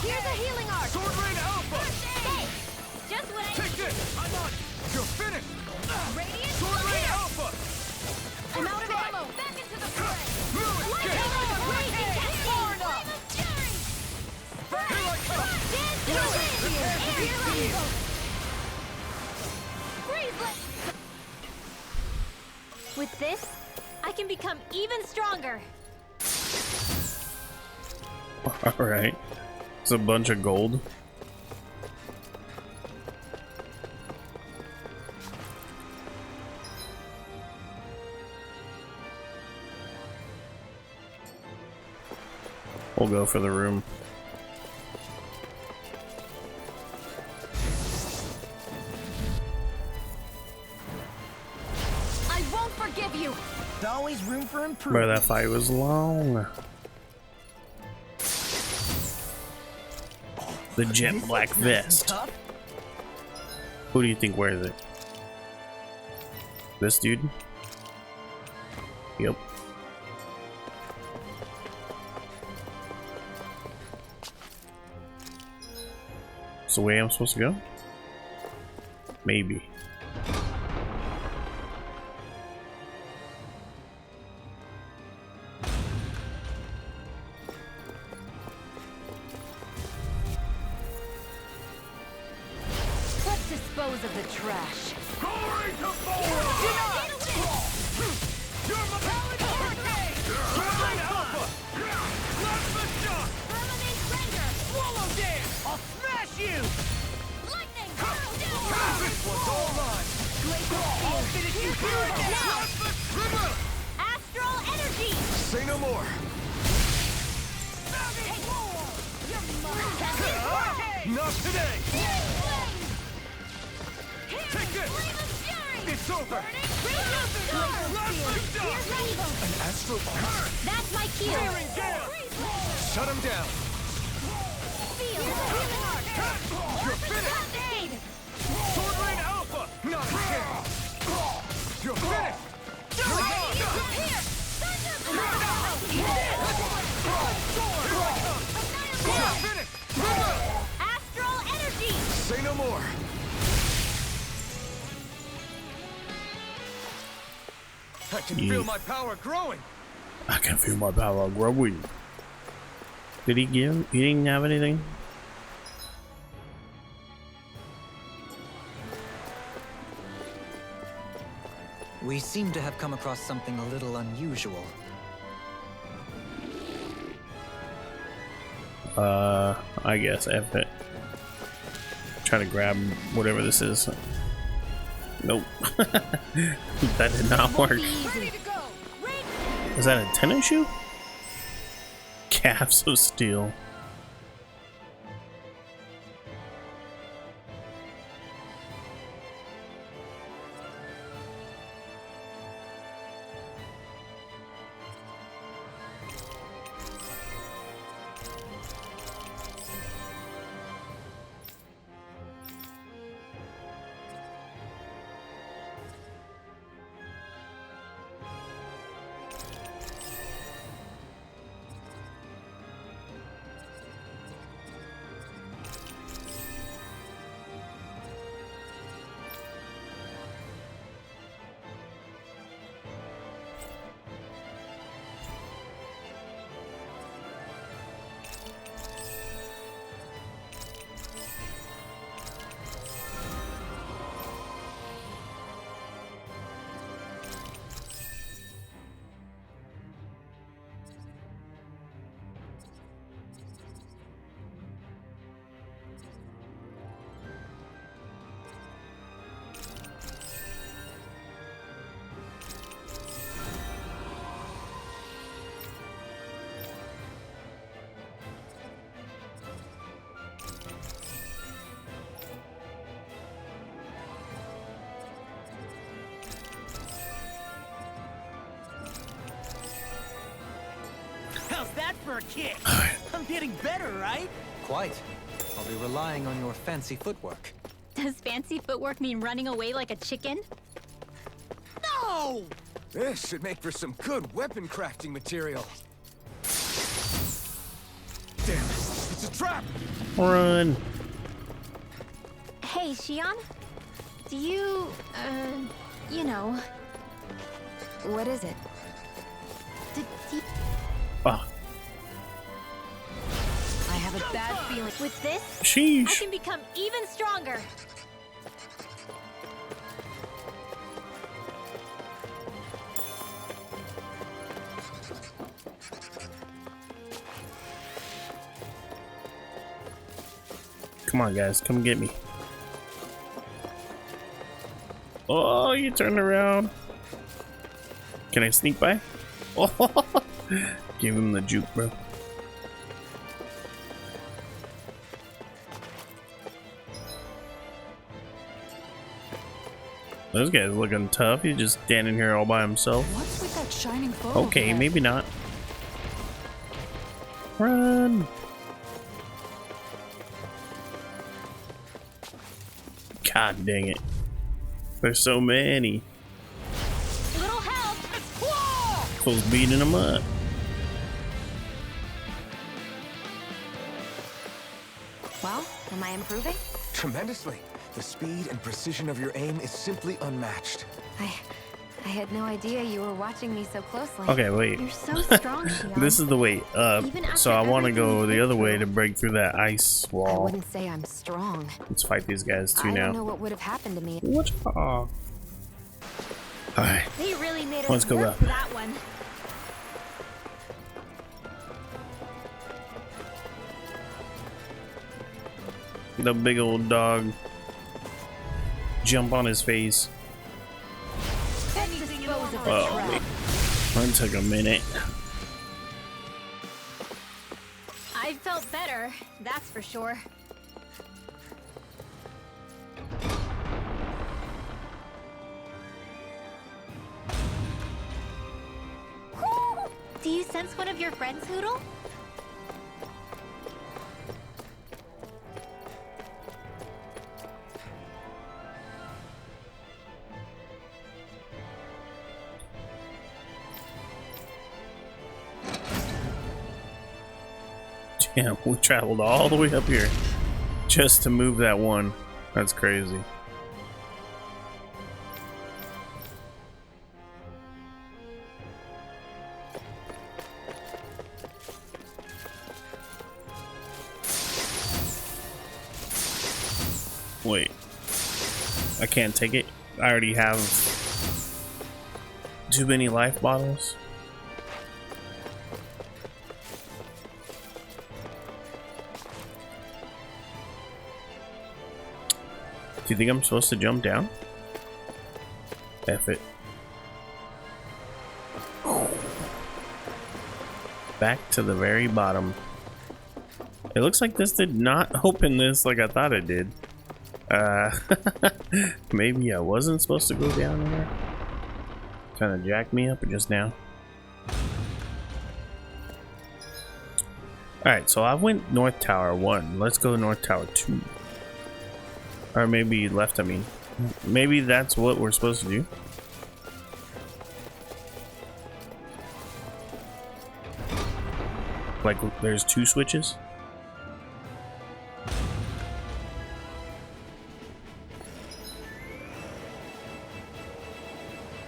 Here's a healing arc! Sword Rain Alpha! Hey, just what I Take this! I'm on! You're finished! Radiant, Sword Rain here! Alpha! I'm out of ammo! Back into the fray! Move it! Lightning, Raging Cascade! Flame of Fury! Here I come! Dance to the wind! Air Rumble! Freeze Blade! With this, I can become even stronger! Alright. It's a bunch of gold. We'll go for the room. I won't forgive you! There's always room for Bro, improvement. that fight was long. The jet This black looks nice and vest. tough. Who do you think wears it? This dude? Yep. So the way I'm supposed to go? Maybe. Let's dispose of the trash. Glory to Volron! You're my Hurricane! Sword Rain Alpha! Plasma Shock! Permanent Render! Swallow dance! I'll smash you! Lightning! This one's all mine! I'll finish you here and now! Plasma Trigger! Astral Energy! Say no more! Take more! You're mine! Not today! Take this! Flame of Fury! It's over! Radiant Storm! Plasma Shock! Here's Rainbow! An astral arc? That's my cue! Searing Gale! Shut him down! Feel the healing arc! You're finished! Cascade! Sword Rain Alpha! Not again! You're finished! Here! You're finished! Astral Energy! Say no more! I can feel my power growing! I can feel my power growing. Did he give? He didn't have anything? We seem to have come across something a little unusual. I guess F it. Try to grab whatever this is. Nope. That did not work. Is that a tennis shoe? Calves of steel. How's that for a kick? I'm getting better, right? Quite. I'll be relying on your fancy footwork. Does fancy footwork mean running away like a chicken? No! This should make for some good weapon crafting material. Damn it! It's a trap! Run! Hey, Xion? Do you, you know... What is it? Do you... Oh, I have a bad feeling. With this, I sheesh. can become even stronger. Come on, guys, come get me. Oh, you turned around. Can I sneak by? Oh, give him the juke, bro. Those guys looking tough. He's just standing here all by himself. What's with that shining photo? Okay, maybe not. Run! God dang it. There's so many. Little help! Fools beating them up. Well, am I improving? Tremendously. The speed and precision of your aim is simply unmatched. I had no idea you were watching me so closely. Okay, wait. You're so strong, Xion. This is the way up. Even after So I want to everything go you've the been other way through. to break through that ice I wall. wouldn't say I'm strong. Let's fight these guys too I now. don't know what would have happened to me. What? Oh. Alright. They really made us Let's go work up. for that one. The big old dog. Jump on his face. Anything in order. Oh, wait. That took a minute. I felt better, that's for sure. Do you sense one of your friends, Hootle? Damn, we traveled all the way up here just to move that one. That's crazy. Wait. I can't take it. I already have too many life bottles. Do you think I'm supposed to jump down? F it. Back to the very bottom. It looks like this did not open this like I thought it did. Maybe I wasn't supposed to go down there. Kind of jacked me up just now. Alright, so I went North Tower 1. Let's go North Tower 2. Or maybe left, I mean. Maybe that's what we're supposed to do. Like, there's 2 switches?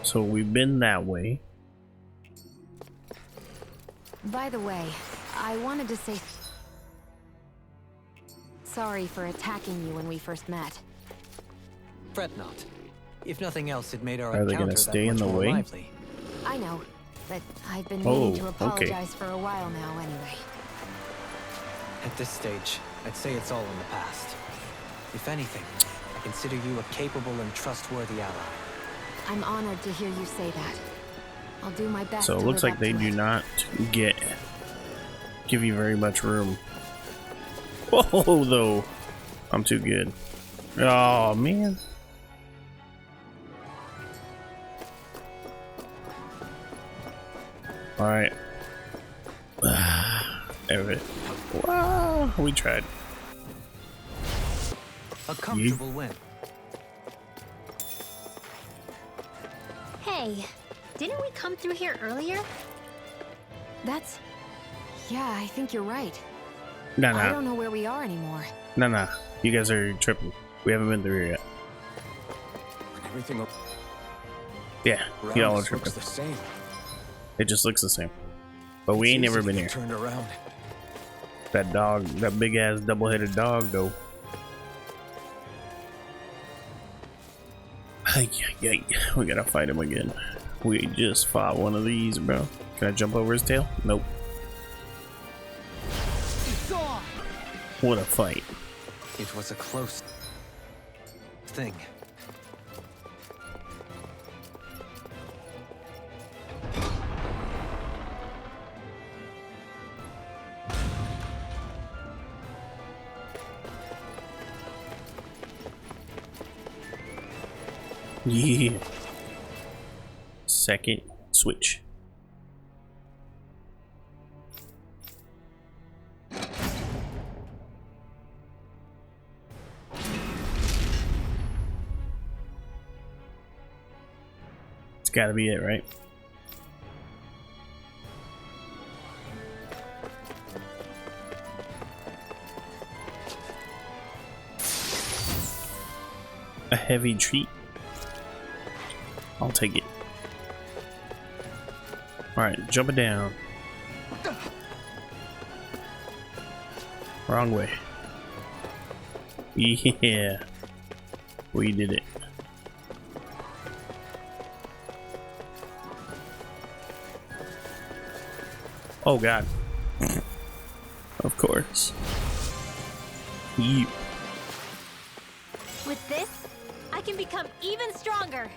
So we've been that way. By the way, I wanted to say sorry for attacking you when we first met. Fret not. If nothing else, it made our Are they encounter gonna stay that in much the more way? lively. I know, but I've been Oh, meaning to okay. apologize for a while now anyway. At this stage, I'd say it's all in the past. If anything, I consider you a capable and trustworthy ally. I'm honored to hear you say that. I'll do my best So it to looks live like up they to do it. not give you very much room. Whoa, though. I'm too good. Oh, man. Alright. Everything. Wow, we tried. A comfortable win. Hey, didn't we come through here earlier? That's... Yeah, I think you're right. Nah, I nah. don't know where we are anymore. Nah. You guys are tripping. We haven't been through here yet. When everything Yeah, around y'all are us looks tripping. the same. It just looks the same. But we ain't It's never easy been to here. get Turned around. That dog, that big ass double-headed dog, though. Ay, we gotta fight him again. We just fought one of these, bro. Can I jump over his tail? Nope. What a fight. It was a close thing. Yeah. Second switch. It's gotta be it, right? A heavy treat. I'll take it. Alright, jump it down. Wrong way. Yeah. We did it. Oh god. Of course. You. With this, I can become even stronger.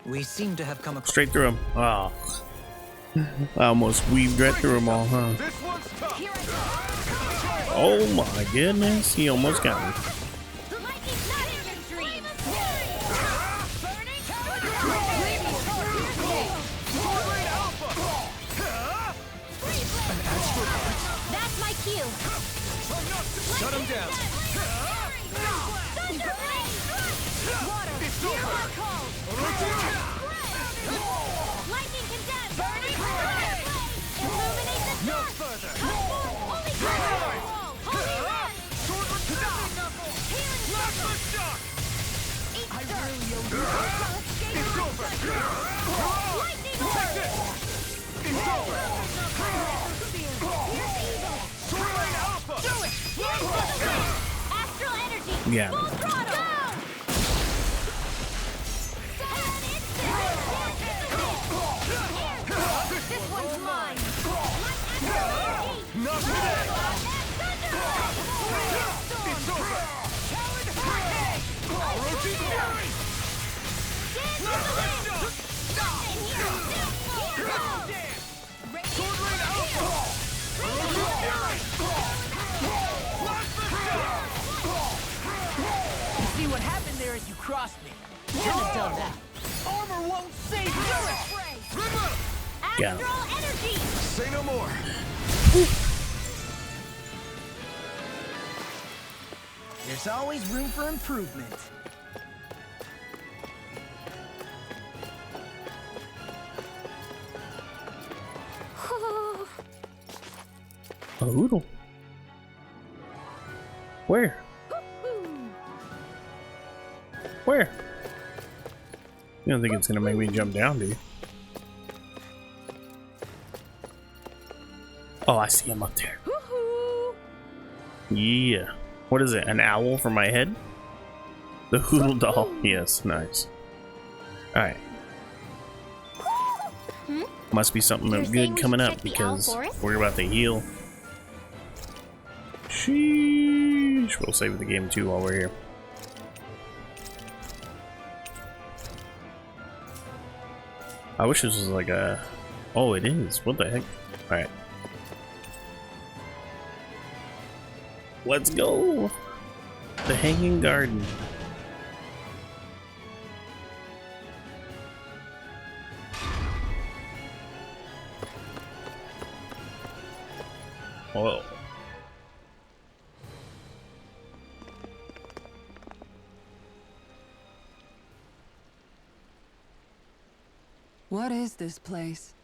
We seem to have come across. Straight through him. Oh. I almost weaved right through them all, huh? Oh my goodness. He almost got me. That's my cue. Shut him down. Lightning condemned. Illuminate the No further. Holy fire! Holy run! I really owe you. It's over. Lightning Take this. It's over. Swirling Alpha. Do it! Astral energy! Yeah. Full throttle! This one's mine! Not today. It's over. See what happened there as you crossed me. Shouldn't have done that. Armor won't save you. Yeah. Astral energy! Say no more. There's always room for improvement. A Hoodle. Where? Where? You don't think it's gonna make me jump down, do you? Oh, I see him up there. Yeah. What is it? An owl for my head? The Hoodle doll. Yes, nice. Alright. Must be something good coming up because we're about to heal. Sheesh. We'll save the game too while we're here. I wish this was like a... Oh, it is. What the heck? Alright. Let's go! The Hanging Garden. Whoa. What is this place?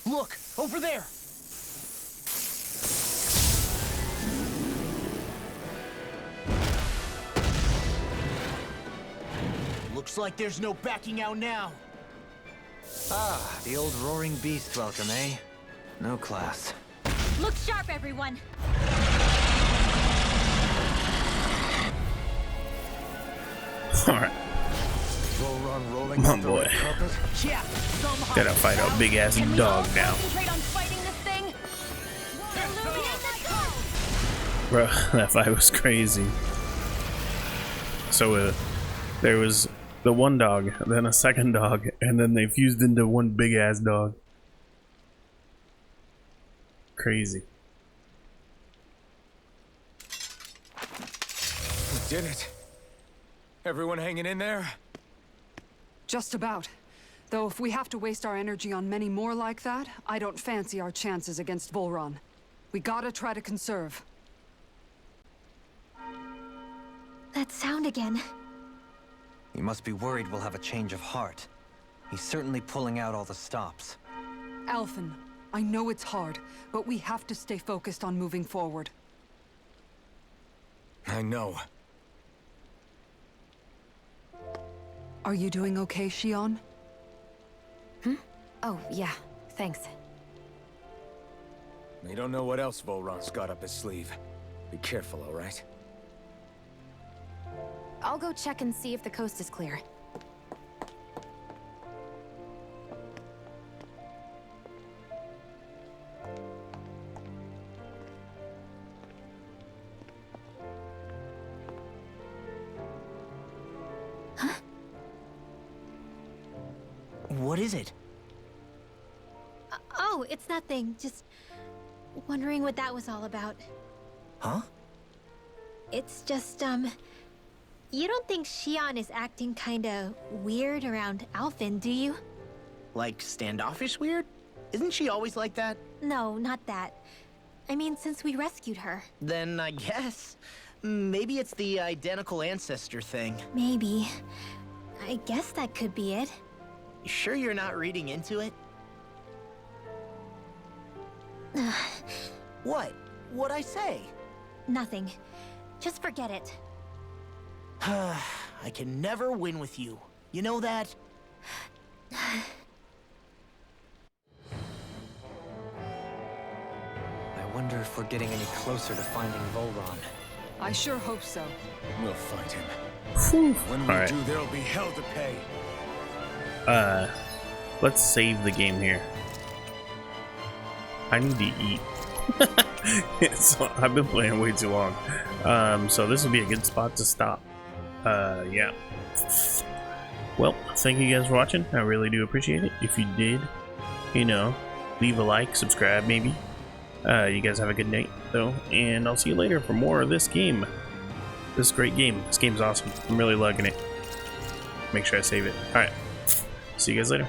Look, over there. Looks like there's no backing out now. Ah, the old roaring beast welcome, eh? No class. Look sharp, everyone! Alright. Volron rolling Come on, up the boy. red carpet. Yeah, somehow. Gotta fight a big ass Can we all dog now. concentrate on fighting this thing? Bro, that fight was crazy. So there was the one dog, then a second dog, and then they fused into one big ass dog. Crazy. We did it. Everyone hanging in there? Just about. Though if we have to waste our energy on many more like that, I don't fancy our chances against Volron. We gotta try to conserve. That sound again. You must be worried we'll have a change of heart. He's certainly pulling out all the stops. Alphen, I know it's hard, but we have to stay focused on moving forward. I know. Are you doing okay, Shionne? Oh, yeah. Thanks. We don't know what else Volron's got up his sleeve. Be careful, all right? I'll go check and see if the coast is clear. What is it? Oh, it's nothing. Just wondering what that was all about. Huh? It's just, you don't think Shionne is acting kinda weird around Alphen, do you? Like standoffish weird? Isn't she always like that? No, not that. I mean, since we rescued her. Then I guess. Maybe it's the identical ancestor thing. Maybe. I guess that could be it. You sure you're not reading into it? What? What'd I say? Nothing. Just forget it. I can never win with you. You know that? I wonder if we're getting any closer to finding Volron. I sure hope so. We'll find him. Whew. When we Alright. do, there'll be hell to pay. Let's save the game here. I need to eat. So I've been playing way too long. So this would be a good spot to stop. Yeah. Well, thank you guys for watching. I really do appreciate it. If you did, you know, leave a like, subscribe maybe. You guys have a good night though, and I'll see you later for more of this game. This great game. This game's awesome. I'm really liking it. Make sure I save it. Alright. See you guys later.